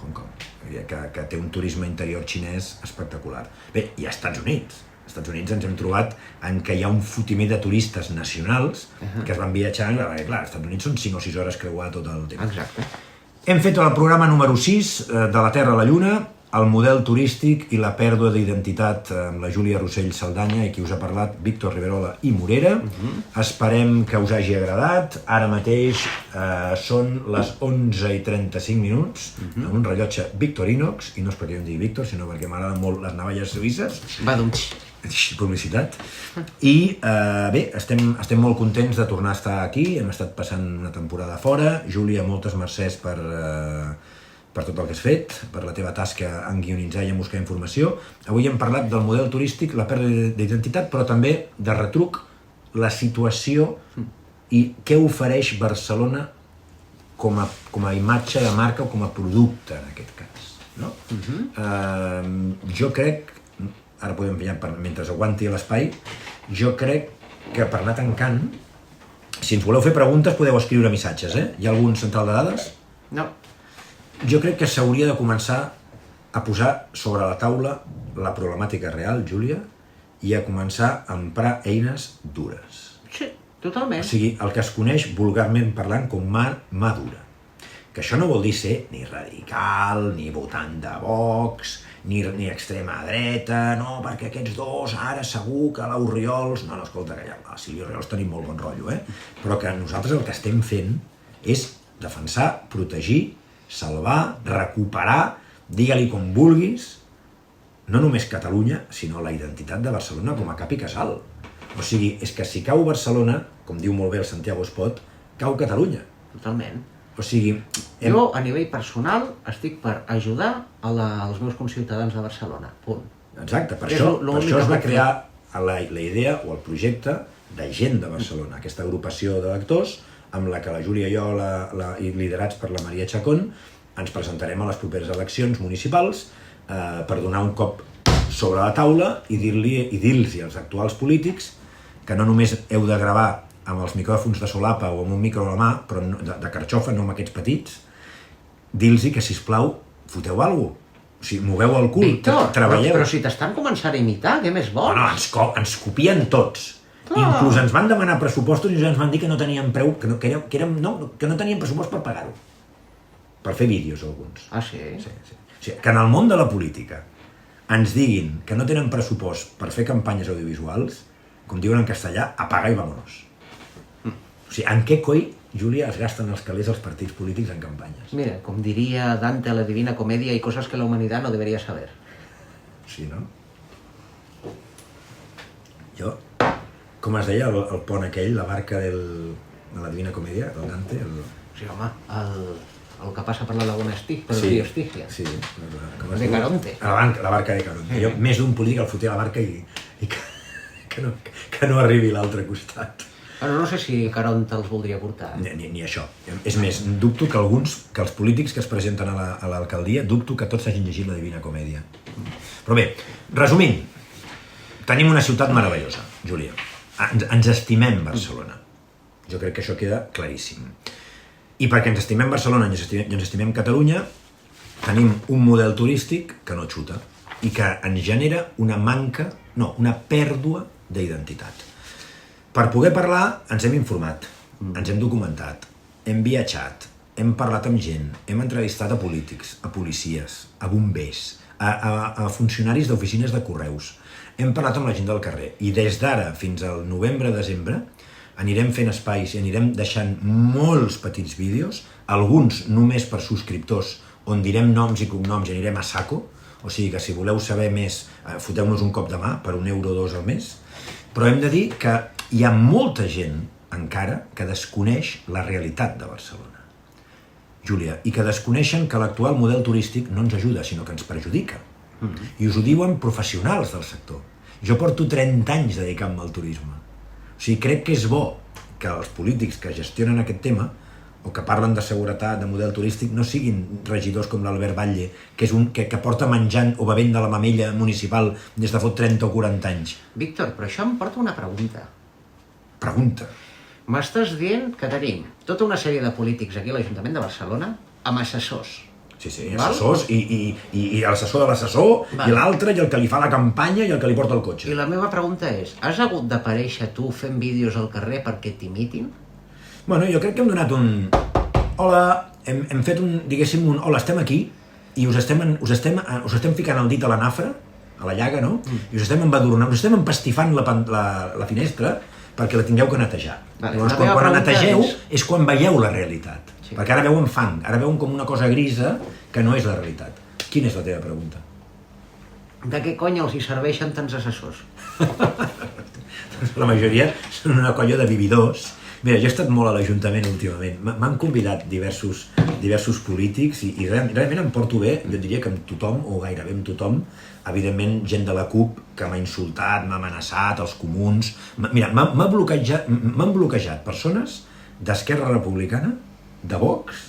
Hong Kong, que té un turisme interior xinès espectacular. Bé, i a Estats Units. Als Estats Units ens hem trobat en què hi ha un fotimer de turistes nacionals que es van viatjant, perquè clar, als Estats Units són 5 o 6 hores creuar tot el temps. Exacte. Hem fet el programa número 6 de la Terra a la Lluna, el model turístic i la pèrdua d'identitat amb la Júlia Rossell Saldanya i qui us ha parlat, Víctor Riverola i Morera. Esperem que us hagi agradat. Ara mateix són les 11:35 amb un rellotge Victorinox, i no és perquè jo em digui Víctor, sinó perquè m'agraden molt les navalles suïsses. Va, doncs. Publicitat. I bé, estem molt contents de tornar a estar aquí, hem estat passant una temporada fora. Júlia, moltes mercès per tot el que has fet, per la teva tasca en guionitzar i en buscar informació. Avui hem parlat del model turístic, la pèrdua d'identitat, però també de retruc la situació i què ofereix Barcelona com a imatge de marca o com a producte, en aquest cas. No? Jo crec, ara podem pillar mentre aguanti l'espai, jo crec que per anar tancant, si ens voleu fer preguntes podeu escriure missatges, Hi ha algun central de dades? No. Jo crec que s'hauria de començar a posar sobre la taula la problemàtica real, Júlia, i a començar a emprar eines dures. Sí, totalment. O sigui, el que es coneix vulgarment parlant com mà dura. Que això no vol dir ser ni radical, ni votant de Vox, ni extrema dreta, no, perquè aquests dos ara segur que l'Oriols... No, escolta, que ja, Sílvia Oriols tenim molt bon rotllo, Però que nosaltres el que estem fent és defensar, protegir, salvar, recuperar, digue-li com vulguis, no només Catalunya, sinó la identitat de Barcelona com a cap i casal. O sigui, és que si cau Barcelona, com diu molt bé el Santiago Espot, cau Catalunya. Totalment. O sigui... Jo, a nivell personal, estic per ajudar als meus conciutadans de Barcelona. Punt. Exacte, per això es va crear la idea o el projecte de Gent de Barcelona, aquesta agrupació de lectors amb la que la Júlia i jo, liderats per la Maria Chacón, ens presentarem a les properes eleccions municipals per donar un cop sobre la taula i dir-los als actuals polítics que no només heu de gravar amb els micròfons de solapa o amb un micro a la mà, però de carxofa, no amb aquests petits, dir-los que, sisplau, foteu alguna cosa. O sigui, moveu el cul, treballeu. Però si t'estan començant a imitar, què més vols? No, ens copien tots. Inclús ens van demanar pressupostos i ens van dir que no teníem preu, que no teníem pressupost per pagar-ho. Per fer vídeos, alguns. Ah, sí? Sí. O sigui, que en el món de la política ens diguin que no tenen pressupost per fer campanyes audiovisuals, com diuen en castellà, apaga i vámonos. O sigui, en què coi, Júlia, es gasten els calés els partits polítics en campanyes? Mira, com diria Dante a la Divina Comedia, hay cosas que la humanidad no debería saber. Sí, no? Jo... Com es deia el pont aquell, la barca de la Divina Comèdia, el Dante? Sí, home, el que passa per la Laguna Estigia, el río Estigia. Sí, de Caronte. La barca de Caronte. Jo, més d'un polític el fotia a la barca i que no arribi a l'altre costat. Bueno, no sé si Caronte els voldria portar. Ni això. És més, dubto que els polítics que es presenten a l'alcaldia, dubto que tots hagin llegit la Divina Comèdia. Però bé, resumint, tenim una ciutat meravellosa, Júlia. Ens estimem Barcelona. Jo crec que això queda claríssim. I perquè ens estimem Barcelona i ens estimem Catalunya, tenim un model turístic que no xuta i que ens genera una pèrdua d'identitat. Per poder parlar, ens hem informat, ens hem documentat, hem viatjat, hem parlat amb gent, hem entrevistat a polítics, a policies, a bombers, a funcionaris d'oficines de correus. Hem parlat amb la gent del carrer i des d'ara fins al novembre-desembre anirem fent espais i anirem deixant molts petits vídeos, alguns només per subscriptors, on direm noms i cognoms i anirem a saco, o sigui que si voleu saber més, foteu-nos un cop de mà per €1 o €2 al mes, Però hem de dir que hi ha molta gent, encara, que desconeix la realitat de Barcelona. Júlia, i que desconeixen que l'actual model turístic no ens ajuda, sinó que ens perjudica. I us ho diuen professionals del sector. Jo porto 30 anys dedicant-me al turisme. O sigui, crec que és bo que els polítics que gestionen aquest tema o que parlen de seguretat, de model turístic, no siguin regidors com l'Albert Batlle, que és un que porta menjant o bevent de la mamella municipal des de fot 30 o 40 anys. Víctor, però això em porta una pregunta. Pregunta. M'estàs dient que tenim tota una sèrie de polítics aquí a l'Ajuntament de Barcelona amb assessors. Sí, Val? assessors, i l'assessor de l'assessor, i l'altre, i el que li fa la campanya, i el que li porta el cotxe. I la meva pregunta és, has hagut d'aparèixer tu fent vídeos al carrer perquè t'imitin? Bueno, jo crec que hem donat un... Hola, hem fet un, diguéssim, un... Hola, estem aquí, i us estem ficant el dit a la nafra, a la llaga, no? I us estem embadurnant, us estem empastifant la finestra perquè la tingueu que netejar. Vale, Llavors, quan la netegeu és quan veieu la realitat. Sí. Perquè ara veuen fang, ara veuen com una cosa grisa que no és la realitat. Quina és la teva pregunta? De què cony els hi serveixen tants assessors? La majoria són una colla de vividors. Mira, jo he estat molt a l'Ajuntament últimament. M'han convidat diversos polítics i realment em porto bé, jo diria que amb tothom, o gairebé amb tothom, evidentment gent de la CUP que m'ha insultat, m'ha amenaçat, els comuns... Mira, m'han bloquejat persones d'Esquerra Republicana, de Vox,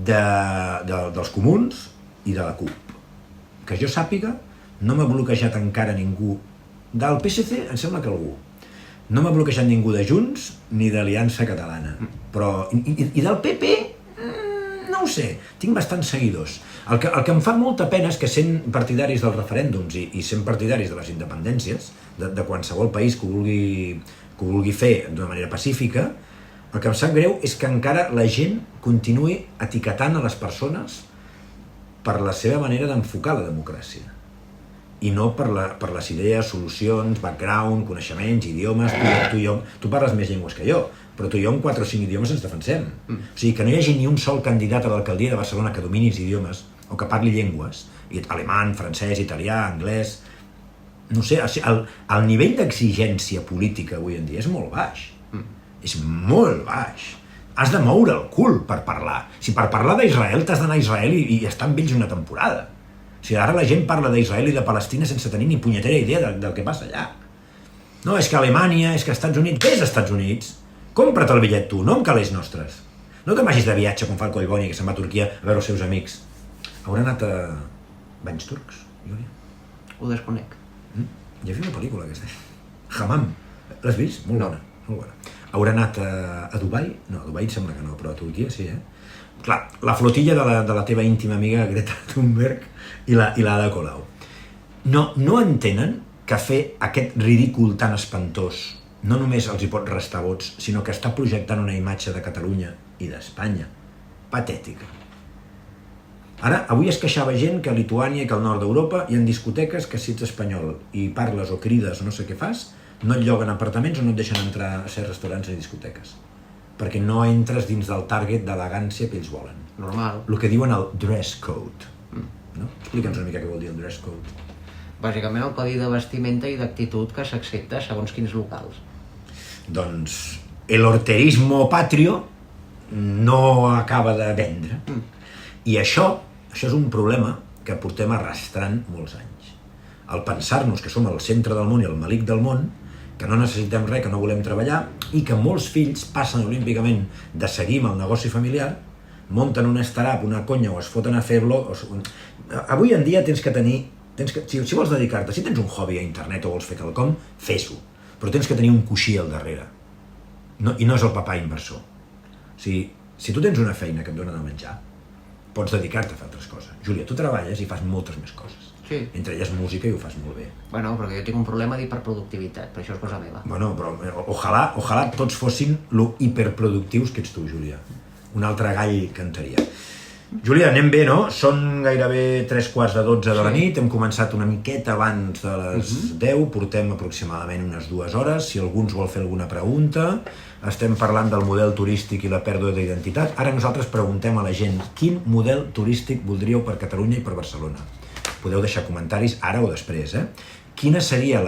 dels comuns i de la CUP. Que jo sàpiga, no m'ha bloquejat encara ningú. Del PSC em sembla que algú. No m'ha bloquejat ningú de Junts ni d'Aliança Catalana. Però, i del PP, no ho sé, tinc bastants seguidors. El que em fa molta pena és que sent partidaris dels referèndums i sent partidaris de les independències, de qualsevol país que ho vulgui fer d'una manera pacífica, el que em sap greu és que encara la gent continuï etiquetant a les persones per la seva manera d'enfocar la democràcia. I no per les idees, solucions, background, coneixements, idiomes... Tu parles més llengües que jo, però tu i jo en 4 o 5 idiomes ens defensem. O sigui, que no hi hagi ni un sol candidat a l'alcaldia de Barcelona que domini els idiomes o que parli llengües, alemany, francès, italià, anglès... No sé, el nivell d'exigència política avui en dia és molt baix. És molt baix. Has de moure el cul per parlar. Si per parlar d'Israel t'has d'anar a Israel i estar amb ells una temporada. O sigui, ara la gent parla d'Israel i de Palestina sense tenir ni punyetera idea del que passa allà. No, és que Alemanya, és que Estats Units... Què és Estats Units? Compra't el bitllet tu, no amb calés nostres. No que vagis de viatge com fa el Collboni, que se'n va a Turquia a veure els seus amics. Haurà anat a banys turcs, Júlia? Ho desconec. Ja he fet una pel·lícula aquesta. Hammam. L'has vist? Molt bona, molt bona. Haurà anat a Dubai? No, a Dubai em sembla que no, però a Turquia sí, Clar, la flotilla de la teva íntima amiga Greta Thunberg i l'Ada Colau. No entenen que fer aquest ridícul tan espantós no només els hi pot restar vots, sinó que està projectant una imatge de Catalunya i d'Espanya patètica. Ara, avui es queixava gent que a Lituània i que al nord d'Europa hi ha discoteques que si ets espanyol i parles o crides o no sé què fas, no et lloguen apartaments o no et deixen entrar a certs restaurants i discoteques. Perquè no entres dins del target d'elegància que ells volen. Normal. El que diuen el dress code. No? Explica'ns una mica què vol dir el dress code. Bàsicament el codi de vestimenta i d'actitud que s'accepta segons quins locals. Doncs el horterismo patrio no acaba de vendre. I això és un problema que portem arrastrant molts anys. El pensar-nos que som el centre del món i el malic del món, que no necessitem res, que no volem treballar, i que molts fills passen olímpicament de seguir amb el negoci familiar, munten una startup, una conya, o es foten a fer blog... Avui en dia tens que tenir... Si vols dedicar-te, si tens un hobby a internet o vols fer quelcom, fes-ho. Però tens que tenir un coixí al darrere. I no és el papà inversor. O sigui, si tu tens una feina que et dona de menjar, pots dedicar-te a fer altres coses. Júlia, tu treballes i fas moltes més coses. Sí. Entre elles música i ho fas molt bé. Bueno, perquè jo tinc un problema d'hiperproductivitat, però això és cosa meva. Bueno, però ojalà tots fossin lo hiperproductius que ets tu, Júlia. Un altre gall cantaria. Júlia, anem bé, no? Són gairebé 3:45 de la nit, hem començat una miqueta abans de les 10, portem aproximadament unes 2 hores, si algú ens vol fer alguna pregunta, estem parlant del model turístic i la pèrdua d'identitat. Ara nosaltres preguntem a la gent, quin model turístic voldríeu per Catalunya i per Barcelona? Podeu deixar comentaris ara o després, Quina seria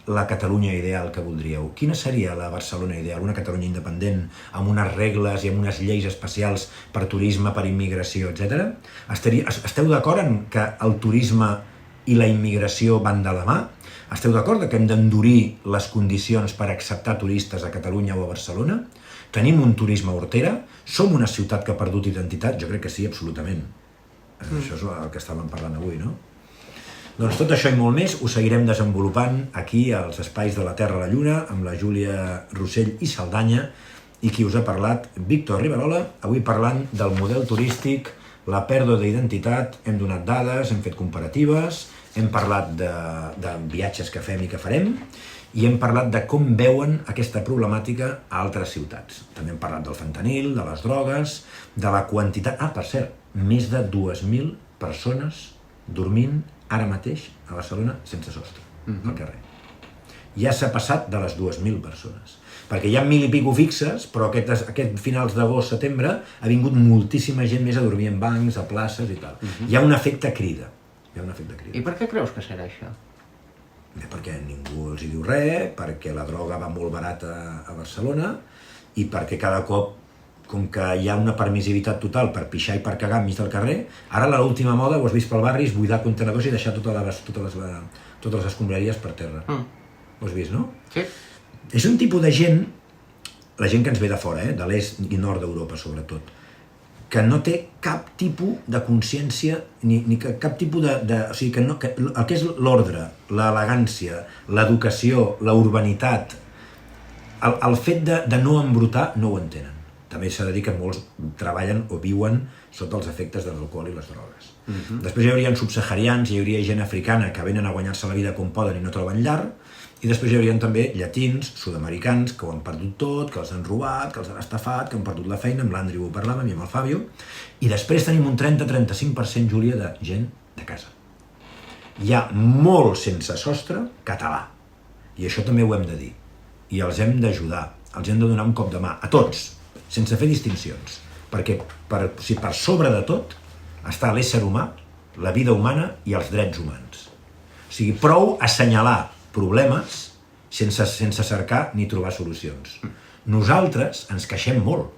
la Catalunya ideal que voldríeu? Quina seria la Barcelona ideal? Una Catalunya independent, amb unes regles i amb unes lleis especials per turisme, per immigració, etc. Esteu d'acord en que el turisme i la immigració van de la mà? Esteu d'acord que hem d'endurir les condicions per acceptar turistes a Catalunya o a Barcelona? Tenim un turisme hortera? Som una ciutat que ha perdut identitat? Jo crec que sí, absolutament. Això és el que estàvem parlant avui, no? Doncs tot això i molt més ho seguirem desenvolupant aquí als espais de la Terra a la Lluna amb la Júlia Rossell i Saldanya i qui us ha parlat, Víctor Riverola, avui parlant del model turístic, la pèrdua d'identitat, hem donat dades, hem fet comparatives, hem parlat de viatges que fem i que farem i hem parlat de com veuen aquesta problemàtica a altres ciutats. També hem parlat del fentanil, de les drogues, de la quantitat... per cert, més de 2.000 persones dormint ara mateix a Barcelona sense sostre, al carrer. Ja s'ha passat de les 2.000 persones. Perquè hi ha 1.000 i pico fixes, però aquest finals d'agost, setembre, ha vingut moltíssima gent més a dormir en bancs, a places i tal. Hi ha un efecte crida. I per què creus que serà això? Perquè ningú els hi diu res, perquè la droga va molt barata a Barcelona i perquè cada cop, com que hi ha una permissivitat total per pixar i per cagar enmig del carrer, ara l'última moda, ho has vist pel barri, és buidar contenedors i deixar totes les escombraries per terra. Ho has vist, no? Sí. És un tipus de gent, la gent que ens ve de fora, de l'est i nord d'Europa sobretot, que no té cap tipus de consciència, ni cap tipus de... O sigui, el que és l'ordre, l'elegància, l'educació, la urbanitat, el fet de no embrutar, no ho entenen. També s'ha de dir que molts treballen o viuen sota els efectes de l'alcohol i les drogues. Després hi hauria subsaharians, hi hauria gent africana que venen a guanyar-se la vida com poden i no troben llar, i després hi haurien també llatins, sud-americans, que ho han perdut tot, que els han robat, que els han estafat, que han perdut la feina, amb l'Andri ho parlàvem i amb el Fabio, i després tenim un 30-35%, Júlia, de gent de casa. Hi ha molt sense sostre català, i això també ho hem de dir, i els hem d'ajudar, els hem de donar un cop de mà, a tots, sense fer distincions, perquè per sobre de tot està l'ésser humà, la vida humana i els drets humans. O sigui, prou assenyalar problemes sense cercar ni trobar solucions. Nosaltres ens queixem molt,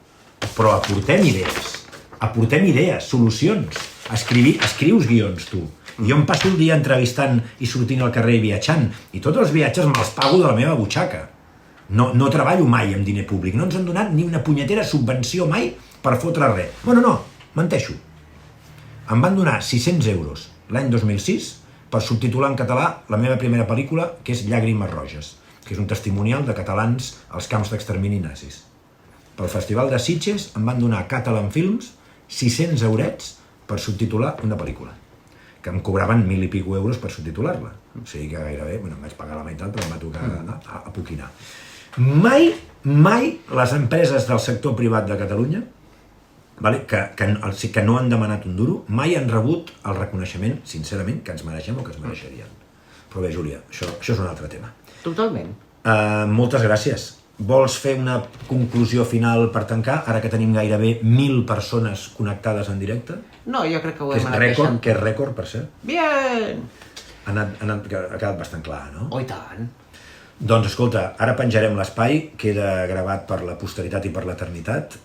però aportem idees, solucions. Escrius guions, tu. Jo em passo el dia entrevistant i sortint al carrer i viatjant, i tots els viatges me'ls pago de la meva butxaca. No treballo mai amb diner públic, no ens han donat ni una punyetera subvenció mai per fotre res. No, menteixo. Em van donar 600 euros l'any 2006 per subtitular en català la meva primera pel·lícula, que és Llàgrimes roges, que és un testimonial de catalans als camps d'extermini nazis. Pel Festival de Sitges em van donar Catalan Films 600 eurets per subtitular una pel·lícula, que em cobraven 1.000 i pico euros per subtitular-la. O sigui que gairebé, em vaig pagar la meitat, però em va tocar anar a poquinar. Mai les empreses del sector privat de Catalunya, que no han demanat un duro, mai han rebut el reconeixement, sincerament, que ens mereixem o que ens mereixerien. Però bé, Júlia, això és un altre tema. Totalment. Moltes gràcies. Vols fer una conclusió final per tancar, ara que tenim gairebé 1.000 persones connectades en directe? No, jo crec que ho Que hem és anat rècord, que és rècord, per cert. Bien! Ha quedat bastant clar, no? Oh, i tant. Doncs escolta, ara penjarem l'espai, queda gravat per la posteritat i per l'eternitat.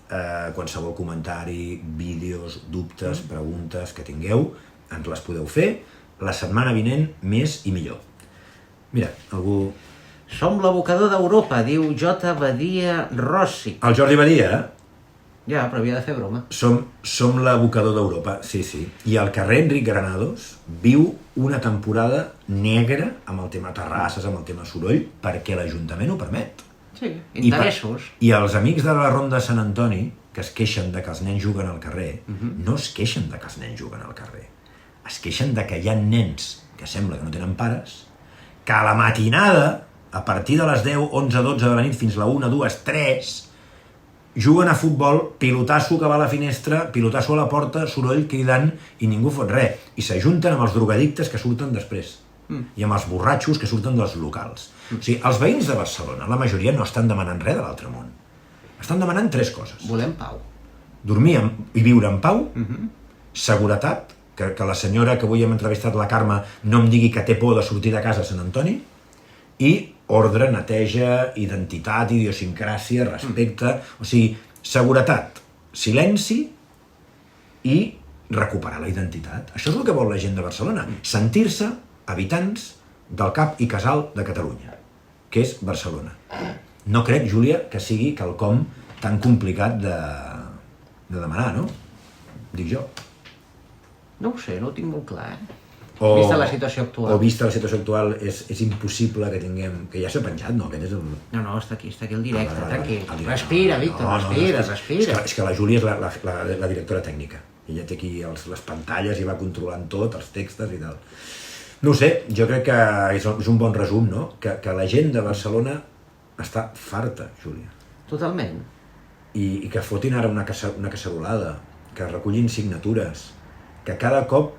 Qualsevol comentari, vídeos, dubtes, preguntes que tingueu, ens les podeu fer. La setmana vinent, més i millor. Mira, algú... Som l'abocador d'Europa, diu J. Badia Rossi. El Jordi Badia, Ja, però havia de fer broma. som l'abocador d'Europa, sí. I el carrer Enric Granados viu una temporada negra amb el tema terrasses, amb el tema soroll, perquè l'Ajuntament ho permet. Sí, interessos. I els amics de la Ronda de Sant Antoni, que es queixen de que els nens juguen al carrer, no es queixen de que els nens juguen al carrer. Es queixen de que hi ha nens que sembla que no tenen pares, que a la matinada, a partir de les 10, 11, 12 de la nit fins a la 1, 2, 3, juguen a futbol, pilotasso que va a la finestra, pilotasso a la porta, soroll, cridant, i ningú fot res. I s'ajunten amb els drogadictes que surten després. I amb els borratxos que surten dels locals. O sigui, els veïns de Barcelona, la majoria no estan demanant res de l'altre món. Estan demanant 3 coses. Volem pau. Dormir i viure en pau, seguretat, que la senyora que avui hem entrevistat, la Carme, no em digui que té por de sortir de casa a Sant Antoni, i ordre, neteja, identitat, idiosincràsia, respecte, o sigui, seguretat, silenci i recuperar la identitat. Això és el que vol la gent de Barcelona, sentir-se habitants del cap i casal de Catalunya, que és Barcelona. No crec, Júlia, que sigui quelcom tan complicat de demanar, no? Dic jo. No ho sé, no ho tinc molt clar, vista la situació actual. O vista la situació actual és impossible que tinguem... Que ja s'ha penjat, no? Aquest és el... No, està aquí el directe, tranquil. El directe. Respira, Víctor, respira. És que la Júlia és la directora tècnica. Ella té aquí les pantalles i va controlant tot, els textos i tal. No ho sé, jo crec que és un bon resum, no? Que la gent de Barcelona està farta, Júlia. Totalment. I que fotin ara una cacerolada, que recullin signatures, que cada cop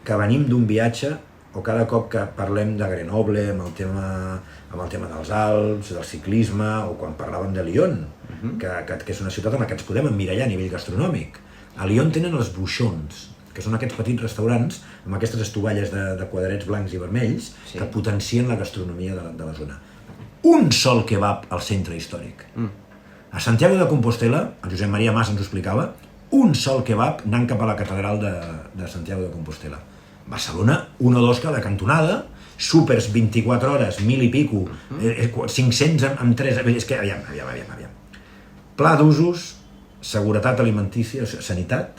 que venim d'un viatge o cada cop que parlem de Grenoble amb el tema dels Alps, del ciclisme, o quan parlàvem de Lyon, que és una ciutat en la que ens podem emmirallar a nivell gastronòmic. A Lyon tenen els buixons, que són aquests petits restaurants amb aquestes estovalles de quadrets blancs i vermells que potencien la gastronomia de la zona. Un sol kebab al centre històric. A Santiago de Compostela, el Josep Maria Mas ens ho explicava, un sol kebab anant cap a la catedral de Santiago de Compostela. Barcelona, un o dos cada cantonada, súpers 24 hores, 1.000 i pico, 500 amb 3... És que, aviam. Pla d'usos, seguretat alimentícia, sanitat,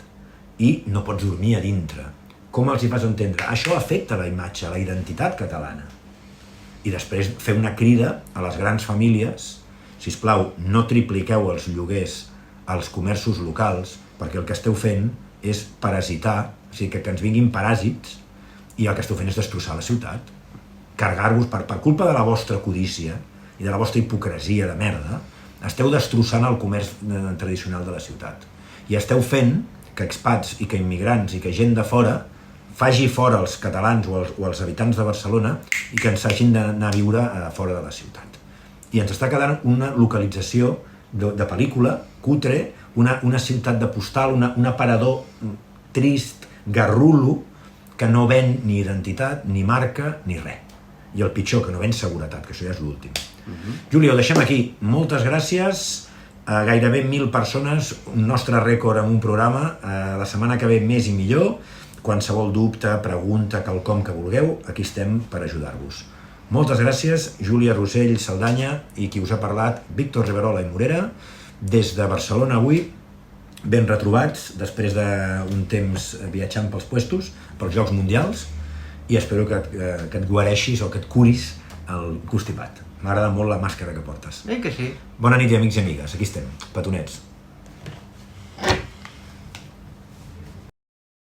i no pots dormir a dintre. Com els hi fas entendre? Això afecta la imatge, la identitat catalana. I després fer una crida a les grans famílies, sisplau, no tripliqueu els lloguers als comerços locals, perquè el que esteu fent és parasitar, o sigui, que ens vinguin paràsits, i el que esteu fent és destrossar la ciutat. Carregar-vos, per culpa de la vostra codícia i de la vostra hipocresia de merda, esteu destrossant el comerç tradicional de la ciutat. I esteu fent que expats i que immigrants i que gent de fora faci fora els catalans o els habitants de Barcelona i que ens hagin d'anar a viure fora de la ciutat. I ens està quedant una localització de pel·lícula, cutre, una ciutat de postal, un aparador trist, garrulo, que no ven ni identitat, ni marca, ni res. I el pitjor, que no ven seguretat, que això ja és l'últim. Júlia, ho deixem aquí. Moltes gràcies. Gairebé 1.000 persones, un nostre rècord en un programa. La setmana que ve més i millor. Qualsevol dubte, pregunta, quelcom que vulgueu, aquí estem per ajudar-vos. Moltes gràcies, Júlia Rosell Saldanya, i qui us ha parlat, Víctor Riverola i Morera, des de Barcelona avui, ben retrobats, després d'un temps viatjant pels puestos, pels Jocs Mundials, i espero que et guareixis o que et curis el constipat. M'agrada molt la màscara que portes. Que sí. Bona nit, amics i amigues, aquí estem, petonets.